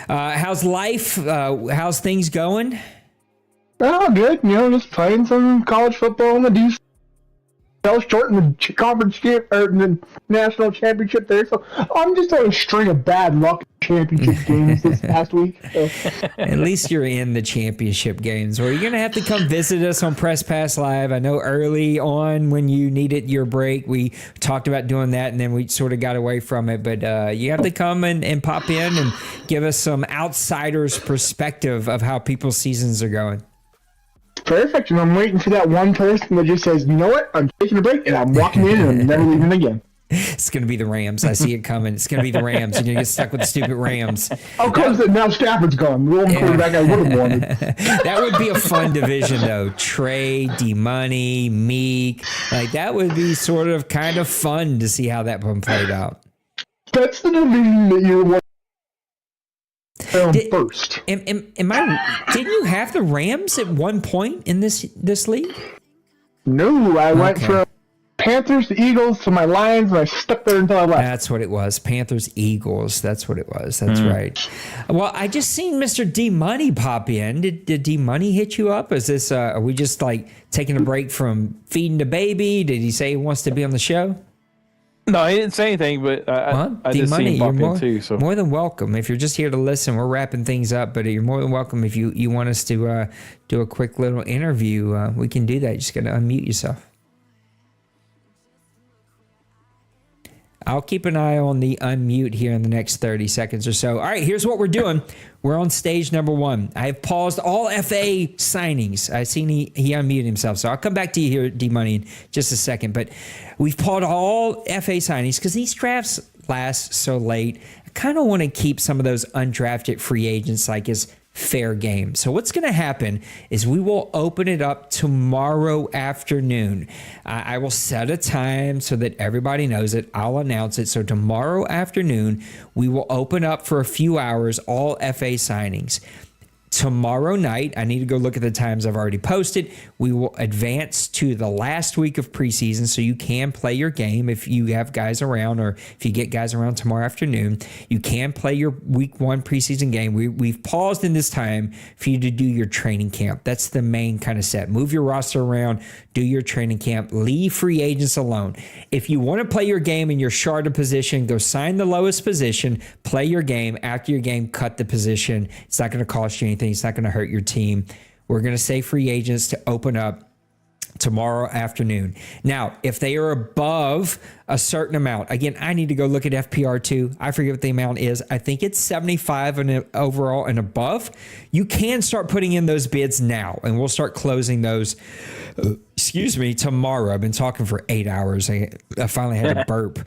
How's life? How's things going? Oh, good. Just playing some college football in the Deuce. Fell short in the conference or the national championship there, so I'm just on a string of bad luck championship games this past week. So. At least you're in the championship games. Well, you're gonna have to come visit us on Press Pass Live. I know early on when you needed your break, we talked about doing that, and then we sort of got away from it. But you have to come and pop in and give us some outsider's perspective of how people's seasons are going. Perfect, and I'm waiting for that one person that just says, you know what, I'm taking a break, and I'm walking in, and I'm never leaving again. It's going to be the Rams. I see it coming. It's going to be the Rams. You're going to get stuck with the stupid Rams. Of course, now Stafford's gone. The only quarterback I would have wanted. That would be a fun division, though. Trey, D-Money, Meek. Like, that would be sort of kind of fun to see how that one played out. That's the division that you're watching. First. Didn't you have the Rams at one point in this league? No, I went from Panthers to Eagles to my Lions, and I stuck there until I left. That's what it was. Panthers, Eagles. That's what it was. That's right. Well, I just seen Mr. D-Money pop in. Did D-Money hit you up? Is this, are we just like taking a break from feeding the baby? Did he say he wants to be on the show? No, he didn't say anything, but I just seen him pop in too. So more than welcome. If you're just here to listen, we're wrapping things up, but you're more than welcome if you want us to do a quick little interview. We can do that. You just got to unmute yourself. I'll keep an eye on the unmute here in the next 30 seconds or so. All right, here's what we're doing. We're on stage number 1. I have paused all FA signings. I seen he unmuted himself, so I'll come back to you here, D-Money, in just a second. But we've paused all FA signings because these drafts last so late. I kind of want to keep some of those undrafted free agents like as fair game. So what's going to happen is we will open it up tomorrow afternoon. I will set a time so that everybody knows it. I'll announce it. So tomorrow afternoon, we will open up for a few hours all FA signings. Tomorrow night, I need to go look at the times I've already posted. We will advance to the last week of preseason so you can play your game if you have guys around, or if you get guys around tomorrow afternoon. You can play your week 1 preseason game. We've paused in this time for you to do your training camp. That's the main kind of set. Move your roster around, do your training camp, leave free agents alone. If you want to play your game in your starter position, go sign the lowest position, play your game. After your game, cut the position. It's not going to cost you anything. It's not going to hurt your team. We're going to say free agents to open up tomorrow afternoon. Now, if they are above a certain amount, again, I need to go look at FPR too. I forget what the amount is. I think it's 75 and overall and above. You can start putting in those bids now, and we'll start closing those, tomorrow. I've been talking for 8 hours. I finally had a burp.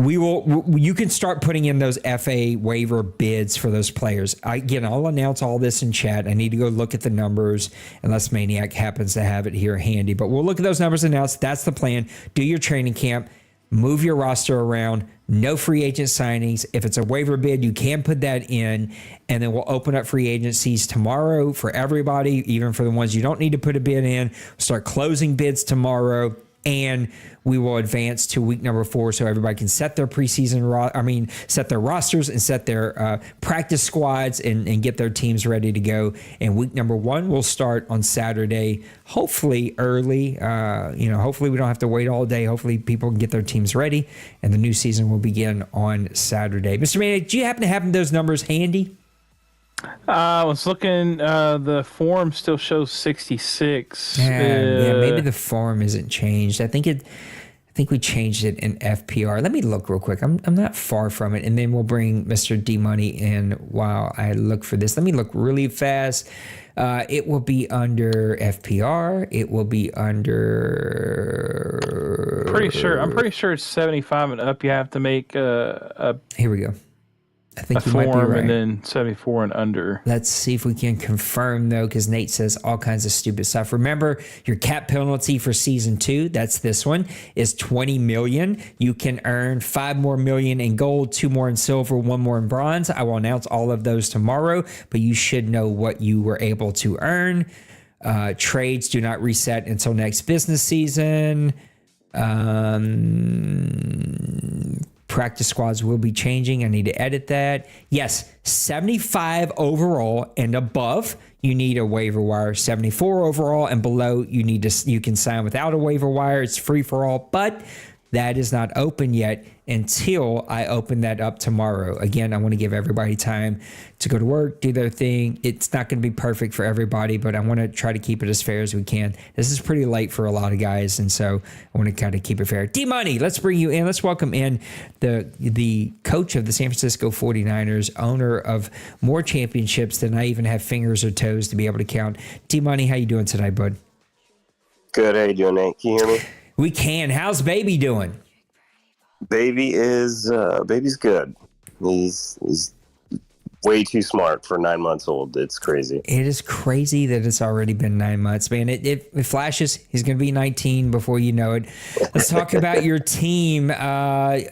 You can start putting in those FA waiver bids for those players. I'll announce all this in chat. I need to go look at the numbers unless Maniac happens to have it here handy. But we'll look at those numbers announced. That's the plan. Do your training camp. Move your roster around. No free agent signings. If it's a waiver bid, you can put that in. And then we'll open up free agencies tomorrow for everybody, even for the ones you don't need to put a bid in. We'll start closing bids tomorrow. And we will advance to week number 4 so everybody can set their preseason, set their rosters and set their practice squads and get their teams ready to go. And week number 1 will start on Saturday, hopefully early. Hopefully we don't have to wait all day. Hopefully people can get their teams ready, and the new season will begin on Saturday. Mr. Maniac, do you happen to have those numbers handy? I was looking, the form still shows 66. Yeah, maybe the form isn't changed. I think we changed it in FPR. Let me look real quick. I'm not far from it, and then we'll bring Mr. D Money in while I look for this. Let me look really fast. It will be under FPR. It will be under. I'm pretty sure it's 75 and up. You have to make a. Here we go. I think a you might be right. And then 74 and under. Let's see if we can confirm, though, because Nate says all kinds of stupid stuff. Remember, your cap penalty for season 2, that's this one, is $20 million. You can earn $5 more million in gold, 2 more in silver, 1 more in bronze. I will announce all of those tomorrow, but you should know what you were able to earn. Trades do not reset until next business season. Practice squads will be changing. I need to edit that. Yes, 75 overall and above, you need a waiver wire. 74 overall and below, you can sign without a waiver wire. It's free for all, but that is not open yet until I open that up tomorrow. Again, I want to give everybody time to go to work, do their thing. It's not going to be perfect for everybody, but I want to try to keep it as fair as we can. This is pretty late for a lot of guys, and so I want to kind of keep it fair. D-Money, let's bring you in. Let's welcome in the coach of the San Francisco 49ers, owner of more championships than I even have fingers or toes to be able to count. D-Money, how you doing today, bud? Good. How you doing, Nate? Can you hear me? We can. How's baby doing? Baby's good. He's way too smart for 9 months old. It's crazy. It is crazy that it's already been 9 months, man. It flashes. He's going to be 19 before you know it. Let's talk about your team.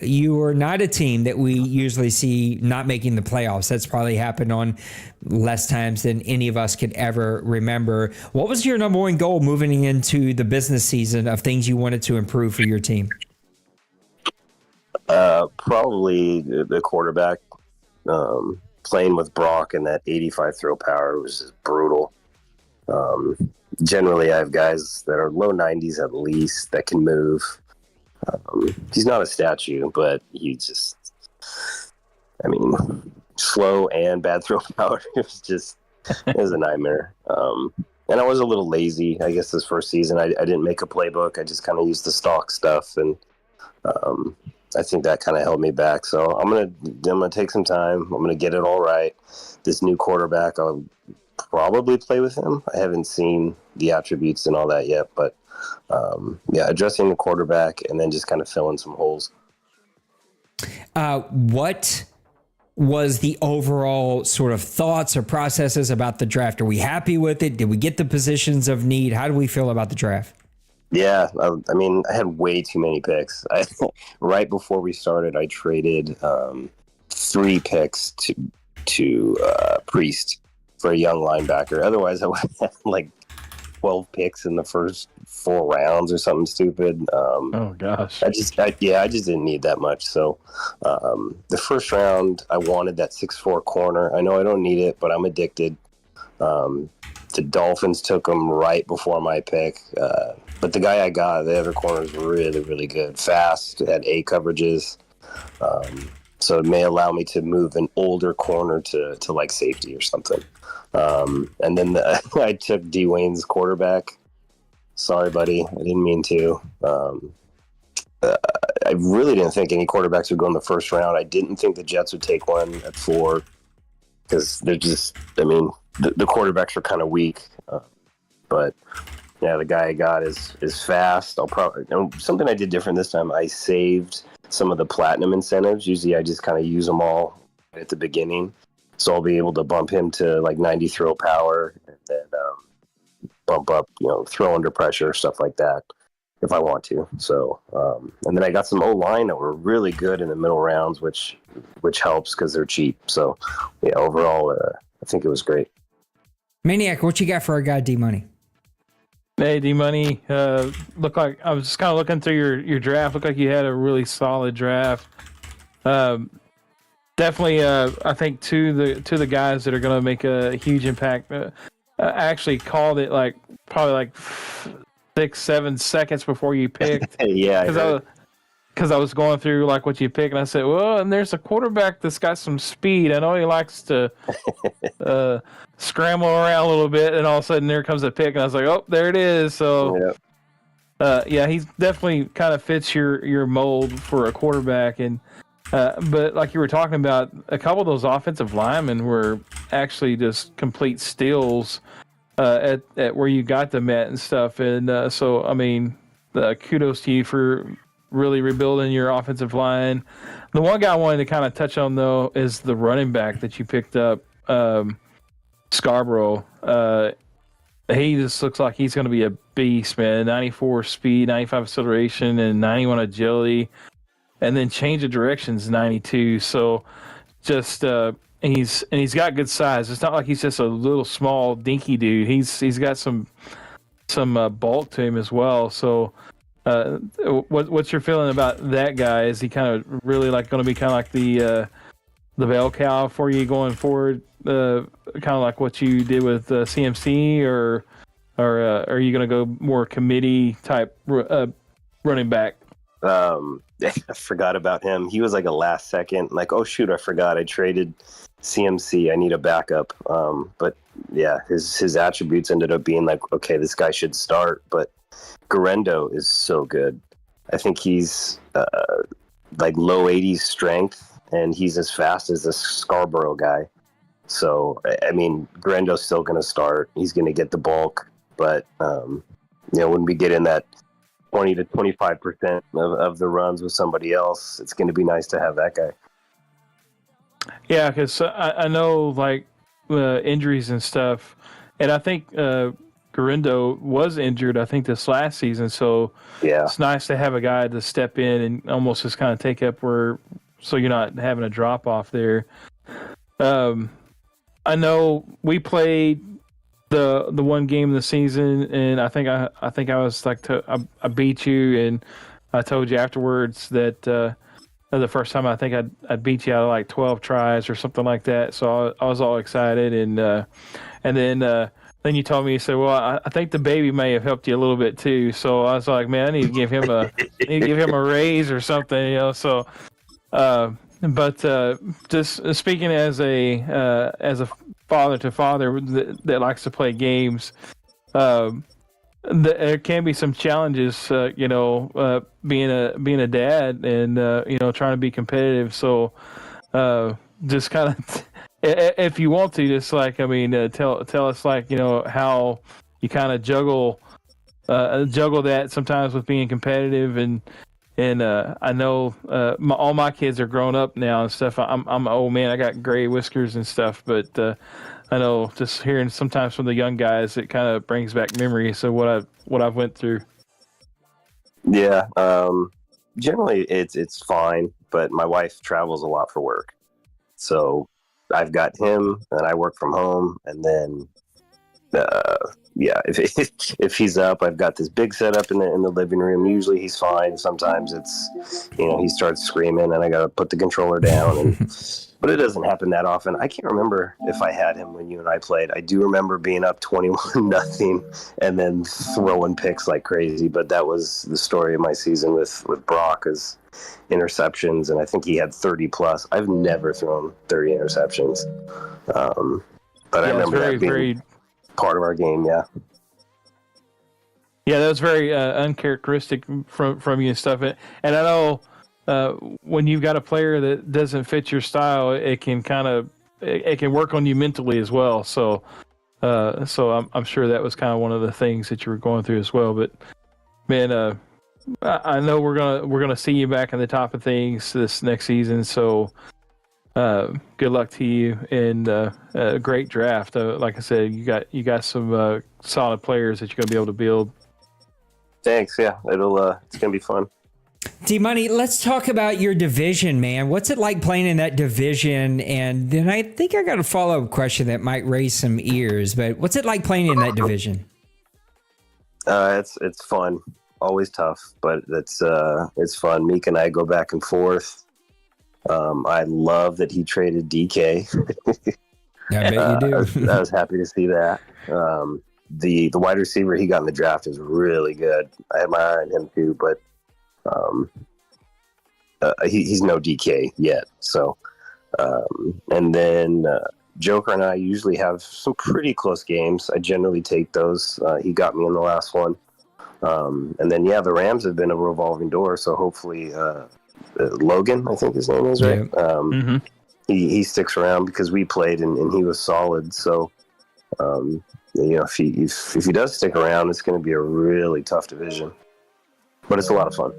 You are not a team that we usually see not making the playoffs. That's probably happened on less times than any of us could ever remember. What was your number one goal moving into the business season of things you wanted to improve for your team? Probably the quarterback. Playing with Brock and that 85 throw power was just brutal. Generally, I have guys that are low 90s at least that can move. He's not a statue, but slow and bad throw power. It was a nightmare. And I was a little lazy, I guess, this first season. I didn't make a playbook. I just kind of used the stock stuff. And I think that kind of held me back. So I'm gonna take some time. I'm gonna get it all right. This new quarterback, I'll probably play with him. I haven't seen the attributes and all that yet, but addressing the quarterback and then just kind of filling some holes. What was the overall sort of thoughts or processes about the draft? Are we happy with it? Did we get the positions of need? How do we feel about the draft? Yeah, I mean, I had way too many picks. Right before we started, I traded 3 picks to Priest for a young linebacker. Otherwise, I would have like 12 picks in the first 4 rounds or something stupid. Oh gosh, I just didn't need that much. So the first round, I wanted that 6'4" corner. I know I don't need it, but I'm addicted. The Dolphins took him right before my pick. But the guy I got, the other corner is really, really good. Fast, had A coverages. So it may allow me to move an older corner to like safety or something. And then I took Dwayne's quarterback. Sorry, buddy. I didn't mean to. I really didn't think any quarterbacks would go in the first round. I didn't think the Jets would take one at 4 because they're just, I mean, the quarterbacks are kind of weak. But yeah, the guy I got is fast. I'll probably something I did different this time. I saved some of the platinum incentives. Usually I just kind of use them all at the beginning. So I'll be able to bump him to like 90 throw power and then bump up, throw under pressure, stuff like that if I want to. So, and then I got some O-line that were really good in the middle rounds, which helps because they're cheap. So yeah, overall, I think it was great. Maniac, what you got for our guy D-Money? Hey, D-Money, look like I was just kind of looking through your draft. Looked like you had a really solid draft. Definitely, I think to the guys that are going to make a huge impact. I actually called it probably 6-7 seconds before you picked. Yeah, because I was going through what you pick, and I said, well, and there's a quarterback that's got some speed. I know he likes to scramble around a little bit, and all of a sudden there comes a pick, and I was like, oh, there it is. So, he's definitely kind of fits your mold for a quarterback. And but like you were talking about, a couple of those offensive linemen were actually just complete steals at where you got them at and stuff. And so, I mean, kudos to you for really rebuilding your offensive line. The one guy I wanted to kind of touch on, though, is the running back that you picked up, Scarborough. He just looks like he's going to be a beast, man. 94 speed, 95 acceleration, and 91 agility. And then change of directions, 92. So just he's got good size. It's not like he's just a little small dinky dude. He's got some bulk to him as well. So what's your feeling about that guy? Is he kind of really going to be kind of like the bell cow for you going forward? Kind of like what you did with CMC, or are you going to go more committee type running back? I forgot about him. He was like a last second, oh shoot, I forgot I traded CMC. I need a backup. But yeah, his attributes ended up being okay, this guy should start. But Garendo is so good. I think he's low 80s strength, and he's as fast as this Scarborough guy. So I mean, Garendo's still going to start. He's going to get the bulk, but when we get in that 20 to 25% of the runs with somebody else, it's going to be nice to have that guy. Yeah, because I know injuries and stuff, and I think Garendo was injured, I think, this last season. So yeah, it's nice to have a guy to step in and almost just kind of take up so you're not having a drop off there. I know we played the one game of the season, and I think I was I beat you, and I told you afterwards that the first time I think I beat you out of 12 tries or something like that. So I was all excited, and then you told me, you said, well, I think the baby may have helped you a little bit too. So I was like, man, I need to give him a raise or something, So, but just speaking as a father to father that likes to play games, there can be some challenges, being a dad and trying to be competitive. So just kind of, if you want to, just like tell us how you kind of juggle that sometimes with being competitive and I know all my kids are grown up now and stuff. I'm an old man. I got gray whiskers and stuff, but I know just hearing sometimes from the young guys, it kind of brings back memories of what I've went through. Yeah, generally it's fine, but my wife travels a lot for work, so I've got him, and I work from home, and then if he's up, I've got this big setup in the living room. Usually he's fine. Sometimes it's he starts screaming, and I got to put the controller down. But it doesn't happen that often. I can't remember if I had him when you and I played. I do remember being up 21-0 and then throwing picks like crazy. But that was the story of my season with Brock, is interceptions, and I think he had 30 plus. I've never thrown 30 interceptions, but I remember that being part of our game. Yeah, that was very uncharacteristic from you and stuff. And I know when you've got a player that doesn't fit your style, it can it can work on you mentally as well. So I'm sure that was kind of one of the things that you were going through as well. But man, I know we're gonna see you back in the top of things this next season. So good luck to you, and a great draft. Like I said, you got some solid players that you're gonna be able to build. Thanks. Yeah, it's gonna be fun. D-Money, let's talk about your division, man. What's it like playing in that division? And then I think I got a follow-up question that might raise some ears, but what's it like playing in that division? It's fun. Always tough, but it's fun. Meek and I go back and forth. I love that he traded DK. I bet you do. I was happy to see that. The wide receiver he got in the draft is really good. I had my eye on him too, but he's no DK yet. So, and then Joker and I usually have some pretty close games. I generally take those. He got me in the last one. And then, the Rams have been a revolving door. So hopefully, Logan, I think his name is, right? Yeah. He sticks around because we played and he was solid. So, if he does stick around, it's going to be a really tough division, but it's a lot of fun.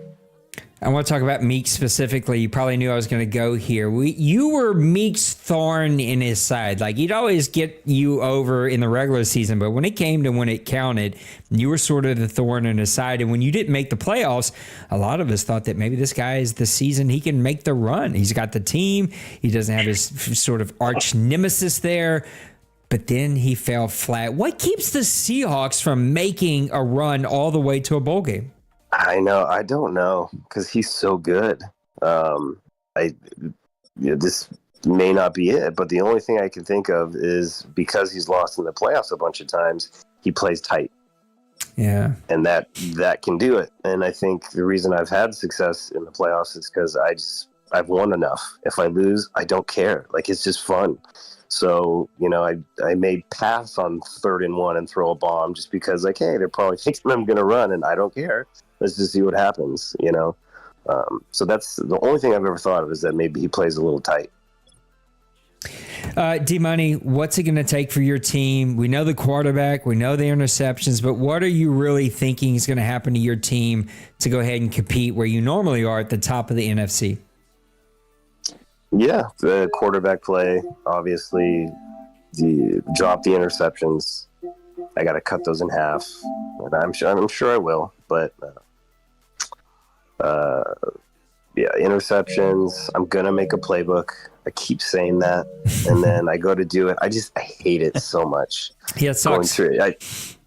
I want to talk about Meek specifically. You probably knew I was going to go here. You were Meek's thorn in his side. Like, he'd always get you over in the regular season, but when it came to when it counted, you were sort of the thorn in his side. And when you didn't make the playoffs, a lot of us thought that maybe this guy is the season he can make the run. He's got the team. He doesn't have his sort of arch nemesis there. But then he fell flat. What keeps the Seahawks from making a run all the way to a bowl game? I know. I don't know, because he's so good. This may not be it, but the only thing I can think of is because he's lost in the playoffs a bunch of times, he plays tight. Yeah. And that can do it. And I think the reason I've had success in the playoffs is because I've won enough. If I lose, I don't care. Like, it's just fun. So, I may pass on 3rd and 1 and throw a bomb just because, like, hey, they're probably thinking I'm going to run, and I don't care. Let's just see what happens, So that's the only thing I've ever thought of, is that maybe he plays a little tight. D-Money, what's it going to take for your team? We know the quarterback, we know the interceptions, but what are you really thinking is going to happen to your team to go ahead and compete where you normally are at the top of the NFC? Yeah, the quarterback play, obviously, drop the interceptions. I got to cut those in half, and I'm sure I will. But interceptions. I'm gonna make a playbook. I keep saying that, and then I go to do it. I hate it so much. Yeah, it sucks. Going through it.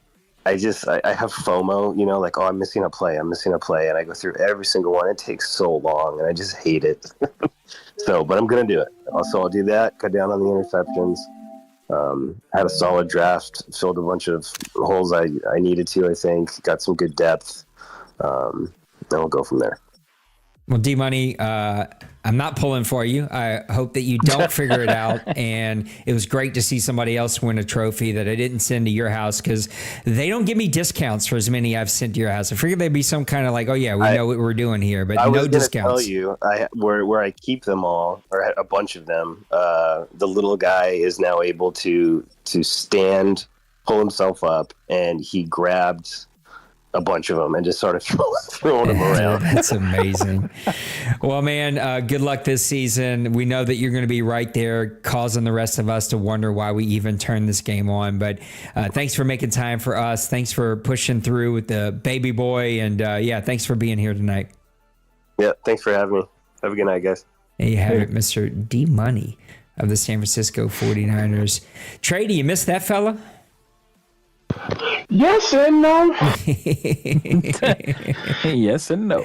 I have FOMO, like, I'm missing a play, and I go through every single one. It takes so long, and I just hate it. But I'm going to do it. Also, I'll do that, cut down on the interceptions. Had a solid draft, filled a bunch of holes I needed to, I think. Got some good depth. Then we'll go from there. Well, D-Money, I'm not pulling for you. I hope that you don't figure it out. And it was great to see somebody else win a trophy that I didn't send to your house, because they don't give me discounts for as many I've sent to your house. I figured there'd be some kind of like, oh yeah, we know what we're doing here, but no discounts. I was going to tell you, where I keep them all, or a bunch of them, the little guy is now able to stand, pull himself up, and he grabbed a bunch of them and just started throwing them around. That's amazing. Well, man, good luck this season. We know that you're going to be right there, causing the rest of us to wonder why we even turned this game on. But thanks for making time for us. Thanks for pushing through with the baby boy. And thanks for being here tonight. Yeah, thanks for having me. Have a good night, guys. There you have it, Mr. D-Money of the San Francisco 49ers. Trey, do you miss that fella? Yes and no. Yes and no.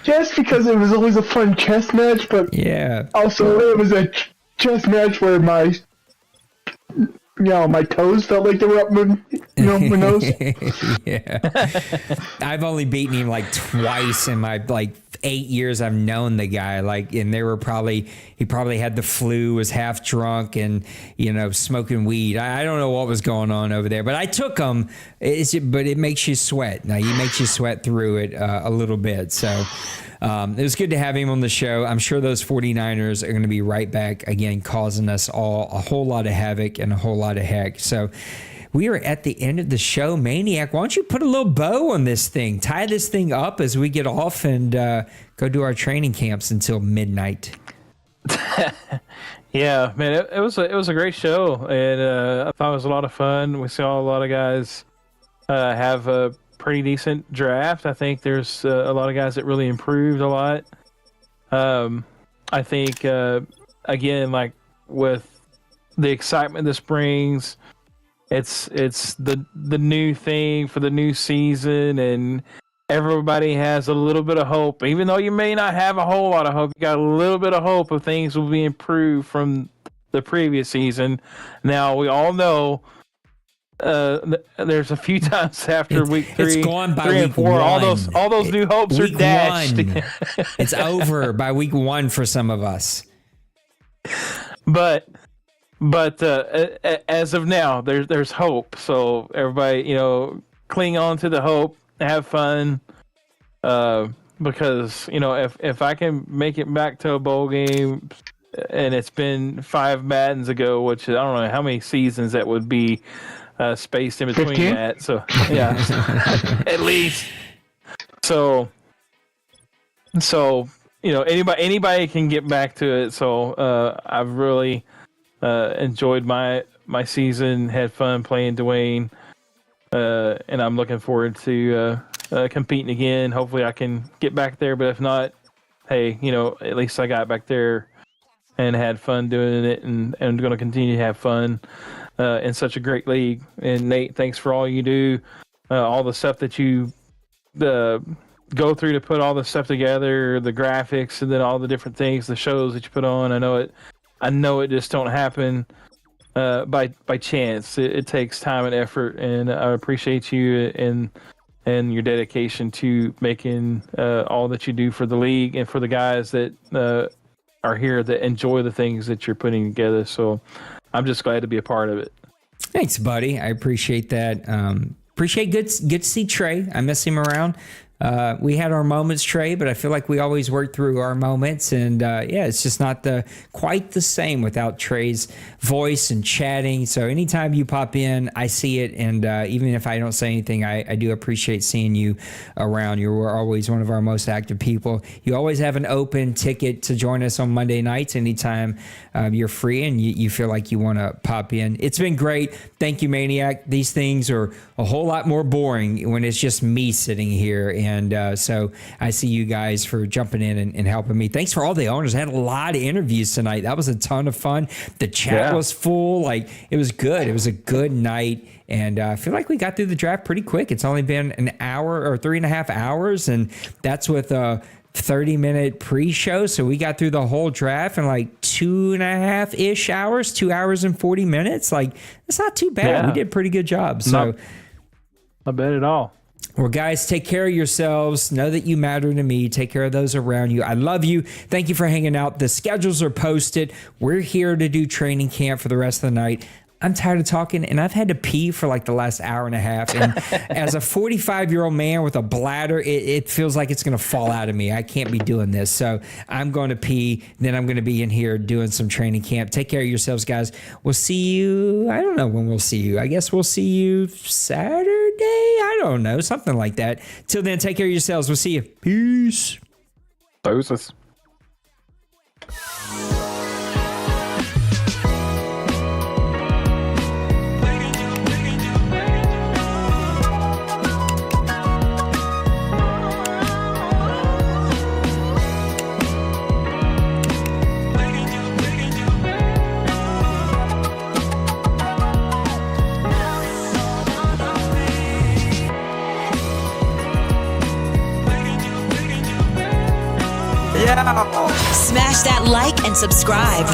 Just because it was always a fun chess match, but also it was a chess match where my toes felt like they were up my nose. Yeah. I've only beaten him like twice in my 8 years I've known the guy, and they were he probably had the flu, was half drunk, and smoking weed. I don't know what was going on over there, but I took him. But it makes you sweat. Now, he makes you sweat through it a little bit. So it was good to have him on the show. I'm sure those 49ers are going to be right back again, causing us all a whole lot of havoc and a whole lot of heck. So we are at the end of the show. Maniac, why don't you put a little bow on this thing? Tie this thing up as we get off and go do our training camps until midnight. Yeah, man, it was a great show, and I thought it was a lot of fun. We saw a lot of guys have a pretty decent draft. I think there's a lot of guys that really improved a lot. I think, again, like with the excitement this brings, it's the new thing for the new season, and everybody has a little bit of hope. Even though you may not have a whole lot of hope, you got a little bit of hope of things will be improved from the previous season. Now, we all know there's a few times after week 3, it's gone by 3 and 4, 1. all those new hopes are dashed. It's over by week 1 for some of us. But as of now, there's hope. So everybody, cling on to the hope, have fun. Because if I can make it back to a bowl game, and it's been 5 Maddens ago, which I don't know how many seasons that would be spaced in between 15? that. So yeah, at least. So anybody can get back to it. So I've really enjoyed my season, had fun playing Dwayne, and I'm looking forward to competing again. Hopefully I can get back there, but if not, hey, at least I got back there and had fun doing it, and going to continue to have fun in such a great league. And Nate, thanks for all you do, all the stuff that you go through to put all the stuff together, the graphics, and then all the different things, the shows that you put on. I know it just don't happen by chance. It takes time and effort, and I appreciate you and your dedication to making all that you do for the league and for the guys that are here that enjoy the things that you're putting together. So I'm just glad to be a part of it. Thanks, buddy. I appreciate that. Appreciate good to see Trey. I miss him around. We had our moments, Trey, but I feel like we always work through our moments, and it's just not quite the same without Trey's voice and chatting. So anytime you pop in, I see it, and even if I don't say anything, I do appreciate seeing you around. You're always one of our most active people. You always have an open ticket to join us on Monday nights anytime you're free and you feel like you want to pop in. It's been great. Thank you, Maniac. These things are a whole lot more boring when it's just me sitting here, and so I see you guys for jumping in and helping me. Thanks for all the owners. I had a lot of interviews tonight. That was a ton of fun. The chat was full. It was good. It was a good night. And I feel like we got through the draft pretty quick. It's only been an hour or 3.5 hours, and that's with a 30-minute pre-show. So we got through the whole draft in 2.5-ish hours, 2 hours and 40 minutes. It's not too bad. We did a pretty good job. So not bad at all. Well, guys, take care of yourselves. Know that you matter to me. Take care of those around you. I love you. Thank you for hanging out. The schedules are posted. We're here to do training camp for the rest of the night. I'm tired of talking, and I've had to pee for like the last hour and a half. And as a 45-year-old man with a bladder, it feels like it's going to fall out of me. I can't be doing this. So I'm going to pee. Then I'm going to be in here doing some training camp. Take care of yourselves, guys. We'll see you. I don't know when we'll see you. I guess we'll see you Saturday. I don't know. Something like that. Till then, take care of yourselves. We'll see you. Peace. Doses. Smash that like and subscribe.